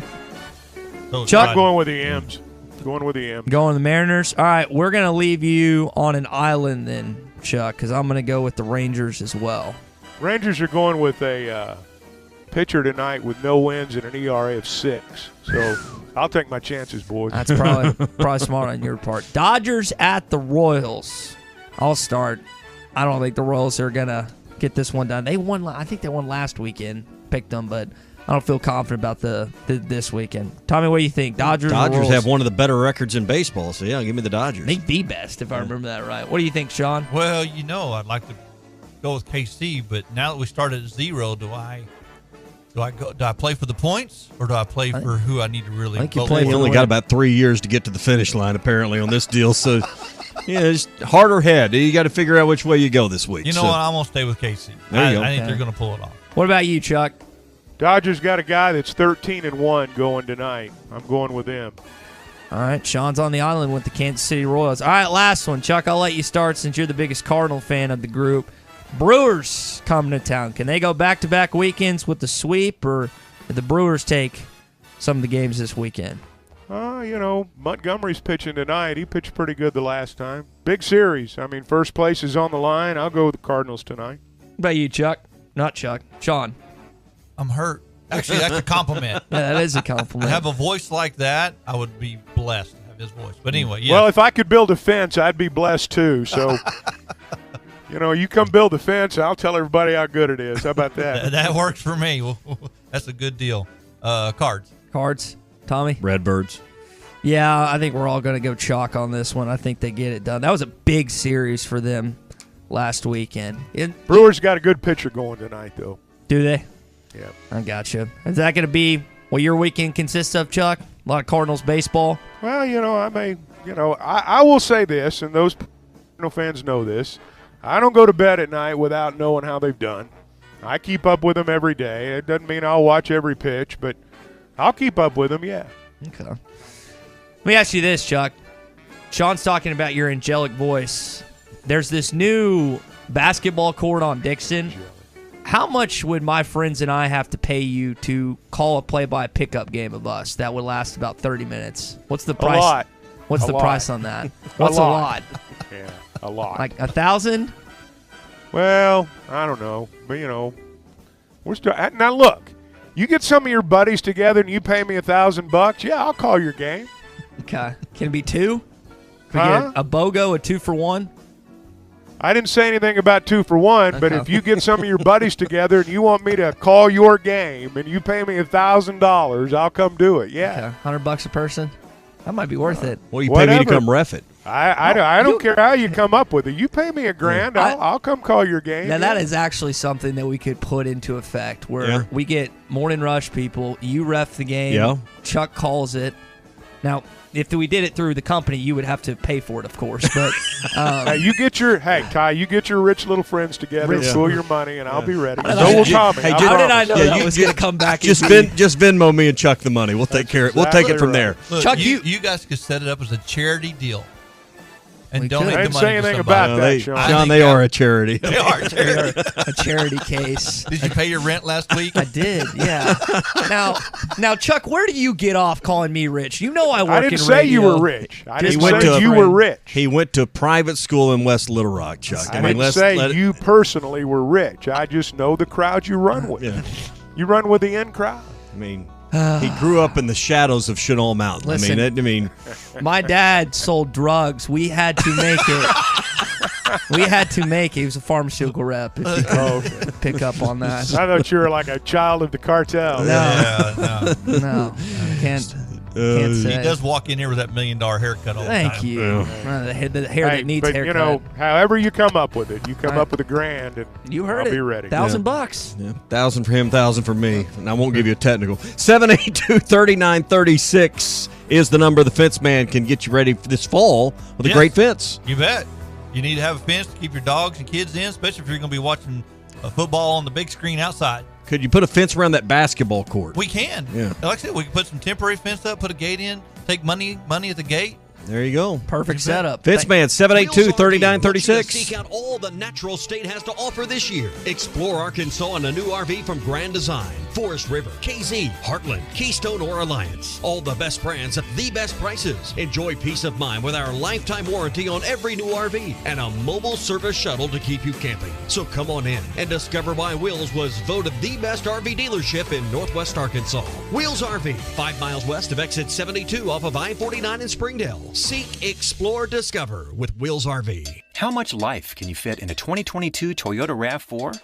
Chuck, going with the M's. Going with the M's. Going the Mariners. All right, we're going to leave you on an island then, Chuck, because I'm going to go with the Rangers as well. Rangers are going with a pitcher tonight with no wins and an ERA of 6. So I'll take my chances, boys. That's probably smart on your part. Dodgers at the Royals. I'll start. I don't think the Royals are going to get this one done. They won. I think they won last weekend. Picked them, but I don't feel confident about this weekend. Tommy, what do you think? Dodgers have one of the better records in baseball, so yeah, give me the Dodgers. I think the best, if I remember that right. What do you think, Sean? Well, I'd like to go with KC, but now that we started at 0, do I play for the points, or do I play for who I need to really vote for? You only got about 3 years to get to the finish line, apparently, on this deal. So, yeah, just heart or head. You got to figure out which way you go this week. You know what? I'm going to stay with KC. There you go. I think they're going to pull it off. What about you, Chuck? Dodgers got a guy that's 13-1 going tonight. I'm going with them. All right, Sean's on the island with the Kansas City Royals. All right, last one. Chuck, I'll let you start since you're the biggest Cardinal fan of the group. Brewers coming to town. Can they go back-to-back weekends with the sweep, or did the Brewers take some of the games this weekend? Montgomery's pitching tonight. He pitched pretty good the last time. Big series. I mean, first place is on the line. I'll go with the Cardinals tonight. What about you, Chuck? Not Chuck. Sean. I'm hurt. Actually, that's a compliment. Yeah, that is a compliment. To have a voice like that, I would be blessed to have his voice. But anyway, yeah. Well, if I could build a fence, I'd be blessed too. So, you come build the fence, I'll tell everybody how good it is. How about that? That works for me. That's a good deal. Cards. Tommy? Redbirds. Yeah, I think we're all going to go chalk on this one. I think they get it done. That was a big series for them last weekend. Brewers got a good pitcher going tonight, though. Do they? Yeah. I gotcha. Is that going to be what your weekend consists of, Chuck? A lot of Cardinals baseball? Well, I will say this, and those Cardinal fans know this. I don't go to bed at night without knowing how they've done. I keep up with them every day. It doesn't mean I'll watch every pitch, but I'll keep up with them, yeah. Okay. Let me ask you this, Chuck. Sean's talking about your angelic voice. There's this new basketball court on Dixon. How much would my friends and I have to pay you to call a play-by pickup game of us that would last about 30 minutes? What's the price? A lot. What's the price on that? What's a lot? Yeah, a lot. Like 1,000? Well, I don't know. But, we're still now. Look, you get some of your buddies together and you pay me $1,000. Yeah, I'll call your game. Okay. Can it be 2? Can we get a BOGO, a 2-for-1? I didn't say anything about 2-for-1, but if you get some of your buddies together and you want me to call your game and you pay me $1,000, I'll come do it. Yeah, okay. $100 a person. That might be worth it. Well, you pay me to come ref it. I don't care how you come up with it. You pay me $1,000, I'll come call your game. Now that is actually something that we could put into effect, where we get morning rush people. You ref the game. Yeah. Chuck calls it. Now, if we did it through the company, you would have to pay for it, of course. But Ty, you get your rich little friends together, pool your money, and I'll be ready. So will Tommy. How did I know that was going to come back? Just Venmo me and Chuck the money. We'll take care. We'll take it from there. Look, Chuck, you guys could set it up as a charity deal. and donate the money I didn't say anything to about somebody. that, Sean. John, they are a charity. They are a charity. A charity case. Did you pay your rent last week? I did, yeah. Now, Chuck, where do you get off calling me rich? You know I work in radio. I didn't say you were rich. I didn't say you were rich. He went to private school in West Little Rock, Chuck. I didn't say you personally were rich. I just know the crowd you run with. Yeah. You run with the in crowd. I mean, he grew up in the shadows of Chenal Mountain. Listen, my dad sold drugs. We had to make it. He was a pharmaceutical rep. If you could pick up on that. I thought you were like a child of the cartel. No. Can't say. He does walk in here with that $1 million haircut all the time. Thank you. The hair that needs but haircut. You know, however you come up with it, you come up with $1,000, and you heard I'll be ready. $1,000. Yeah. 1,000 for him, 1,000 for me. And I won't give you a technical. 782-3936 is the number. The Fence Man can get you ready for this fall with a great fence. You bet. You need to have a fence to keep your dogs and kids in, especially if you're going to be watching football on the big screen outside. Could you put a fence around that basketball court? We can. Yeah. Like I said, we can put some temporary fence up, put a gate in, take money at the gate. There you go. Perfect setup. Fence Man, 782-3936. Seek out all the natural state has to offer this year. Explore Arkansas in a new RV from Grand Design, Forest River, KZ, Heartland, Keystone, or Alliance. All the best brands at the best prices. Enjoy peace of mind with our lifetime warranty on every new RV and a mobile service shuttle to keep you camping. So come on in and discover why Wheels was voted the best RV dealership in Northwest Arkansas. Wheels RV, 5 miles west of exit 72 off of I-49 in Springdale. Seek, explore, discover with Wheels RV. How much life can you fit in a 2022 Toyota RAV4?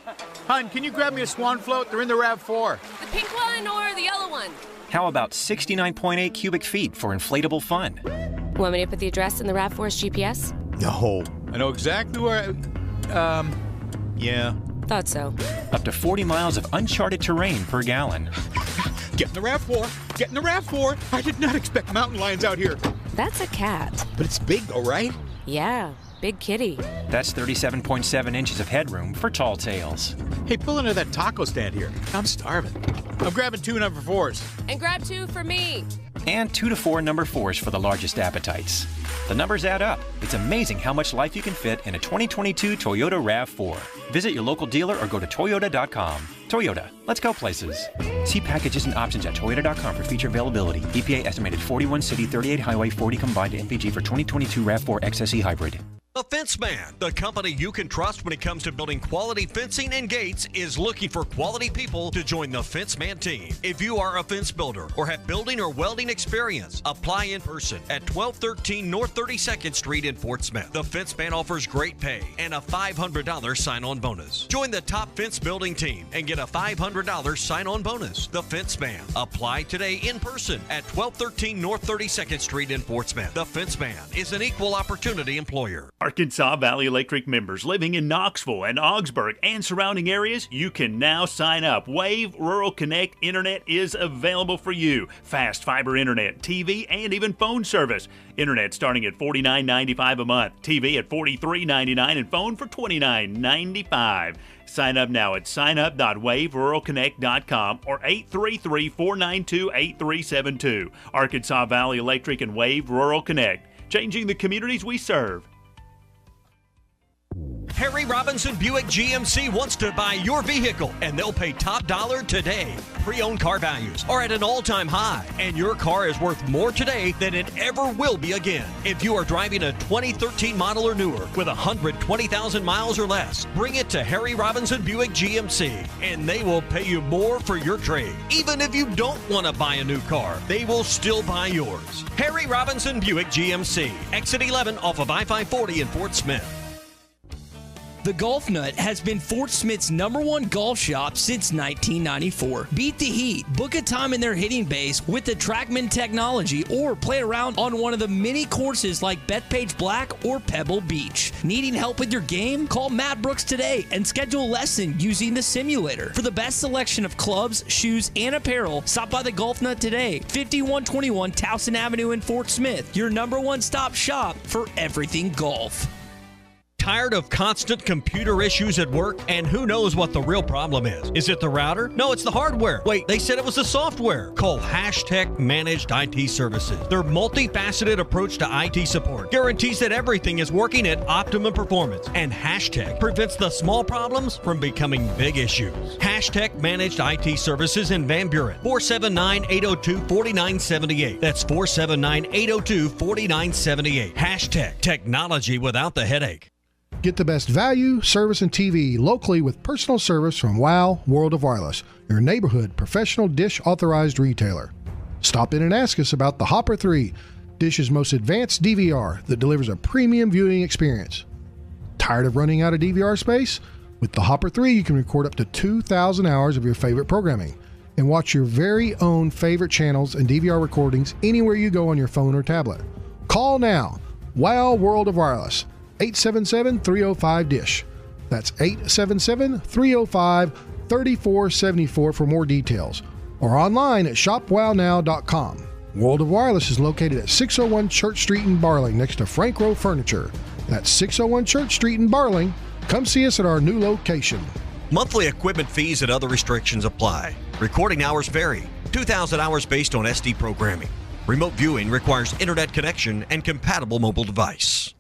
Hon, can you grab me a swan float? They're in the RAV4. The pink one or the yellow one? How about 69.8 cubic feet for inflatable fun? Want me to put the address in the RAV4's GPS? No. I know exactly where yeah. Thought so. Up to 40 miles of uncharted terrain per gallon. Get in the RAV4. Get in the RAV4. I did not expect mountain lions out here. That's a cat. But it's big though, right? Yeah, big kitty. That's 37.7 inches of headroom for tall tales. Hey, pull into that taco stand here. I'm starving. I'm grabbing 2 number 4s. And grab 2 for me. And 2 to 4 number 4s for the largest appetites. The numbers add up. It's amazing how much life you can fit in a 2022 Toyota RAV4. Visit your local dealer or go to Toyota.com. Toyota, let's go places. See packages and options at Toyota.com for feature availability. EPA estimated 41 city, 38 highway, 40 combined MPG for 2022 RAV4 XSE hybrid. The Fence Man, the company you can trust when it comes to building quality fencing and gates, is looking for quality people to join the Fence Man team. If you are a fence builder or have building or welding experience, apply in person at 1213 North 32nd Street in Fort Smith. The Fence Man offers great pay and a $500 sign-on bonus. Join the top fence building team and get a $500 sign-on bonus. The Fence Man. Apply today in person at 1213 North 32nd Street in Fort Smith. The Fence Man is an equal opportunity employer. Arkansas Valley Electric members living in Knoxville and Augsburg and surrounding areas, you can now sign up. Wave Rural Connect Internet is available for you. Fast fiber internet, TV, and even phone service. Internet starting at $49.95 a month, TV at $43.99, and phone for $29.95. Sign up now at signup.waveruralconnect.com or 833-492-8372. Arkansas Valley Electric and Wave Rural Connect, changing the communities we serve. Harry Robinson Buick GMC wants to buy your vehicle, and they'll pay top dollar today. Pre-owned car values are at an all-time high, and your car is worth more today than it ever will be again. If you are driving a 2013 model or newer with 120,000 miles or less, bring it to Harry Robinson Buick GMC, and they will pay you more for your trade. Even if you don't want to buy a new car, they will still buy yours. Harry Robinson Buick GMC, exit 11 off of I-540 in Fort Smith. The Golf Nut has been Fort Smith's #1 golf shop since 1994. Beat the heat, book a time in their hitting base with the TrackMan technology, or play around on one of the many courses like Bethpage Black or Pebble Beach. Needing help with your game? Call Matt Brooks today and schedule a lesson using the simulator. For the best selection of clubs, shoes, and apparel, stop by the Golf Nut today. 5121 Towson Avenue in Fort Smith, your #1 stop shop for everything golf. Tired of constant computer issues at work? And who knows what the real problem is? Is it the router? No, it's the hardware. Wait, they said it was the software. Call Hashtag Managed IT Services. Their multifaceted approach to IT support guarantees that everything is working at optimum performance. And Hashtag prevents the small problems from becoming big issues. Hashtag Managed IT Services in Van Buren. 479-802-4978. That's 479-802-4978. Hashtag technology without the headache. Get the best value, service, and TV locally with personal service from WOW World of Wireless, your neighborhood professional Dish authorized retailer. Stop in and ask us about the Hopper 3, Dish's most advanced DVR that delivers a premium viewing experience. Tired of running out of DVR space? With the Hopper 3, you can record up to 2,000 hours of your favorite programming and watch your very own favorite channels and DVR recordings anywhere you go on your phone or tablet. Call now. WOW World of Wireless. 877-305-DISH. That's 877-305-3474 for more details. Or online at shopwownow.com. World of Wireless is located at 601 Church Street in Barling next to Frank Rowe Furniture. That's 601 Church Street in Barling. Come see us at our new location. Monthly equipment fees and other restrictions apply. Recording hours vary. 2,000 hours based on SD programming. Remote viewing requires internet connection and compatible mobile device.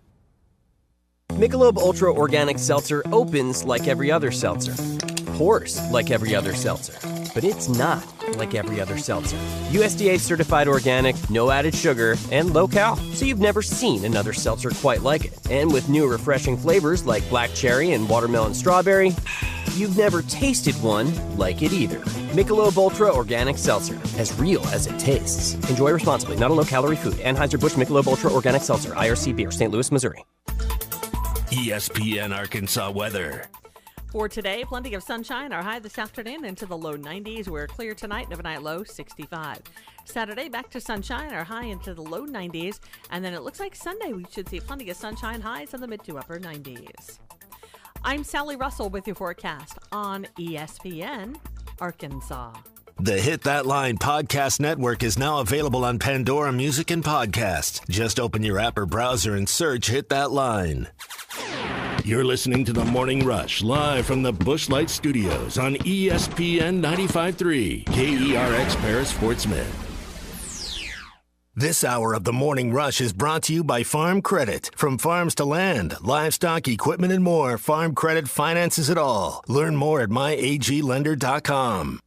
Michelob Ultra Organic Seltzer opens like every other seltzer, pours like every other seltzer, but it's not like every other seltzer. USDA certified organic, no added sugar, and low cal, so you've never seen another seltzer quite like it. And with new refreshing flavors like black cherry and watermelon strawberry, you've never tasted one like it either. Michelob Ultra Organic Seltzer, as real as it tastes. Enjoy responsibly, not a low-calorie food. Anheuser-Busch Michelob Ultra Organic Seltzer, IRC Beer, St. Louis, Missouri. ESPN Arkansas weather. For today, plenty of sunshine. Our high this afternoon into the low 90s. We're clear tonight, overnight low 65. Saturday, back to sunshine. Our high into the low 90s. And then it looks like Sunday we should see plenty of sunshine, highs in the mid to upper 90s. I'm Sally Russell with your forecast on ESPN Arkansas. The Hit That Line podcast network is now available on Pandora Music and Podcasts. Just open your app or browser and search Hit That Line. You're listening to The Morning Rush live from the Busch Light Studios on ESPN 95.3 KERX Paris Fort Smith. This hour of The Morning Rush is brought to you by Farm Credit. From farms to land, livestock, equipment, and more, Farm Credit finances it all. Learn more at myaglender.com.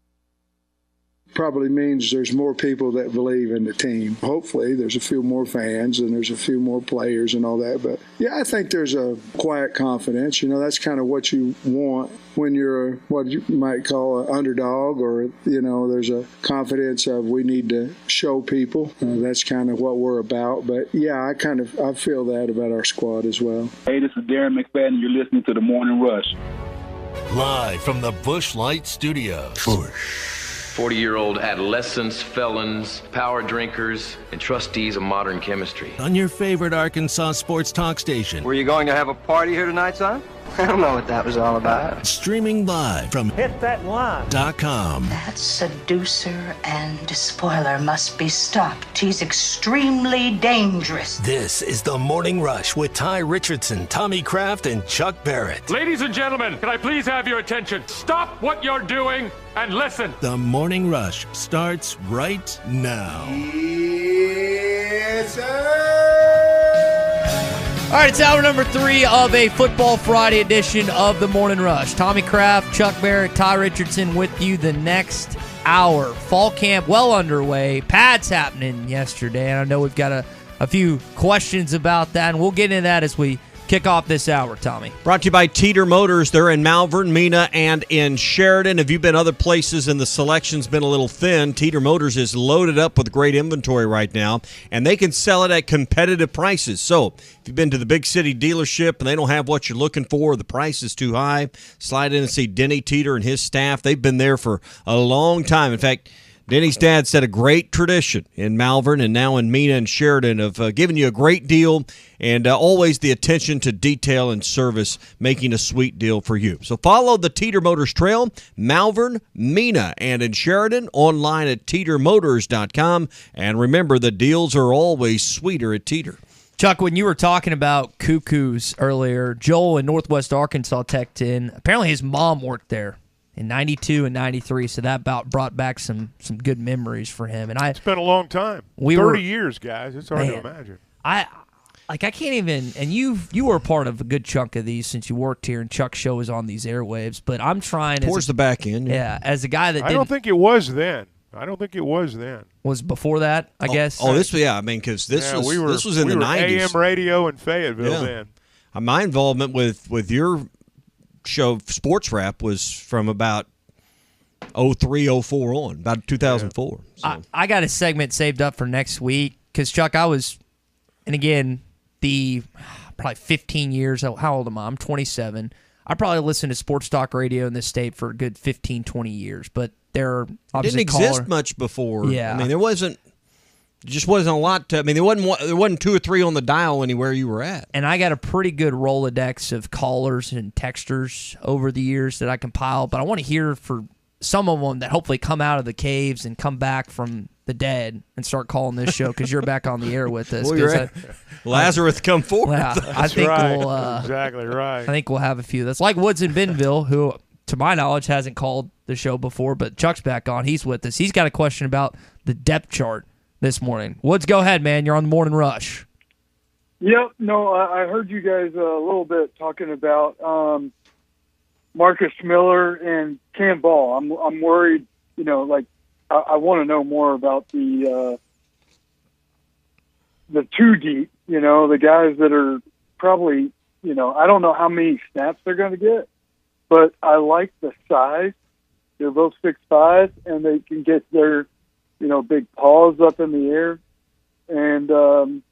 Probably means there's more people that believe in the team. Hopefully there's a few more fans and there's a few more players and all that. But yeah, I think there's a quiet confidence. You know, that's kind of what you want when you're what you might call an underdog, or, you know, there's a confidence of we need to show people. That's kind of what we're about. But yeah, I feel that about our squad as well. Hey, this is Darren McFadden, and you're listening to The Morning Rush. Live from the Busch Light Studios. 40-year-old adolescents, felons, power drinkers, and trustees of modern chemistry. On your favorite Arkansas sports talk station. Were you going to have a party here tonight, son? I don't know what that was all about. Streaming live from hitthatline.com. That seducer and spoiler must be stopped. He's extremely dangerous. This is The Morning Rush with Ty Richardson, Tommy Kraft, and Chuck Barrett. Ladies and gentlemen, can I please have your attention? Stop what you're doing and listen. The Morning Rush starts right now. Yes, sir. All right, it's hour number 3 of a Football Friday edition of The Morning Rush. Tommy Kraft, Chuck Barrett, Ty Richardson with you the next hour. Fall camp well underway. Pads happening yesterday, and I know we've got a few questions about that, and we'll get into that as we kick off this hour, Tommy. Brought to you by Teeter Motors. They're in Malvern, Mena, and in Sheridan. If you've been other places and the selection's been a little thin, Teeter Motors is loaded up with great inventory right now, and they can sell it at competitive prices. So if you've been to the big city dealership and they don't have what you're looking for, or the price is too high, slide in and see Denny Teeter and his staff. They've been there for a long time. In fact, Denny's dad set a great tradition in Malvern and now in Mena and Sheridan of giving you a great deal and always the attention to detail and service, making a sweet deal for you. So follow the Teeter Motors Trail, Malvern, Mena, and in Sheridan, online at teetermotors.com. And remember, the deals are always sweeter at Teeter. Chuck, when you were talking about cuckoos earlier, Joel in Northwest Arkansas texted in. Apparently his mom worked there in 92 and 93, so that brought back some good memories for him. And it's been a long time. 30 years, guys. It's hard to imagine. I can't even, and you were a part of a good chunk of these since you worked here, and Chuck's show was on these airwaves, but I'm trying towards the back end. Yeah, as a guy that I don't think it was then. Was before that, I guess. Because this was in the 90s. AM radio in Fayetteville then. My involvement with your show, Sports Rap, was from about 03, 04 on, about 2004. So. I got a segment saved up for next week because, Chuck, and again, probably 15 years, how old am I? I'm 27. I probably listened to sports talk radio in this state for a good 15, 20 years, but there obviously didn't exist much before. Yeah. I mean, there wasn't a lot to, I mean, there wasn't 2 or 3 on the dial anywhere you were at. And I got a pretty good Rolodex of callers and texters over the years that I compiled, but I want to hear for some of them that hopefully come out of the caves and come back from the dead and start calling this show because you're back on the air with us. Lazarus come forward. Yeah, I think we'll exactly right. I think we'll have a few. That's like Woods in Bentonville, who, to my knowledge, hasn't called the show before, but Chuck's back on. He's with us. He's got a question about the depth chart this morning. Woods, go ahead, man. You're on the morning rush. Yep. No, I heard you guys a little bit talking about Marcus Miller and Cam Ball. I'm worried. I want to know more about the 2 deep. The guys that are probably. I don't know how many snaps they're going to get, but I like the size. They're both 6'5", and they can get their big paws up in the air and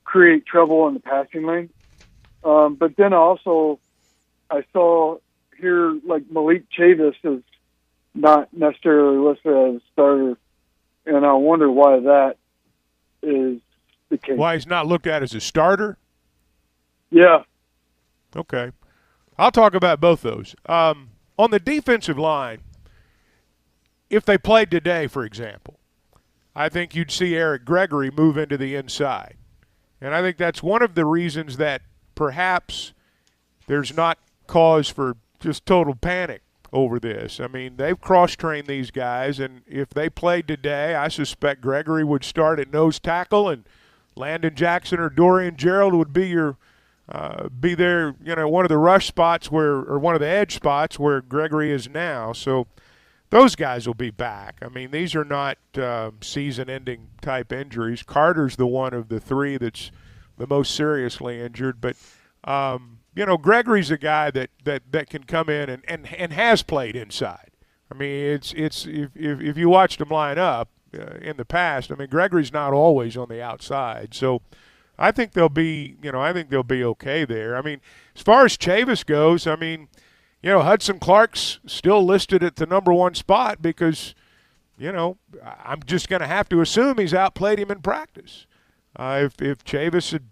create trouble in the passing lane. But then also, I saw here Malik Chavis is not necessarily listed as a starter, and I wonder why that is the case. Why he's not looked at as a starter? Yeah. Okay. I'll talk about both those. On the defensive line, if they played today, for example, I think you'd see Eric Gregory move into the inside. And I think that's one of the reasons that perhaps there's not cause for just total panic over this. I mean, they've cross-trained these guys, and if they played today, I suspect Gregory would start at nose tackle, and Landon Jackson or Dorian Gerald would be there, one of the rush spots or one of the edge spots where Gregory is now. So those guys will be back. I mean, these are not season-ending type injuries. Carter's the one of the 3 that's the most seriously injured, but Gregory's a guy that can come in and has played inside. I mean, it's if you watched him line up in the past, I mean, Gregory's not always on the outside. So I think they'll be okay there. I mean, as far as Chavis goes, I mean, Hudson Clark's still listed at the number 1 spot because, I'm just going to have to assume he's outplayed him in practice. If Chavis had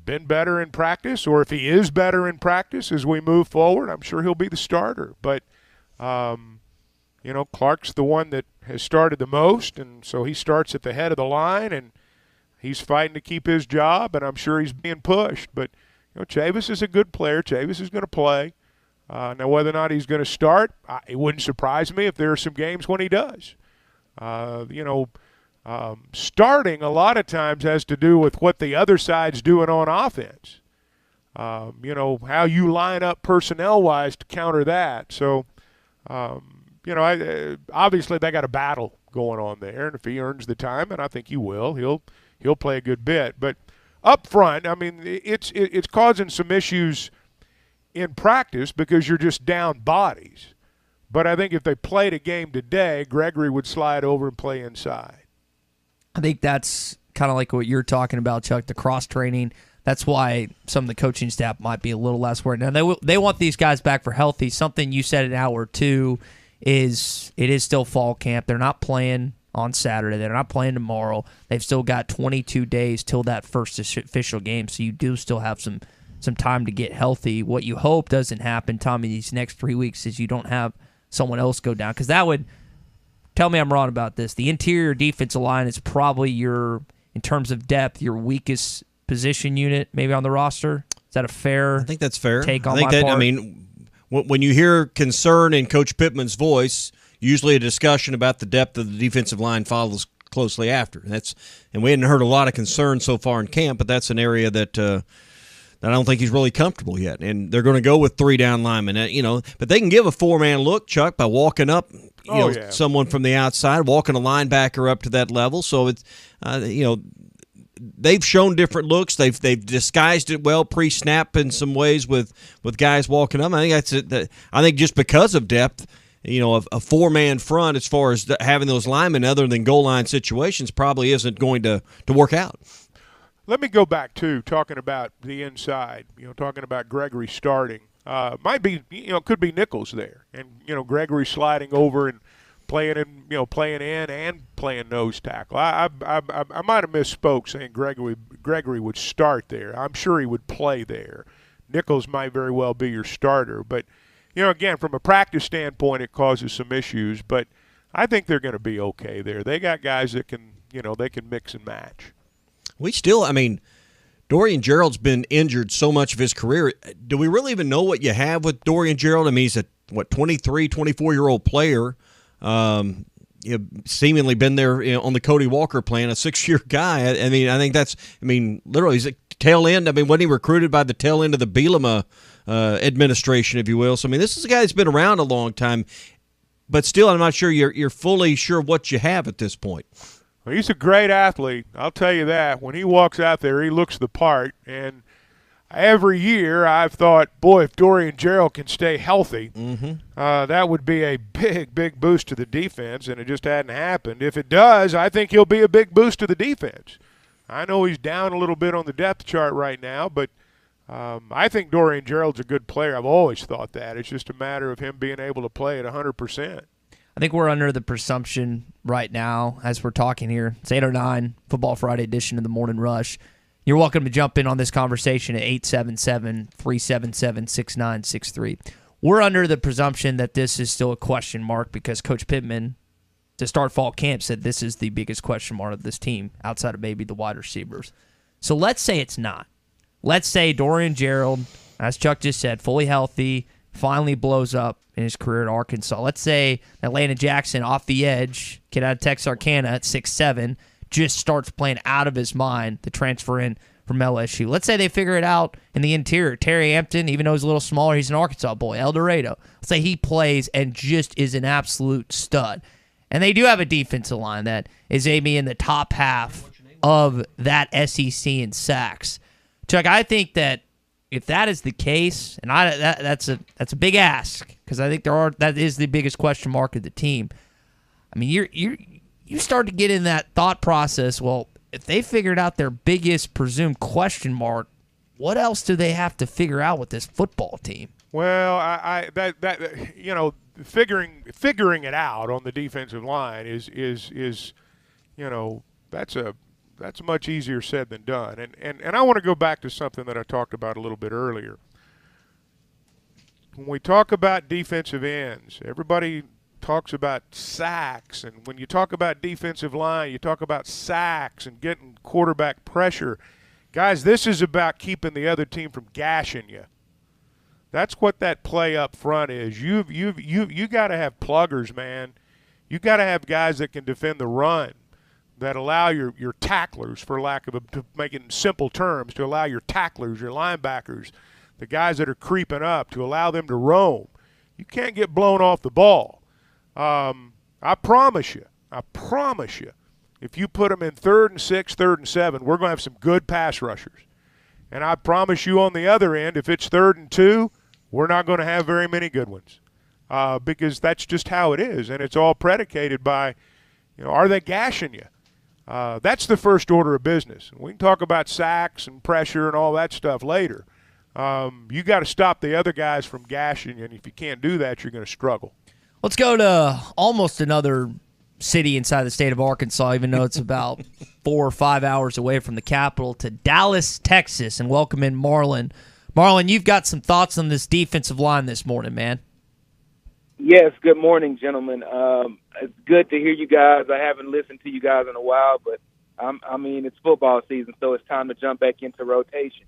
been better in practice, or if he is better in practice as we move forward, I'm sure he'll be the starter. But, Clark's the one that has started the most, and so he starts at the head of the line, and he's fighting to keep his job, and I'm sure he's being pushed. But, Chavis is a good player. Chavis is going to play. Now, whether or not he's going to start, it wouldn't surprise me if there are some games when he does. Starting a lot of times has to do with what the other side's doing on offense. How you line up personnel-wise to counter that. So, obviously they got a battle going on there, and if he earns the time, and I think he will, he'll play a good bit. But up front, I mean, it's causing some issues in practice because you're just down bodies. But I think if they played a game today, Gregory would slide over and play inside. I think that's kind of like what you're talking about, Chuck, the cross-training. That's why some of the coaching staff might be a little less worried. Now, they want these guys back for healthy. Something you said an hour or two is it is still fall camp. They're not playing on Saturday. They're not playing tomorrow. They've still got 22 days till that first official game, so you do still have some time to get healthy. What you hope doesn't happen, Tommy, these next 3 weeks is you don't have someone else go down, because that would – tell me I'm wrong about this. The interior defensive line is probably your in terms of depth, your weakest position unit maybe on the roster? Is that a fair I think that's fair. take on I think my that, part? I mean, when you hear concern in Coach Pittman's voice, usually a discussion about the depth of the defensive line follows closely after. And we hadn't heard a lot of concern so far in camp, but that's an area that I don't think he's really comfortable yet. And they're going to go with 3 down linemen, but they can give a 4-man look, Chuck, by walking up, someone from the outside, walking a linebacker up to that level. So it's, they've shown different looks. They've disguised it well pre-snap in some ways with guys walking up. I think that's it. I think just because of depth, a 4-man front as far as having those linemen other than goal line situations probably isn't going to work out. Let me go back to talking about the inside. Talking about Gregory starting. Might be, could be Nichols there, and Gregory sliding over and playing in and playing nose tackle. I might have misspoke saying Gregory would start there. I'm sure he would play there. Nichols might very well be your starter, but again, from a practice standpoint, it causes some issues. But I think they're going to be okay there. They got guys that can they can mix and match. Dorian Gerald's been injured so much of his career. Do we really even know what you have with Dorian Gerald? I mean, he's a 23, 24-year-old player. Seemingly been there on the Cody Walker plan, a 6-year guy. I think that's literally he's a tail end. Wasn't he recruited by the tail end of the Bielema administration, if you will? So this is a guy that's been around a long time, but still, I'm not sure you're fully sure what you have at this point. Well, he's a great athlete, I'll tell you that. When he walks out there, he looks the part. And every year I've thought, boy, if Dorian Gerald can stay healthy, that would be a big, big boost to the defense, and it just hadn't happened. If it does, I think he'll be a big boost to the defense. I know he's down a little bit on the depth chart right now, but I think Dorian Gerald's a good player. I've always thought that. It's just a matter of him being able to play at 100%. I think we're under the presumption right now as we're talking here. It's 8:09, Football Friday edition of the Morning Rush. You're welcome to jump in on this conversation at 877-377-6963. We're under the presumption that this is still a question mark because Coach Pittman, to start fall camp, said this is the biggest question mark of this team outside of maybe the wide receivers. So let's say it's not. Let's say Dorian Gerald, as Chuck just said, fully healthy, finally blows up in his career at Arkansas. Let's say that Landon Jackson, off the edge, kid out of Texarkana at 6'7", just starts playing out of his mind to transfer in from LSU. Let's say they figure it out in the interior. Terry Hampton, even though he's a little smaller, he's an Arkansas boy. El Dorado. Let's say he plays and just is an absolute stud. And they do have a defensive line that is maybe in the top half of that SEC in sacks. Chuck, I think that if that is the case, and that's a big ask because I think that is the biggest question mark of the team. You start to get in that thought process. Well, if they figured out their biggest presumed question mark, what else do they have to figure out with this football team? Well, figuring it out on the defensive line is that's much easier said than done. And I want to go back to something that I talked about a little bit earlier. When we talk about defensive ends, everybody talks about sacks. And when you talk about defensive line, you talk about sacks and getting quarterback pressure. Guys, this is about keeping the other team from gashing you. That's what that play up front is. You got to have pluggers, man. You got to have guys that can defend the run, that allow your tacklers, for lack of to make it in simple terms, to allow your tacklers, your linebackers, the guys that are creeping up, to allow them to roam. You can't get blown off the ball. I promise you, if you put them in 3rd and 6, 3rd and 7, we're going to have some good pass rushers. And I promise you on the other end, if it's 3rd and 2, we're not going to have very many good ones because that's just how it is. And it's all predicated by, are they gashing you? That's the first order of business. We can talk about sacks and pressure and all that stuff later. You got to stop the other guys from gashing you, and if you can't do that, you're going to struggle. Let's go to almost another city inside the state of Arkansas, even though it's about 4 or 5 hours away from the capital, to Dallas, Texas, and welcome in Marlon. Marlon, you've got some thoughts on this defensive line this morning, man. Yes, good morning, gentlemen. It's good to hear you guys. I haven't listened to you guys in a while, but I mean, it's football season, so it's time to jump back into rotation.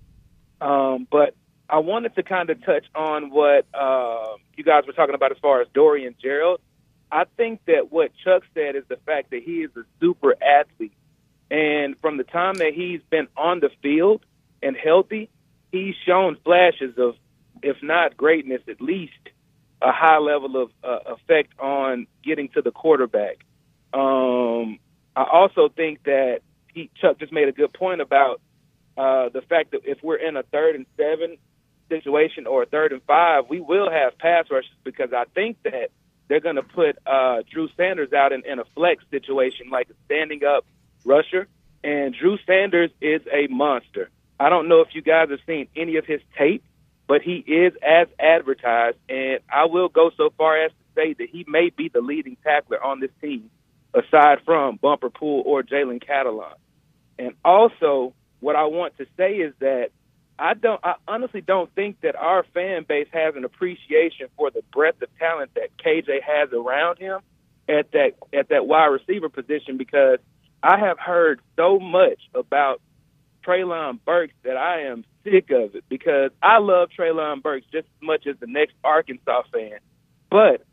But I wanted to kind of touch on what you guys were talking about as far as Dorian Gerald. I think that what Chuck said is the fact that he is a super athlete. And from the time that he's been on the field and healthy, he's shown flashes of, if not greatness, at least a high level of effect on getting to the quarterback. I also think that Chuck just made a good point about the fact that if we're in a 3rd and 7 situation or a 3rd and 5, we will have pass rushes, because I think that they're going to put Drew Sanders out in a flex situation, like a standing up rusher. And Drew Sanders is a monster. I don't know if you guys have seen any of his tape, but he is as advertised. And I will go so far as to say that he may be the leading tackler on this team, aside from Bumper Pool or Jalen Catalon. And also, what I want to say is that I honestly don't think that our fan base has an appreciation for the breadth of talent that KJ has around him at that wide receiver position, because I have heard so much about Treylon Burks that I am sick of it, because I love Treylon Burks just as much as the next Arkansas fan. But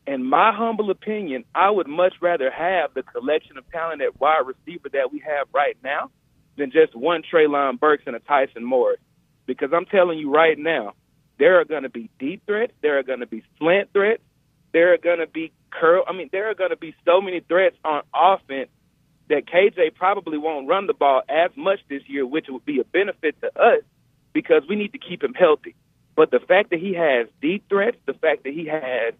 in my humble opinion, I would much rather have the collection of talent at wide receiver that we have right now than just one Treylon Burks and a Tyson Morris. Because I'm telling you right now, there are going to be deep threats, there are going to be slant threats, there are going to be there are going to be so many threats on offense that KJ probably won't run the ball as much this year, which would be a benefit to us because we need to keep him healthy. But the fact that he has deep threats, the fact that he has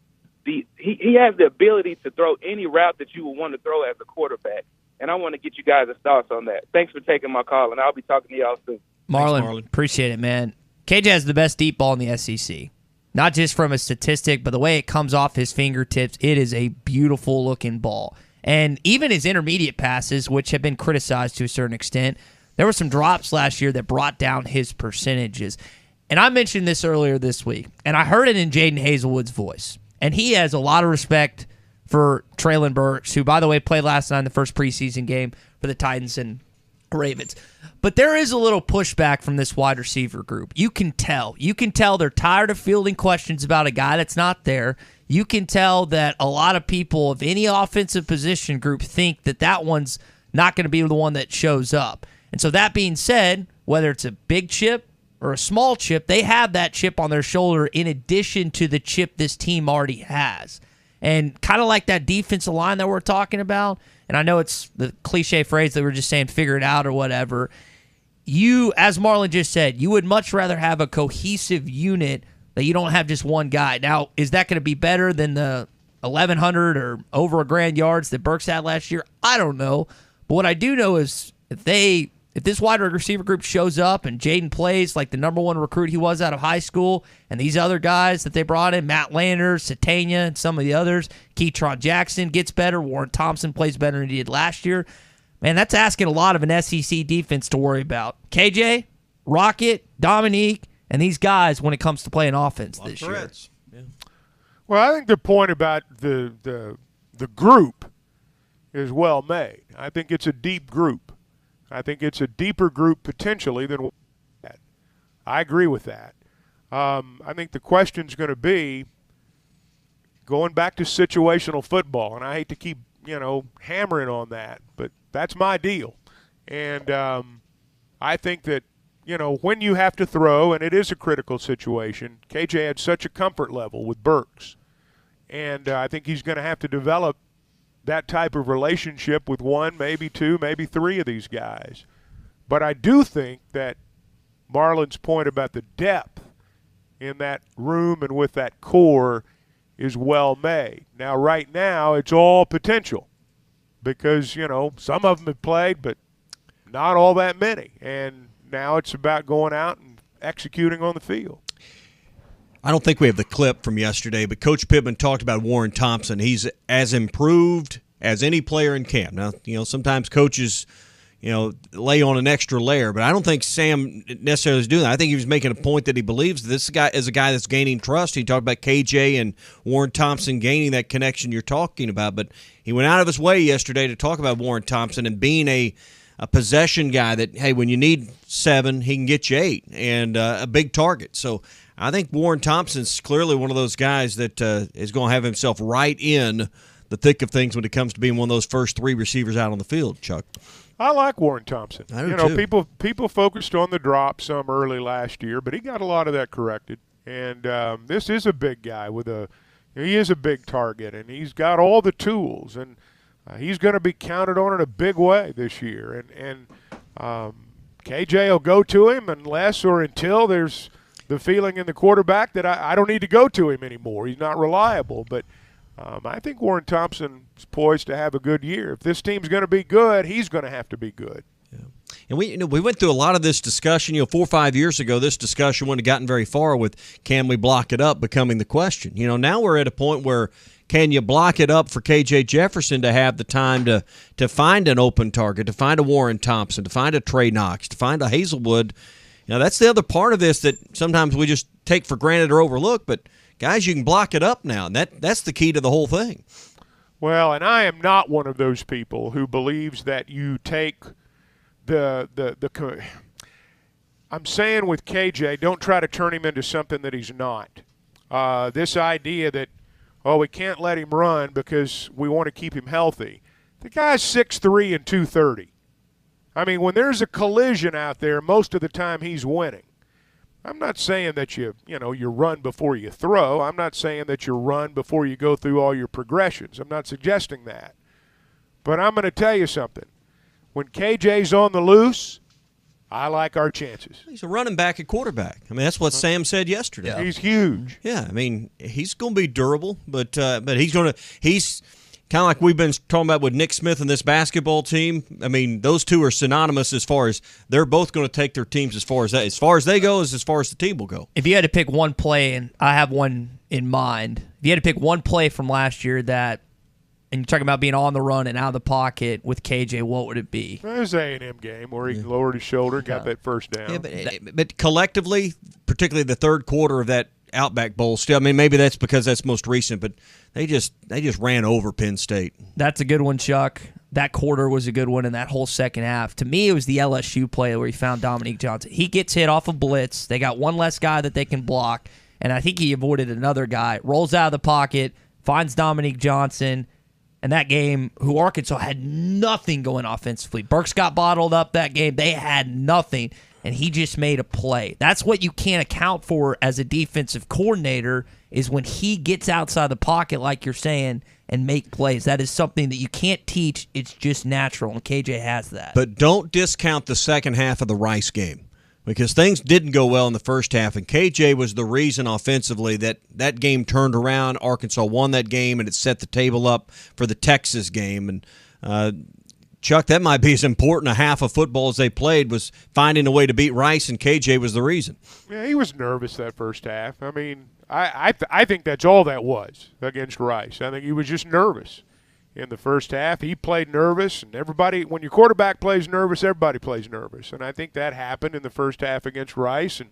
he has the ability to throw any route that you would want to throw as a quarterback. And I want to get you guys' thoughts on that. Thanks for taking my call, and I'll be talking to y'all soon. Marlon, appreciate it, man. KJ has the best deep ball in the SEC. Not just from a statistic, but the way it comes off his fingertips, it is a beautiful-looking ball. And even his intermediate passes, which have been criticized to a certain extent, there were some drops last year that brought down his percentages. And I mentioned this earlier this week, and I heard it in Jaden Hazelwood's voice. And he has a lot of respect for Treylon Burks, who, by the way, played last night in the first preseason game for the Titans and Ravens. But there is a little pushback from this wide receiver group. You can tell. You can tell they're tired of fielding questions about a guy that's not there. You can tell that a lot of people of any offensive position group think that that one's not going to be the one that shows up. And so that being said, whether it's a big chip or a small chip, they have that chip on their shoulder in addition to the chip this team already has. And kind of like that defensive line that we're talking about, and I know it's the cliche phrase that we're just saying, figure it out or whatever. You, as Marlon just said, you would much rather have a cohesive unit that you don't have just one guy. Now, is that going to be better than the 1,100 or over 1,000 yards that Burks had last year? I don't know. But what I do know is if this wide receiver group shows up and Jaden plays like the number one recruit he was out of high school, and these other guys that they brought in, Matt Landers, Satania, and some of the others, Keytron Jackson gets better, Warren Thompson plays better than he did last year, man, that's asking a lot of an SEC defense to worry about. KJ, Rocket, Dominique, and these guys when it comes to playing offense this year. Yeah. Well, I think the point about the group is well made. I think it's a deep group. I think it's a deeper group potentially than that. I agree with that. I think the question's going to be going back to situational football, and I hate to keep hammering on that, but that's my deal. And I think that when you have to throw, and it is a critical situation, KJ had such a comfort level with Burks, and I think he's going to have to develop that type of relationship with one, maybe two, maybe three of these guys. But I do think that Marlon's point about the depth in that room and with that core is well made. Now, right now, it's all potential because, some of them have played, but not all that many. And now it's about going out and executing on the field. I don't think we have the clip from yesterday, but Coach Pittman talked about Warren Thompson. He's as improved as any player in camp. Now, sometimes coaches, lay on an extra layer, but I don't think Sam necessarily is doing that. I think he was making a point that he believes this guy is a guy that's gaining trust. He talked about KJ and Warren Thompson gaining that connection you're talking about, but he went out of his way yesterday to talk about Warren Thompson and being a a possession guy that, hey, when you need 7, he can get you 8, and a big target. So I think Warren Thompson's clearly one of those guys that is going to have himself right in the thick of things when it comes to being one of those first 3 receivers out on the field, Chuck. I like Warren Thompson. I do too. People focused on the drop some early last year, but he got a lot of that corrected. And this is a big guy he is a big target, and he's got all the tools, and he's going to be counted on in a big way this year. And KJ will go to him unless or until there's the feeling in the quarterback that I don't need to go to him anymore. He's not reliable, but I think Warren Thompson is poised to have a good year. If this team's going to be good, he's going to have to be good. Yeah. And we went through a lot of this discussion. 4 or 5 years ago, this discussion wouldn't have gotten very far with can we block it up becoming the question. Now we're at a point where can you block it up for KJ Jefferson to have the time to find an open target, to find a Warren Thompson, to find a Trey Knox, to find a Hazelwood. That's the other part of this that sometimes we just take for granted or overlook, but guys, you can block it up now, and that's the key to the whole thing. Well, and I am not one of those people who believes that you take I'm saying with KJ, don't try to turn him into something that he's not. This idea that, we can't let him run because we want to keep him healthy. The guy's 6'3" and 230. I mean, when there's a collision out there, most of the time he's winning. I'm not saying that you run before you throw. I'm not saying that you run before you go through all your progressions. I'm not suggesting that. But I'm going to tell you something. When KJ's on the loose, I like our chances. He's a running back at quarterback. I mean, that's what Sam said yesterday. Yeah. He's huge. Yeah, I mean, he's going to be durable, but he's kind of like we've been talking about with Nick Smith and this basketball team. I mean, those two are synonymous as far as they're both going to take their teams as far as they go as far as the team will go. If you had to pick one play, and I have one in mind, if you had to pick one play from last year that, and you're talking about being on the run and out of the pocket with KJ, what would it be? There's an A&M game where he lowered his shoulder, got that first down. Yeah, but collectively, particularly the third quarter of that Outback Bowl, still, I mean, maybe that's because that's most recent, but they just ran over Penn State. That's a good one, Chuck. That quarter was a good one in that whole second half. To me, it was the LSU play where he found Dominique Johnson. He gets hit off a blitz. They got one less guy that they can block, and I think he avoided another guy. Rolls out of the pocket, finds Dominique Johnson, and that game, who Arkansas had nothing going offensively. Burks got bottled up that game. They had nothing, and he just made a play. That's what you can't account for as a defensive coordinator, is when he gets outside the pocket, like you're saying, and make plays. That is something that you can't teach. It's just natural, and KJ has that. But don't discount the second half of the Rice game, because things didn't go well in the first half, and KJ was the reason offensively that game turned around. Arkansas won that game, and it set the table up for the Texas game. And Chuck, that might be as important a half of football as they played, was finding a way to beat Rice, and KJ was the reason. Yeah, he was nervous that first half. I mean, I think that's all that was against Rice. I think he was just nervous in the first half. He played nervous, and everybody, when your quarterback plays nervous, everybody plays nervous. And I think that happened in the first half against Rice, and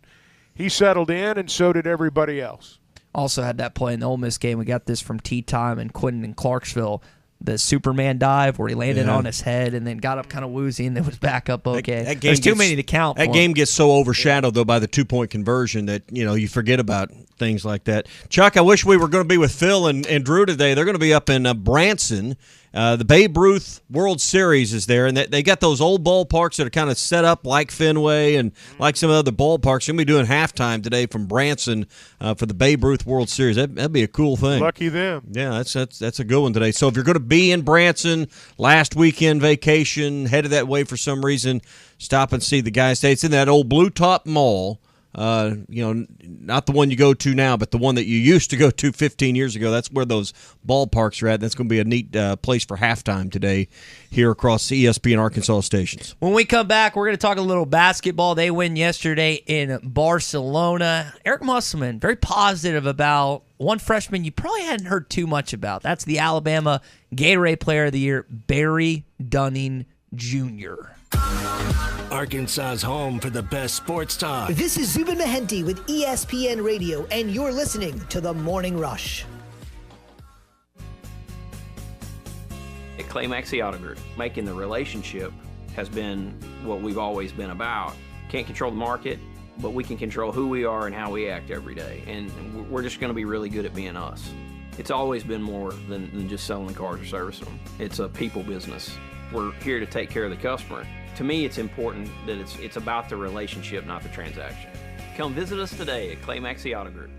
he settled in, and so did everybody else. Also had that play in the Ole Miss game. We got this from T-Time and Quentin in Clarksville. The Superman dive where he landed on his head and then got up kind of woozy and then was back up okay. There's too many to count. That game gets so overshadowed, though, by the 2-point conversion that you forget about things like that. Chuck, I wish we were going to be with Phil and Drew today. They're going to be up in Branson. The Babe Ruth World Series is there, and they got those old ballparks that are kind of set up like Fenway and like some other ballparks. They're going to be doing halftime today from Branson for the Babe Ruth World Series. That'd be a cool thing. Lucky them. Yeah, that's a good one today. So if you're going to be in Branson, last weekend vacation, headed that way for some reason, stop and see the guys. It's in that old Blue Top Mall. Not the one you go to now, but the one that you used to go to 15 years ago. That's where those ballparks are at. That's going to be a neat place for halftime today here across the ESPN Arkansas stations. When we come back, we're going to talk a little basketball. They win yesterday in Barcelona. Eric Musselman, very positive about one freshman you probably hadn't heard too much about. That's the Alabama Gatorade Player of the Year, Barry Dunning Jr. Arkansas's home for the best sports talk. This is Zubin Mehenti with ESPN Radio, and you're listening to The Morning Rush. At Clay Maxey Auto Group, making the relationship has been what we've always been about. Can't control the market, but we can control who we are and how we act every day. And we're just going to be really good at being us. It's always been more than just selling cars or servicing them. It's a people business. We're here to take care of the customer. To me, it's important that it's about the relationship, not the transaction. Come visit us today at Clay Maxey Auto Group.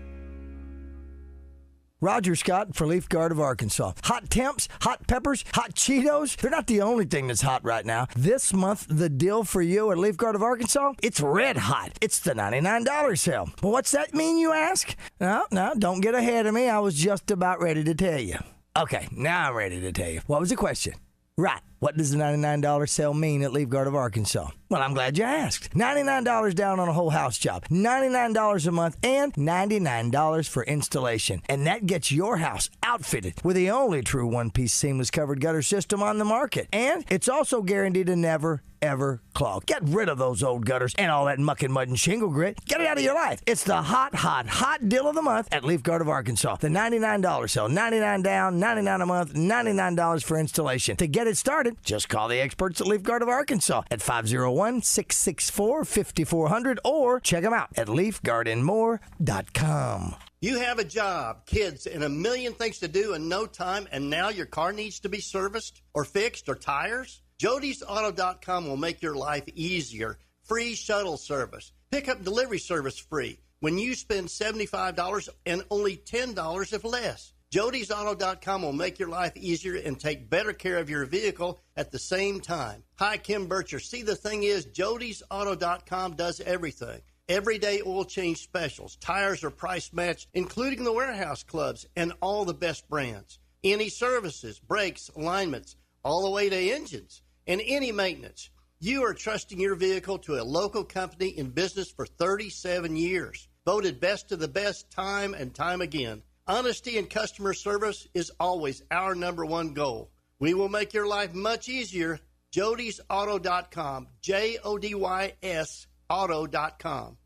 Roger Scott for Leaf Guard of Arkansas. Hot temps, hot peppers, hot Cheetos, they're not the only thing that's hot right now. This month, the deal for you at Leaf Guard of Arkansas, it's red hot. It's the $99 sale. Well, what's that mean, you ask? No, don't get ahead of me. I was just about ready to tell you. Okay, now I'm ready to tell you. What was the question? Right. What does the $99 sale mean at Leaf Guard of Arkansas? Well, I'm glad you asked. $99 down on a whole house job, $99 a month, and $99 for installation. And that gets your house outfitted with the only true one-piece seamless covered gutter system on the market. And it's also guaranteed to never, ever clog. Get rid of those old gutters and all that muck and mud and shingle grit. Get it out of your life. It's the hot deal of the month at Leaf Guard of Arkansas. The $99 sale, $99 down, $99 a month, $99 for installation. To get it started, just call the experts at Leaf Guard of Arkansas at 501-664-5400 or check them out at leafguardandmore.com. You have a job, kids, and a million things to do in no time, and now your car needs to be serviced or fixed or tires? Jody'sAuto.com will make your life easier. Free shuttle service. Pickup delivery service free when you spend $75 and only $10 if less. Jody'sAuto.com will make your life easier and take better care of your vehicle at the same time. Hi, Kim Bircher. See, the thing is, Jody'sAuto.com does everything. Everyday oil change specials. Tires are price matched, including the warehouse clubs and all the best brands. Any services, brakes, alignments, all the way to engines, and any maintenance. You are trusting your vehicle to a local company in business for 37 years. Voted best of the best time and time again. Honesty and customer service is always our number one goal. We will make your life much easier. Jody'sAuto.com. JODYS Auto.com.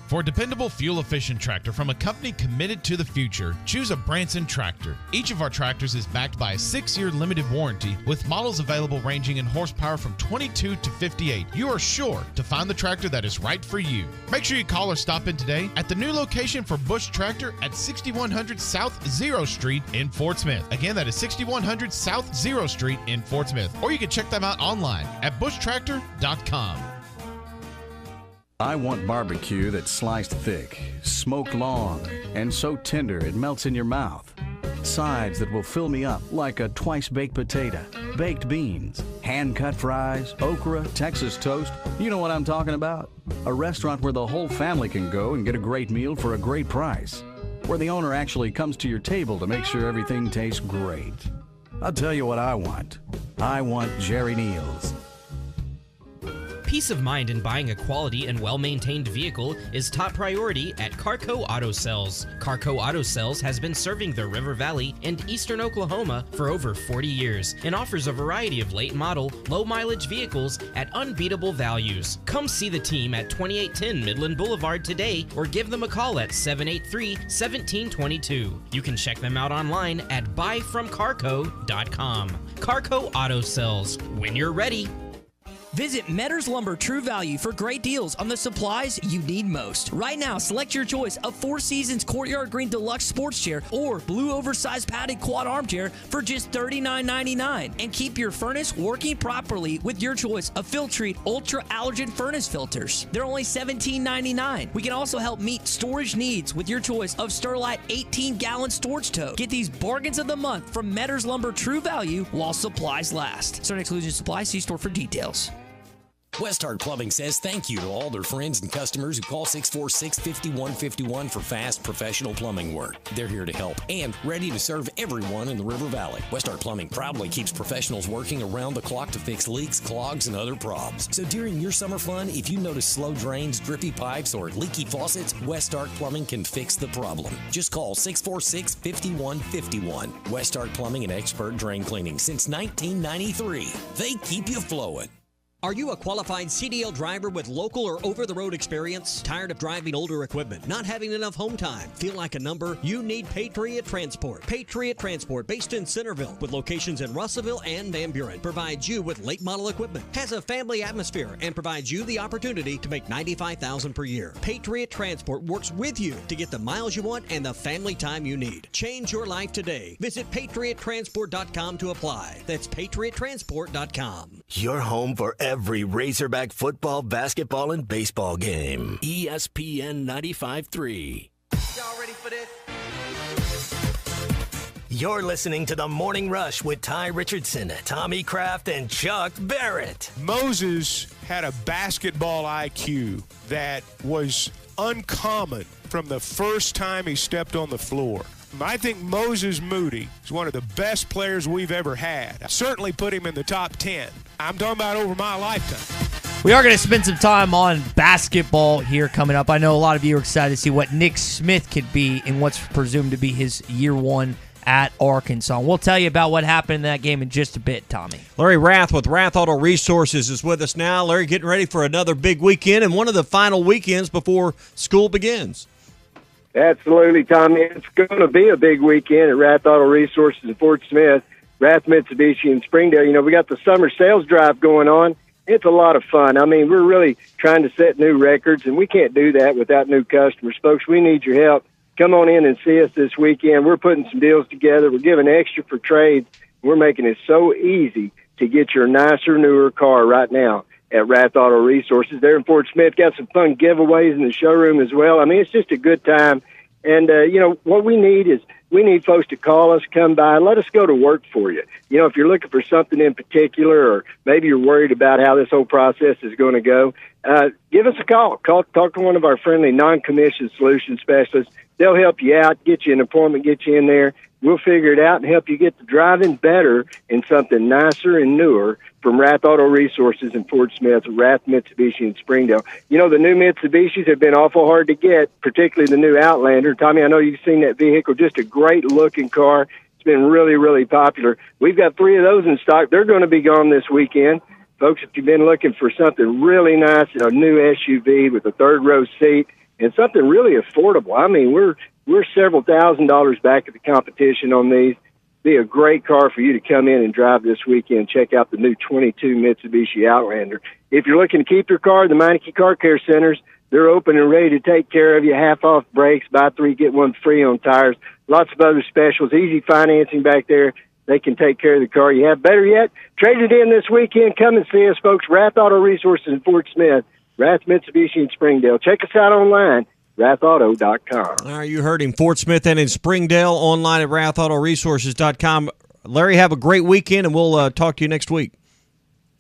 For a dependable, fuel-efficient tractor from a company committed to the future, choose a Branson tractor. Each of our tractors is backed by a 6-year limited warranty with models available ranging in horsepower from 22 to 58. You are sure to find the tractor that is right for you. Make sure you call or stop in today at the new location for Bush Tractor at 6100 South 0 Street in Fort Smith. Again, that is 6100 South 0 Street in Fort Smith. Or you can check them out online at bushtractor.com. I want barbecue that's sliced thick, smoked long, and so tender it melts in your mouth. Sides that will fill me up like a twice-baked potato, baked beans, hand-cut fries, okra, Texas toast. You know what I'm talking about? A restaurant where the whole family can go and get a great meal for a great price. Where the owner actually comes to your table to make sure everything tastes great. I'll tell you what I want. I want Jerry Neal's. Peace of mind in buying a quality and well-maintained vehicle is top priority at Carco Auto Sales. Carco Auto Sales has been serving the River Valley and eastern Oklahoma for over 40 years and offers a variety of late model, low-mileage vehicles at unbeatable values. Come see the team at 2810 Midland Boulevard today or give them a call at 783-1722. You can check them out online at buyfromcarco.com. Carco Auto Sales. When you're ready. Visit Metters Lumber True Value for great deals on the supplies you need most. Right now, select your choice of Four Seasons Courtyard Green Deluxe Sports Chair or Blue Oversized Padded Quad Armchair for just $39.99. And keep your furnace working properly with your choice of Filtrete Ultra Allergen Furnace Filters. They're only $17.99. We can also help meet storage needs with your choice of Sterlite 18-gallon storage tote. Get these bargains of the month from Metters Lumber True Value while supplies last. Certain exclusion supplies, see store for details. Westhart Plumbing says thank you to all their friends and customers who call 646-5151 for fast, professional plumbing work. They're here to help and ready to serve everyone in the River Valley. Westhart Plumbing proudly keeps professionals working around the clock to fix leaks, clogs, and other problems. So during your summer fun, if you notice slow drains, drippy pipes, or leaky faucets, Westhart Plumbing can fix the problem. Just call 646-5151. Westhart Plumbing and Expert Drain Cleaning since 1993. They keep you flowing. Are you a qualified CDL driver with local or over-the-road experience? Tired of driving older equipment? Not having enough home time? Feel like a number? You need Patriot Transport. Patriot Transport, based in Centerville, with locations in Russellville and Van Buren, provides you with late model equipment, has a family atmosphere, and provides you the opportunity to make $95,000 per year. Patriot Transport works with you to get the miles you want and the family time you need. Change your life today. Visit PatriotTransport.com to apply. That's PatriotTransport.com. Your home for every Razorback football, basketball, and baseball game. ESPN 95.3. Y'all ready for this? You're listening to The Morning Rush with Ty Richardson, Tommy Kraft, and Chuck Barrett. Moses had a basketball IQ that was uncommon from the first time he stepped on the floor. I think Moses Moody is one of the best players we've ever had. I certainly put him in the top 10. I'm talking about over my lifetime. We are going to spend some time on basketball here coming up. I know a lot of you are excited to see what Nick Smith could be in what's presumed to be his year one at Arkansas. We'll tell you about what happened in that game in just a bit, Tommy. Larry Rath with Rath Auto Resources is with us now. Larry, getting ready for another big weekend and one of the final weekends before school begins. Absolutely, Tommy. It's going to be a big weekend at Rath Auto Resources in Fort Smith, Rath Mitsubishi in Springdale. You know, we got the summer sales drive going on. It's a lot of fun. I mean, we're really trying to set new records, and we can't do that without new customers. Folks, we need your help. Come on in and see us this weekend. We're putting some deals together. We're giving extra for trades. We're making it so easy to get your nicer, newer car right now at Rath Auto Resources. There in Fort Smith, got some fun giveaways in the showroom as well. I mean, it's just a good time. And, you know, what we need is we need folks to call us, come by, and let us go to work for you. You know, if you're looking for something in particular or maybe you're worried about how this whole process is going to go, give us a call. Talk to one of our friendly non-commissioned solution specialists. They'll help you out, get you an appointment, get you in there. We'll figure it out and help you get to driving better in something nicer and newer from Rath Auto Resources in Fort Smith, Rath Mitsubishi in Springdale. You know, the new Mitsubishis have been awful hard to get, particularly the new Outlander. Tommy, I know you've seen that vehicle, just a great-looking car. It's been really, really popular. We've got 3 of those in stock. They're going to be gone this weekend. Folks, if you've been looking for something really nice, a new SUV with a third-row seat and something really affordable, I mean, we're several $1,000s back at the competition on these. Be a great car for you to come in and drive this weekend. Check out the new 22 Mitsubishi Outlander. If you're looking to keep your car, the Meineke Car Care Centers, they're open and ready to take care of you. Half off brakes, buy 3, get 1 free on tires. Lots of other specials, easy financing back there. They can take care of the car you have. Better yet, trade it in this weekend. Come and see us, folks. Rath Auto Resources in Fort Smith, Rath Mitsubishi in Springdale. Check us out online. RathAuto.com. All right, you heard him. Fort Smith and in Springdale, online at RathAutoResources.com. Larry, have a great weekend, and we'll talk to you next week.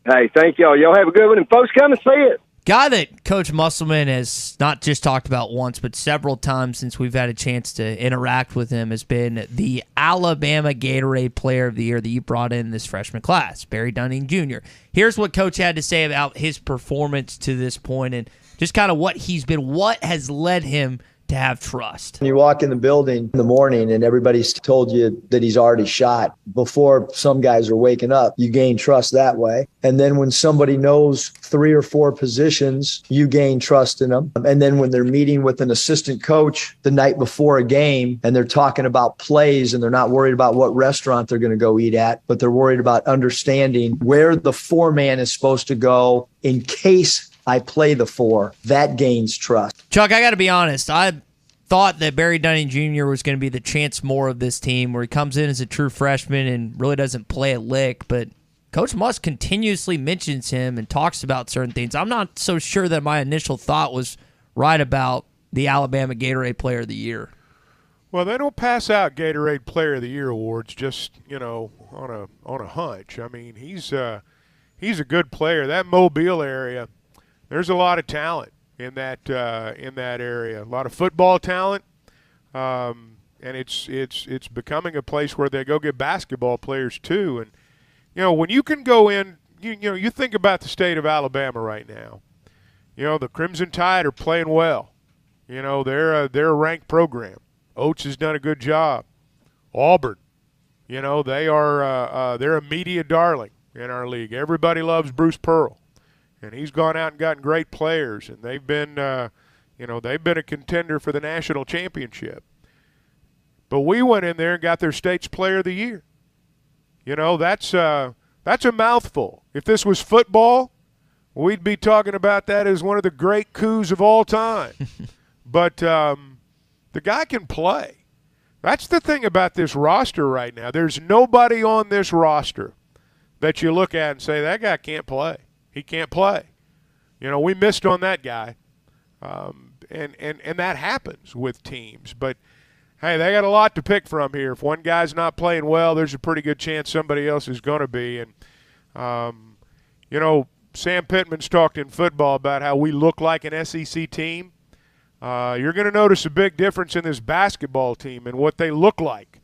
Hey, thank y'all. Y'all have a good one, and folks, come and see it. Guy that Coach Musselman has not just talked about once, but several times since we've had a chance to interact with him has been the Alabama Gatorade Player of the Year that you brought in this freshman class, Barry Dunning Jr. Here's what Coach had to say about his performance to this point and just kind of what he's been, what has led him to have trust. You walk in the building in the morning and everybody's told you that he's already shot before some guys are waking up. You gain trust that way. And then when somebody knows 3 or 4 positions, you gain trust in them. And then when they're meeting with an assistant coach the night before a game and they're talking about plays and they're not worried about what restaurant they're going to go eat at, but they're worried about understanding where the 4-man is supposed to go in case I play the 4, that gains trust. Chuck, I got to be honest. I thought that Barry Dunning Jr. was going to be the Chance Moore of this team, where he comes in as a true freshman and really doesn't play a lick, but Coach Muss continuously mentions him and talks about certain things. I'm not so sure that my initial thought was right about the Alabama Gatorade Player of the Year. Well, they don't pass out Gatorade Player of the Year awards just, on a hunch. I mean, he's a good player. That Mobile area, there's a lot of talent in that area. A lot of football talent, and it's becoming a place where they go get basketball players too. And when you can go in, you think about the state of Alabama right now. The Crimson Tide are playing well. They're a ranked program. Oates has done a good job. Auburn, they're a media darling in our league. Everybody loves Bruce Pearl. and he's gone out and gotten great players, and they've been, they've been a contender for the national championship. But we went in there and got their state's player of the year. That's a mouthful. If this was football, we'd be talking about that as one of the great coups of all time. But the guy can play. That's the thing about this roster right now. There's nobody on this roster that you look at and say, that guy can't play. He can't play. We missed on that guy. And that happens with teams. But, hey, they got a lot to pick from here. If one guy's not playing well, there's a pretty good chance somebody else is going to be. And, Sam Pittman's talked in football about how we look like an SEC team. You're going to notice a big difference in this basketball team and what they look like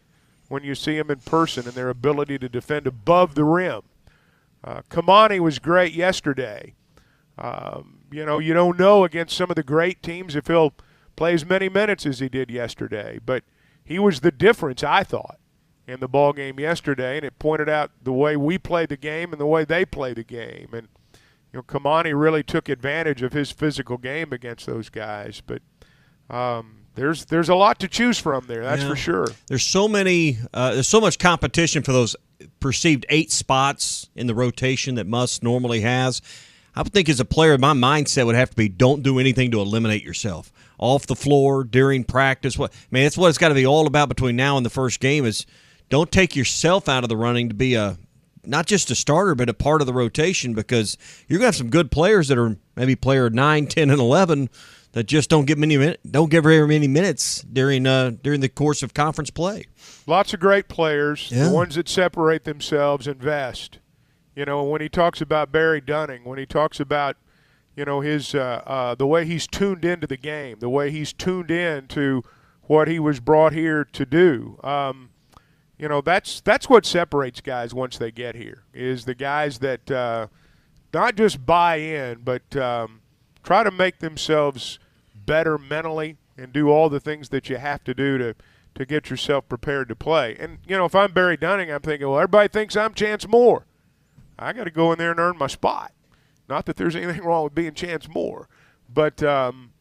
when you see them in person and their ability to defend above the rim. Kamani was great yesterday. You don't know against some of the great teams if he'll play as many minutes as he did yesterday. But he was the difference, I thought, in the ball game yesterday, and it pointed out the way we play the game and the way they play the game. And Kamani really took advantage of his physical game against those guys. But there's a lot to choose from there, that's for sure. There's so much competition for those perceived 8 spots in the rotation that Muss normally has. I would think as a player, my mindset would have to be don't do anything to eliminate yourself. Off the floor, during practice. That's what it's got to be all about between now and the first game is don't take yourself out of the running to be not just a starter, but a part of the rotation, because you're going to have some good players that are maybe player 9, 10, and 11 that just don't get very many minutes during the course of conference play. Lots of great players, the ones that separate themselves, invest. When he talks about Barry Dunning, when he talks about his the way he's tuned into the game, the way he's tuned in to what he was brought here to do. That's what separates guys once they get here, is the guys that not just buy in, but try to make themselves better mentally and do all the things that you have to do to get yourself prepared to play. And, if I'm Barry Dunning, I'm thinking, well, everybody thinks I'm Chance Moore. I got to go in there and earn my spot. Not that there's anything wrong with being Chance Moore, but, I'm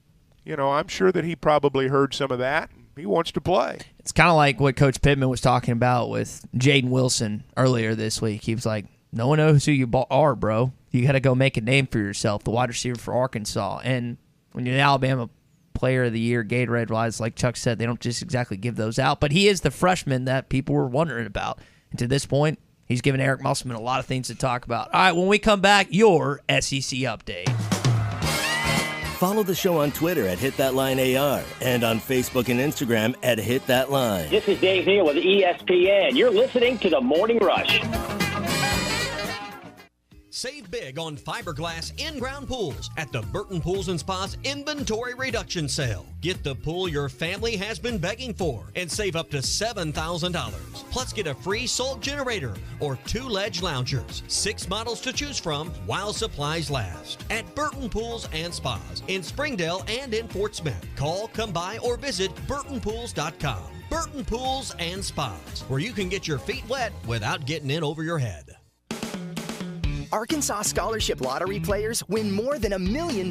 sure that he probably heard some of that. He wants to play. It's kind of like what Coach Pittman was talking about with Jaden Wilson earlier this week. He was like, no one knows who you are, bro. You got to go make a name for yourself, the wide receiver for Arkansas. And when you're the Alabama Player of the Year, Gatorade-wise, like Chuck said, they don't just exactly give those out. But he is the freshman that people were wondering about. And to this point, he's given Eric Musselman a lot of things to talk about. All right, when we come back, your SEC update. Follow the show on Twitter at HitThatLineAR and on Facebook and Instagram at HitThatLine. This is Dave Neal with ESPN. You're listening to The Morning Rush. Save big on fiberglass in-ground pools at the Burton Pools & Spa's Inventory Reduction Sale. Get the pool your family has been begging for and save up to $7,000. Plus, get a free salt generator or 2 ledge loungers. 6 models to choose from while supplies last. At Burton Pools & Spas in Springdale and in Fort Smith. Call, come by, or visit burtonpools.com. Burton Pools & Spas, where you can get your feet wet without getting in over your head. Arkansas Scholarship Lottery players win more than $1 million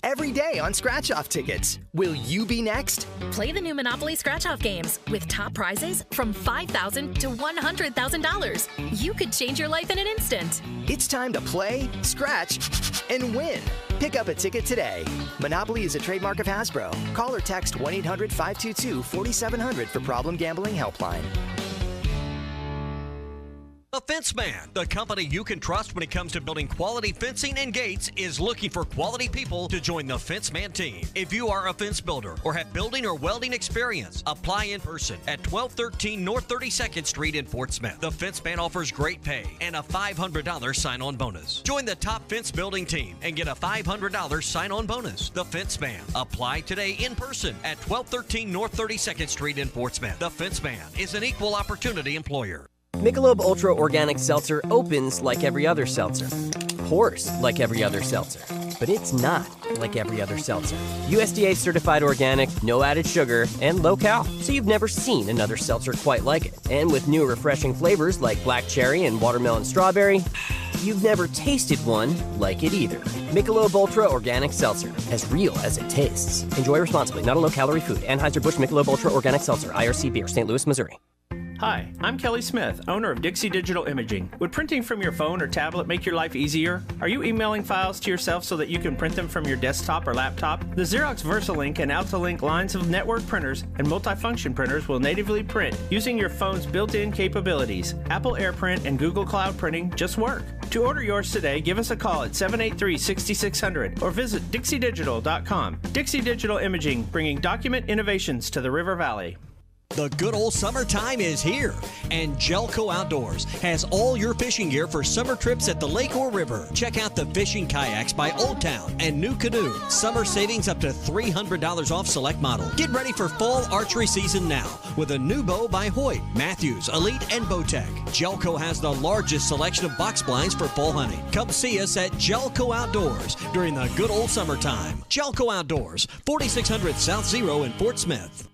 every day on scratch-off tickets. Will you be next? Play the new Monopoly scratch-off games with top prizes from $5,000 to $100,000. You could change your life in an instant. It's time to play, scratch, and win. Pick up a ticket today. Monopoly is a trademark of Hasbro. Call or text 1-800-522-4700 for Problem Gambling Helpline. The Fence Man, the company you can trust when it comes to building quality fencing and gates, is looking for quality people to join the Fence Man team. If you are a fence builder or have building or welding experience, apply in person at 1213 North 32nd Street in Fort Smith. The Fence Man offers great pay and a $500 sign-on bonus. Join the top fence building team and get a $500 sign-on bonus. The Fence Man. Apply today in person at 1213 North 32nd Street in Fort Smith. The Fence Man is an equal opportunity employer. Michelob Ultra Organic Seltzer opens like every other seltzer. Pours like every other seltzer. But it's not like every other seltzer. USDA certified organic, no added sugar, and low cal. So you've never seen another seltzer quite like it. And with new refreshing flavors like black cherry and watermelon strawberry, you've never tasted one like it either. Michelob Ultra Organic Seltzer, as real as it tastes. Enjoy responsibly. Not a low-calorie food. Anheuser-Busch Michelob Ultra Organic Seltzer, IRC Beer, St. Louis, Missouri. Hi, I'm Kelly Smith, owner of Dixie Digital Imaging. Would printing from your phone or tablet make your life easier? Are you emailing files to yourself so that you can print them from your desktop or laptop? The Xerox VersaLink and AltaLink lines of network printers and multifunction printers will natively print using your phone's built-in capabilities. Apple AirPrint and Google Cloud Printing just work. To order yours today, give us a call at 783-6600 or visit dixiedigital.com. Dixie Digital Imaging, bringing document innovations to the River Valley. The good old summertime is here, and Jelco Outdoors has all your fishing gear for summer trips at the lake or river. Check out the fishing kayaks by Old Town and New Canoe. Summer savings up to $300 off select model. Get ready for fall archery season now with a new bow by Hoyt, Matthews, Elite, and Bowtech. Jelco has the largest selection of box blinds for fall hunting. Come see us at Jelco Outdoors during the good old summertime. Jelco Outdoors, 4600 South Zero in Fort Smith.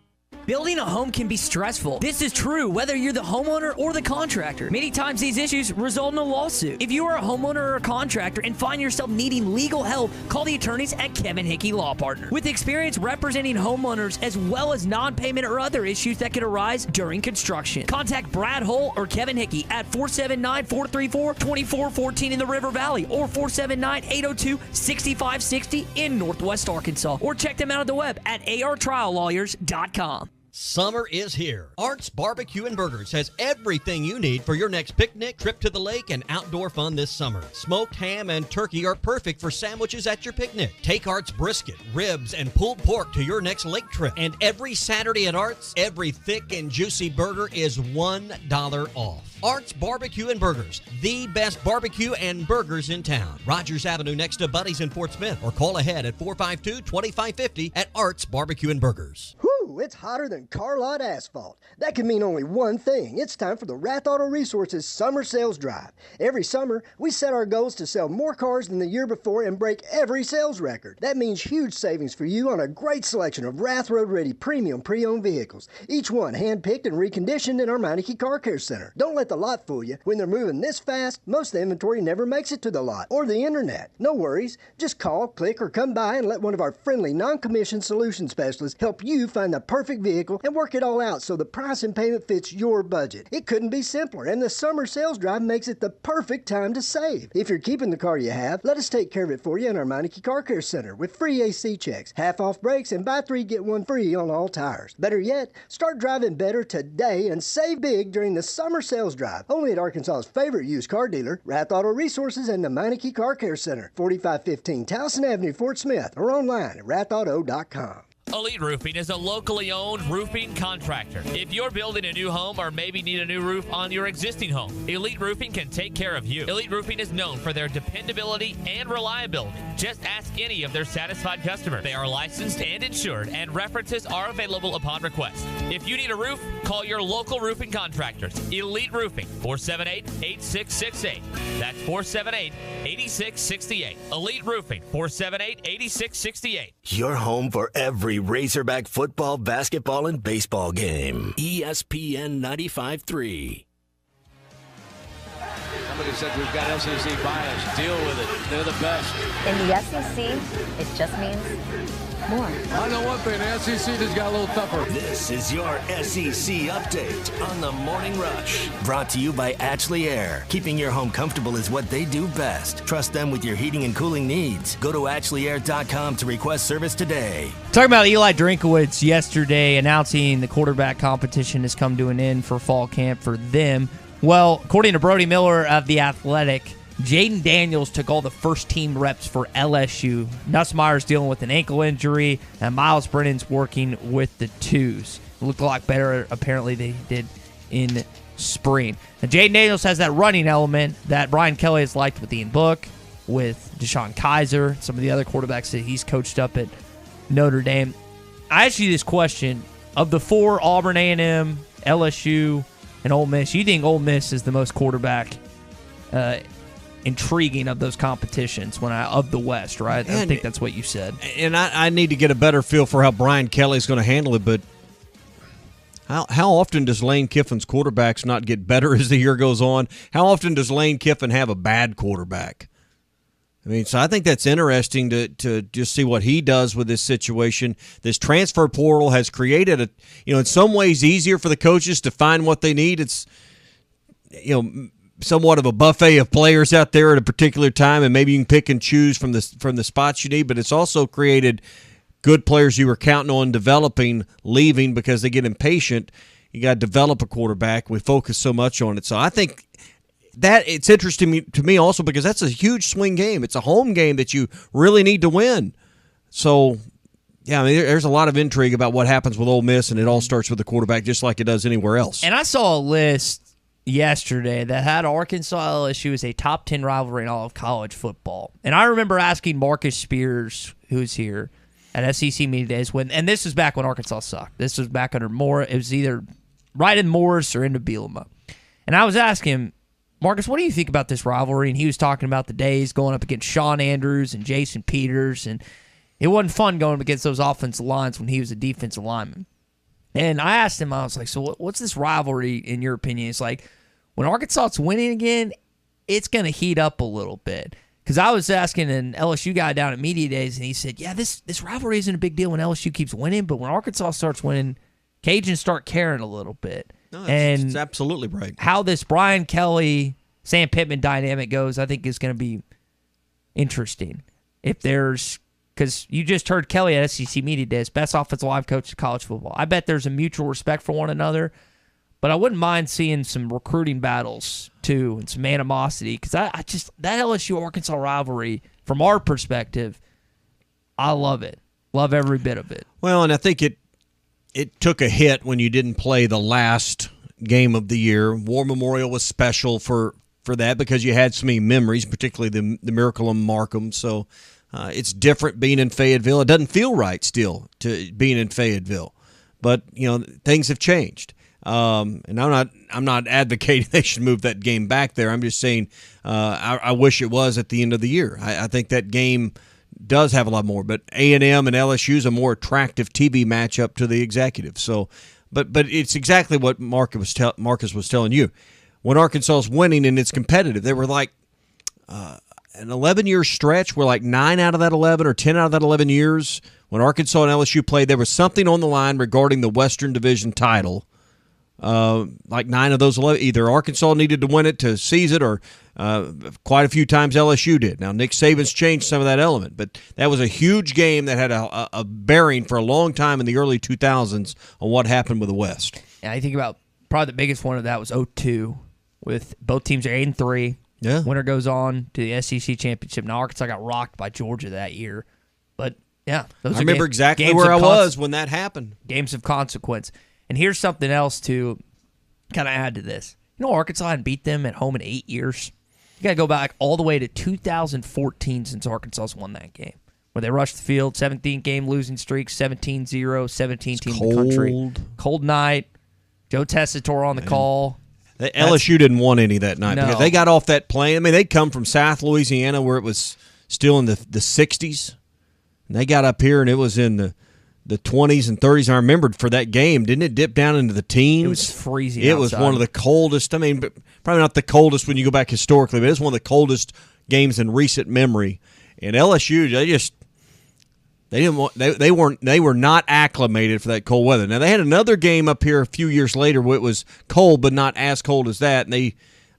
Building a home can be stressful. This is true whether you're the homeowner or the contractor. Many times these issues result in a lawsuit. If you are a homeowner or a contractor and find yourself needing legal help, call the attorneys at Kevin Hickey Law Partner. With experience representing homeowners as well as non-payment or other issues that could arise during construction. Contact Brad Hull or Kevin Hickey at 479-434-2414 in the River Valley or 479-802-6560 in Northwest Arkansas. Or check them out on the web at artriallawyers.com. Summer is here. Art's Barbecue and Burgers has everything you need for your next picnic, trip to the lake, and outdoor fun this summer. Smoked ham and turkey are perfect for sandwiches at your picnic. Take Art's brisket, ribs, and pulled pork to your next lake trip. And every Saturday at Art's, every thick and juicy burger is $1 off. Art's Barbecue and Burgers, the best barbecue and burgers in town. Rogers Avenue next to Buddy's in Fort Smith, or call ahead at 452-2550 at Art's Barbecue and Burgers. Whew, it's hotter than car lot asphalt. That can mean only one thing. It's time for the Rath Auto Resources Summer Sales Drive. Every summer, we set our goals to sell more cars than the year before and break every sales record. That means huge savings for you on a great selection of Rath Road Ready premium pre-owned vehicles, each one hand-picked and reconditioned in our Meineke Car Care Center. Don't let the lot fool you. When they're moving this fast, most of the inventory never makes it to the lot or the internet. No worries. Just call, click, or come by and let one of our friendly non-commissioned solution specialists help you find the perfect vehicle and work it all out so the price and payment fits your budget. It couldn't be simpler, and the summer sales drive makes it the perfect time to save. If you're keeping the car you have, let us take care of it for you in our Meineke Car Care Center with free AC checks, half off brakes, and buy 3 get 1 free on all tires. Better yet, start driving better today and save big during the summer sales drive. Only at Arkansas's favorite used car dealer, Rath Auto Resources and the Meineke Car Care Center, 4515 Towson Avenue, Fort Smith, or online at rathauto.com. Elite Roofing is a locally owned roofing contractor. If you're building a new home or maybe need a new roof on your existing home, Elite Roofing can take care of you. Elite Roofing is known for their dependability and reliability. Just ask any of their satisfied customers. They are licensed and insured, and references are available upon request. If you need a roof, call your local roofing contractors. Elite Roofing, 478-8668. That's 478-8668. Elite Roofing, 478-8668. Your home for every Razorback football, basketball, and baseball game. ESPN 95.3. Somebody said we've got SEC bias. Deal with it. They're the best. In the SEC, it just means more. I know one thing. The SEC just got a little tougher. This is your SEC update on the Morning Rush. Brought to you by Ashley Air. Keeping your home comfortable is what they do best. Trust them with your heating and cooling needs. Go to AshleyAir.com to request service today. Talking about Eli Drinkowitz yesterday announcing the quarterback competition has come to an end for fall camp for them. Well, according to Brody Miller of The Athletic, Jaden Daniels took all the first-team reps for LSU. Nussmeier's dealing with an ankle injury, and Miles Brennan's working with the twos. It looked a lot better, apparently, they did in spring. Now, Jaden Daniels has that running element that Brian Kelly has liked with Ian Book, with Deshaun Kaiser, some of the other quarterbacks that he's coached up at Notre Dame. I ask you this question. Of the 4, Auburn A&M, LSU, and Ole Miss, you think Ole Miss is the most quarterback intriguing of those competitions of the West, right? I think that's what you said. And I need to get a better feel for how Brian Kelly's going to handle it, but How often does Lane Kiffin's quarterbacks not get better as the year goes on? How often does Lane Kiffin have a bad quarterback? I mean, so I think that's interesting to just see what he does with this situation. This transfer portal has created in some ways easier for the coaches to find what they need. It's, somewhat of a buffet of players out there at a particular time, and maybe you can pick and choose from the spots you need, but it's also created good players you were counting on developing, leaving because they get impatient. You got to develop a quarterback. We focus so much on it. So I think that it's interesting to me also because that's a huge swing game. It's a home game that you really need to win. So, yeah, I mean, there's a lot of intrigue about what happens with Ole Miss, and it all starts with the quarterback just like it does anywhere else. And I saw a list yesterday that had Arkansas LSU as a top 10 rivalry in all of college football. And I remember asking Marcus Spears, who's here, at SEC Media Days, and this was back when Arkansas sucked. This was back under Moore. It was either right in Morris or into Bielema. And I was asking him, Marcus, what do you think about this rivalry? And he was talking about the days going up against Sean Andrews and Jason Peters, and it wasn't fun going up against those offensive lines when he was a defensive lineman. And I asked him, I was like, so what's this rivalry in your opinion? It's like, when Arkansas's winning again, it's going to heat up a little bit. Because I was asking an LSU guy down at Media Days, and he said, yeah, this rivalry isn't a big deal when LSU keeps winning, but when Arkansas starts winning, Cajuns start caring a little bit. No, it's absolutely right. How this Brian Kelly, Sam Pittman dynamic goes, I think is going to be interesting. Because you just heard Kelly at SEC Media Days, best offensive line coach in college football. I bet there's a mutual respect for one another, but I wouldn't mind seeing some recruiting battles too and some animosity because I just that LSU Arkansas rivalry from our perspective, I love it, love every bit of it. Well, and I think it took a hit when you didn't play the last game of the year. War Memorial was special for that because you had so many memories, particularly the Miracle in Markham. So it's different being in Fayetteville. It doesn't feel right still to being in Fayetteville, but things have changed. And I'm not advocating they should move that game back there. I'm just saying I wish it was at the end of the year. I think that game does have a lot more, but A&M and LSU is a more attractive TV matchup to the executive. So, but it's exactly what Marcus was telling you. When Arkansas is winning and it's competitive, they were like an 11-year stretch where like 9 out of that 11 or 10 out of that 11 years when Arkansas and LSU played, there was something on the line regarding the Western Division title. Like 9 of those 11, either Arkansas needed to win it to seize it or quite a few times LSU did. Now, Nick Saban's changed some of that element, but that was a huge game that had a bearing for a long time in the early 2000s on what happened with the West. Yeah, I think about probably the biggest one of that was 2002 with both teams are 8-3. Yeah. Winner goes on to the SEC championship. Now, Arkansas got rocked by Georgia that year. But, yeah. I remember exactly where I was when that happened. Games of consequence. And here's something else to kind of add to this. Arkansas hadn't beat them at home in 8 years. You got to go back all the way to 2014 since Arkansas won that game, where they rushed the field, 17-game losing streak, 17-0, 17 team in the country. Cold night. Joe Tessitore on the call. LSU didn't want any that night because they got off that plane. I mean, they come from South Louisiana where it was still in the 60s. And they got up here and it was in the 20s and 30s. I remembered for that game, didn't it dip down into the teens? It was freezing It outside. was one of the coldest. I mean, probably not the coldest when you go back historically, but it's one of the coldest games in recent memory. And LSU, they were not acclimated for that cold weather. Now, they had another game up here a few years later where it was cold, but not as cold as that. And I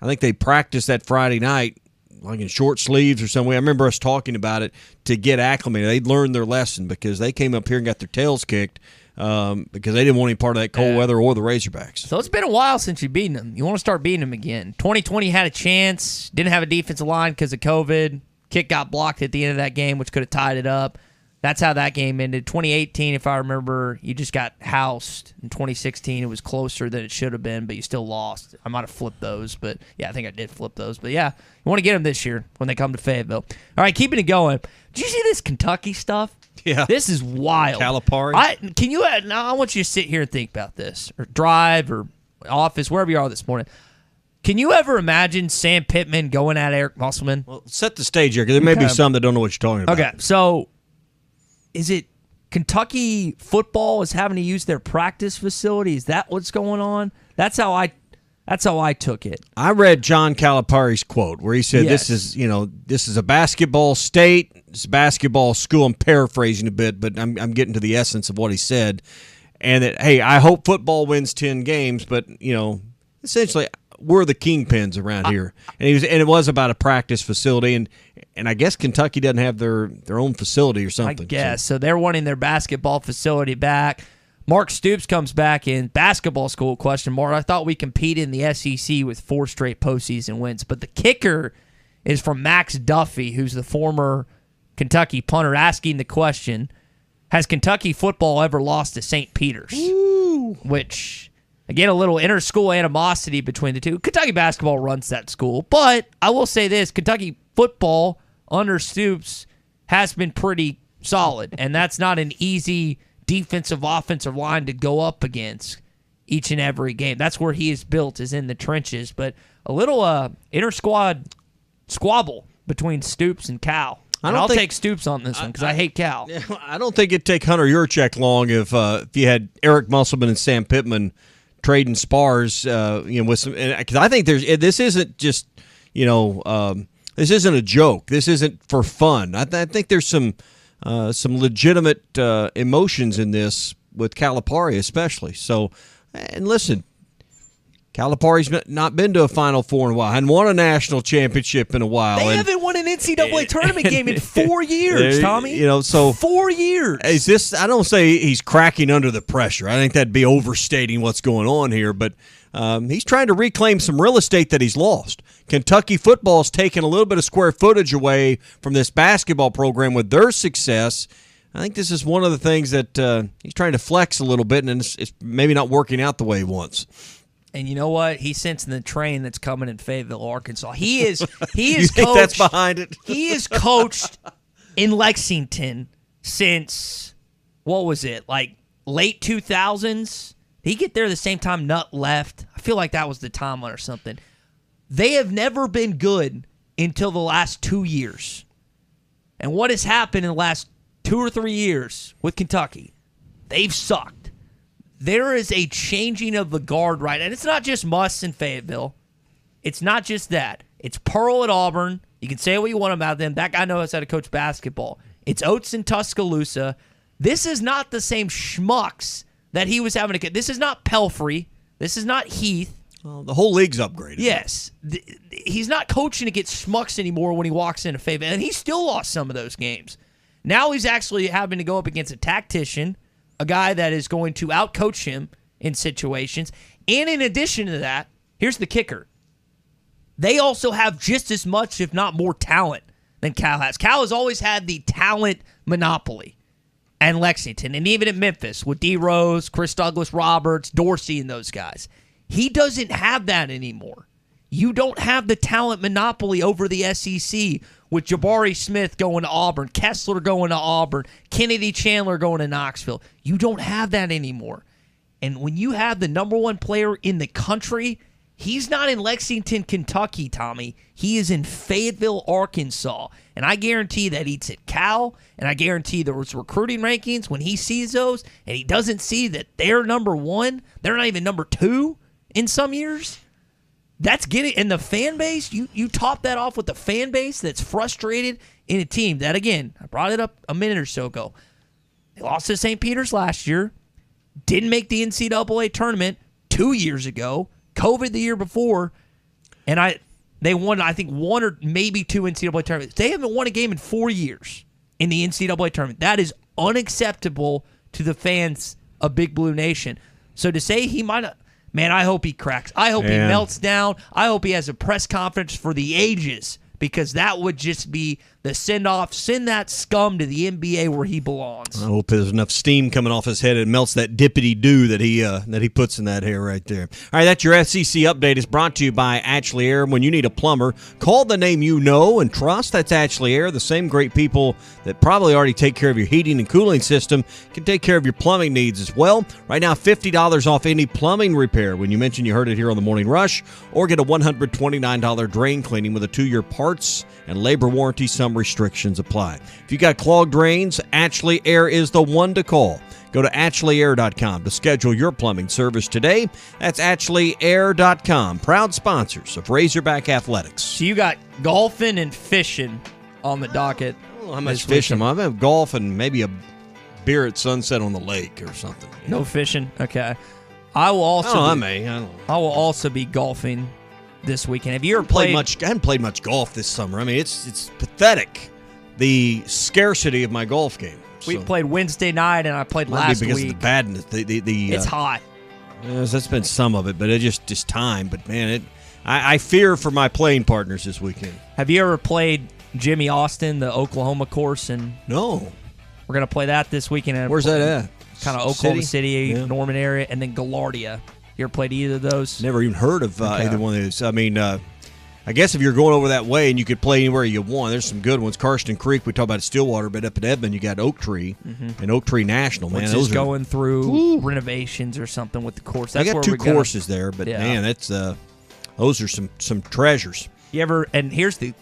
think they practiced that Friday night, like in short sleeves or some way. I remember us talking about it to get acclimated. They'd learned their lesson because they came up here and got their tails kicked because they didn't want any part of that cold weather or the Razorbacks. So it's been a while since you've beaten them. You want to start beating them again. 2020 had a chance. Didn't have a defensive line because of COVID. Kick got blocked at the end of that game, which could have tied it up. That's how that game ended. 2018, if I remember, you just got housed. In 2016, it was closer than it should have been, but you still lost. I might have flipped those, but yeah, I think I did flip those. But yeah, you want to get them this year when they come to Fayetteville. All right, keeping it going. Did you see this Kentucky stuff? Yeah. This is wild. Calipari. Now I want you to sit here and think about this, or drive, or office, wherever you are this morning. Can you ever imagine Sam Pittman going at Eric Musselman? Well, set the stage here, because there may be some that don't know what you're talking about. Okay, so is it Kentucky football is having to use their practice facility. Is that what's going on? That's how I took it. I read John Calipari's quote where he said, Yes. this is a basketball state, it's a basketball school. I'm paraphrasing a bit, but I'm getting to the essence of what he said. And that, hey, I hope football wins 10 games, but, essentially we're the kingpins around here. And it was about a practice facility, and I guess Kentucky doesn't have their own facility or something. I guess. So they're wanting their basketball facility back. Mark Stoops comes back in basketball school, question mark. I thought we competed in the SEC with 4 straight postseason wins. But the kicker is from Max Duffy, who's the former Kentucky punter, asking the question, has Kentucky football ever lost to St. Peter's? Ooh. Which, again, a little inter-school animosity between the two. Kentucky basketball runs that school. But I will say this, Kentucky football under Stoops has been pretty solid. And that's not an easy defensive, offensive line to go up against each and every game. That's where he is built, is in the trenches. But a little inter-squad squabble between Stoops and Cal. And I'll take Stoops on this one because I hate Cal. I don't think it'd take Hunter Yurchek long if you had Eric Musselman and Sam Pittman trading spars, with some. Because I think this isn't just, this isn't a joke. This isn't for fun. I think there's some legitimate emotions in this with Calipari especially. So, and listen, Calipari's not been to a Final Four in a while and won a national championship in a while. They haven't won an NCAA tournament game in 4 years, Tommy. 4 years. Is this? I don't say he's cracking under the pressure. I think that'd be overstating what's going on here. But he's trying to reclaim some real estate that he's lost. Kentucky football's taken a little bit of square footage away from this basketball program with their success. I think this is one of the things that he's trying to flex a little bit, and it's maybe not working out the way he wants. And you know what? He's sensing the train that's coming in Fayetteville, Arkansas. He is you think coached. That's behind it. He is coached in Lexington since, what was it, like late 2000s? Did he get there the same time Nutt left? I feel like that was the timeline or something. They have never been good until the last 2 years. And what has happened in the last 2 or 3 years with Kentucky? They've sucked. There is a changing of the guard right, and it's not just Muss in Fayetteville. It's not just that. It's Pearl at Auburn. You can say what you want about them. That guy knows how to coach basketball. It's Oates in Tuscaloosa. This is not the same schmucks that he was having to get. This is not Pelfrey. This is not Heath. Well, the whole league's upgraded. Yes. He's not coaching against schmucks anymore when he walks into Fayetteville, and he still lost some of those games. Now he's actually having to go up against a tactician, a guy that is going to outcoach him in situations. And in addition to that, here's the kicker. They also have just as much, if not more, talent than Cal has. Cal has always had the talent monopoly. And Lexington, and even at Memphis with D. Rose, Chris Douglas Roberts, Dorsey, and those guys. He doesn't have that anymore. You don't have the talent monopoly over the SEC with Jabari Smith going to Auburn, Kessler going to Auburn, Kennedy Chandler going to Knoxville. You don't have that anymore. And when you have the number one player in the country, he's not in Lexington, Kentucky, Tommy. He is in Fayetteville, Arkansas. And I guarantee that he's at Cal, and I guarantee those recruiting rankings, when he sees those and he doesn't see that they're number one, they're not even number two in some years, that's getting, and the fan base, you top that off with the fan base that's frustrated in a team that, again, I brought it up a minute or so ago. They lost to St. Peter's last year, didn't make the NCAA tournament 2 years ago, COVID the year before, and they won, I think, 1 or maybe 2 NCAA tournaments. They haven't won a game in 4 years in the NCAA tournament. That is unacceptable to the fans of Big Blue Nation. So to say he might not, man, I hope he cracks. I hope he melts down. I hope he has a press conference for the ages, because that would just be the send-off. Send that scum to the NBA where he belongs. I hope there's enough steam coming off his head and melts that dippity-doo that he puts in that hair right there. All right, that's your SEC update. It's brought to you by Ashley Air. When you need a plumber, call the name you know and trust. That's Ashley Air. The same great people that probably already take care of your heating and cooling system can take care of your plumbing needs as well. Right now, $50 off any plumbing repair when you mention you heard it here on the Morning Rush, or get a $129 drain cleaning with a 2-year part parts and labor warranty. Some restrictions apply. If you got clogged drains, Ashley Air is the one to call. Go to AshleyAir.com to schedule your plumbing service today. That's AshleyAir.com. Proud sponsors of Razorback Athletics. So you got golfing and fishing on the docket. How much fishing? I'm going to golf and maybe a beer at sunset on the lake or something. No fishing? Okay. I will also I will also be golfing this weekend. Have you ever played much? I haven't played much golf this summer. I mean, it's pathetic, the scarcity of my golf game. We played Wednesday night, and I played last week. Because of the badness. It's hot. Yes, that's been some of it, but it just time. But man, I fear for my playing partners this weekend. Have you ever played Jimmy Austin, the Oklahoma course? And no, we're gonna play that this weekend. Where's that at? Kind of Oklahoma City, Norman area, and then Gaillardia. You ever played either of those? Never even heard of either one of those. I mean, I guess if you're going over that way and you could play anywhere you want, there's some good ones. Karsten Creek, we talk about Stillwater, but up at Edmond, you got Oak Tree and Oak Tree National. Man, those going through renovations or something with the course. That's I got where two courses there, but man, that's those are some treasures. You ever? And here's the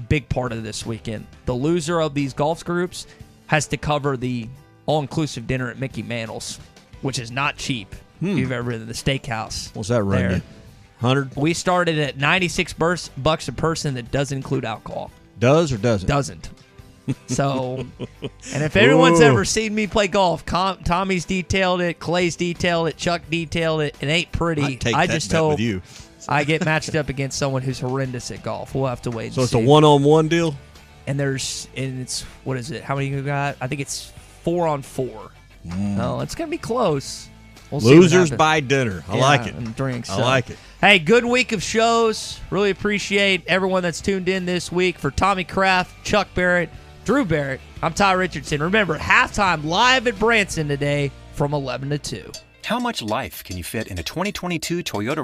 big part of this weekend. The loser of these golf groups has to cover the all-inclusive dinner at Mickey Mantle's, which is not cheap. If you've ever been to the steakhouse. What's that run you? 100? We started at $96 a person that doesn't include alcohol. Does or doesn't? Doesn't. So, and if anyone's ever seen me play golf, Tommy's detailed it, Clay's detailed it, Chuck detailed it. It ain't pretty. I just hope with you. I get matched up against someone who's horrendous at golf. We'll have to wait. So it's a one-on-one deal? And it's, what is it? How many you got? I think it's 4-on-4. Oh, it's going to be close. We'll Losers buy dinner. I like it. And drinks. I like it. Hey, good week of shows. Really appreciate everyone that's tuned in this week. For Tommy Kraft, Chuck Barrett, Drew Barrett, I'm Ty Richardson. Remember, halftime live at Branson today from 11 to 2. How much life can you fit in a 2022 Toyota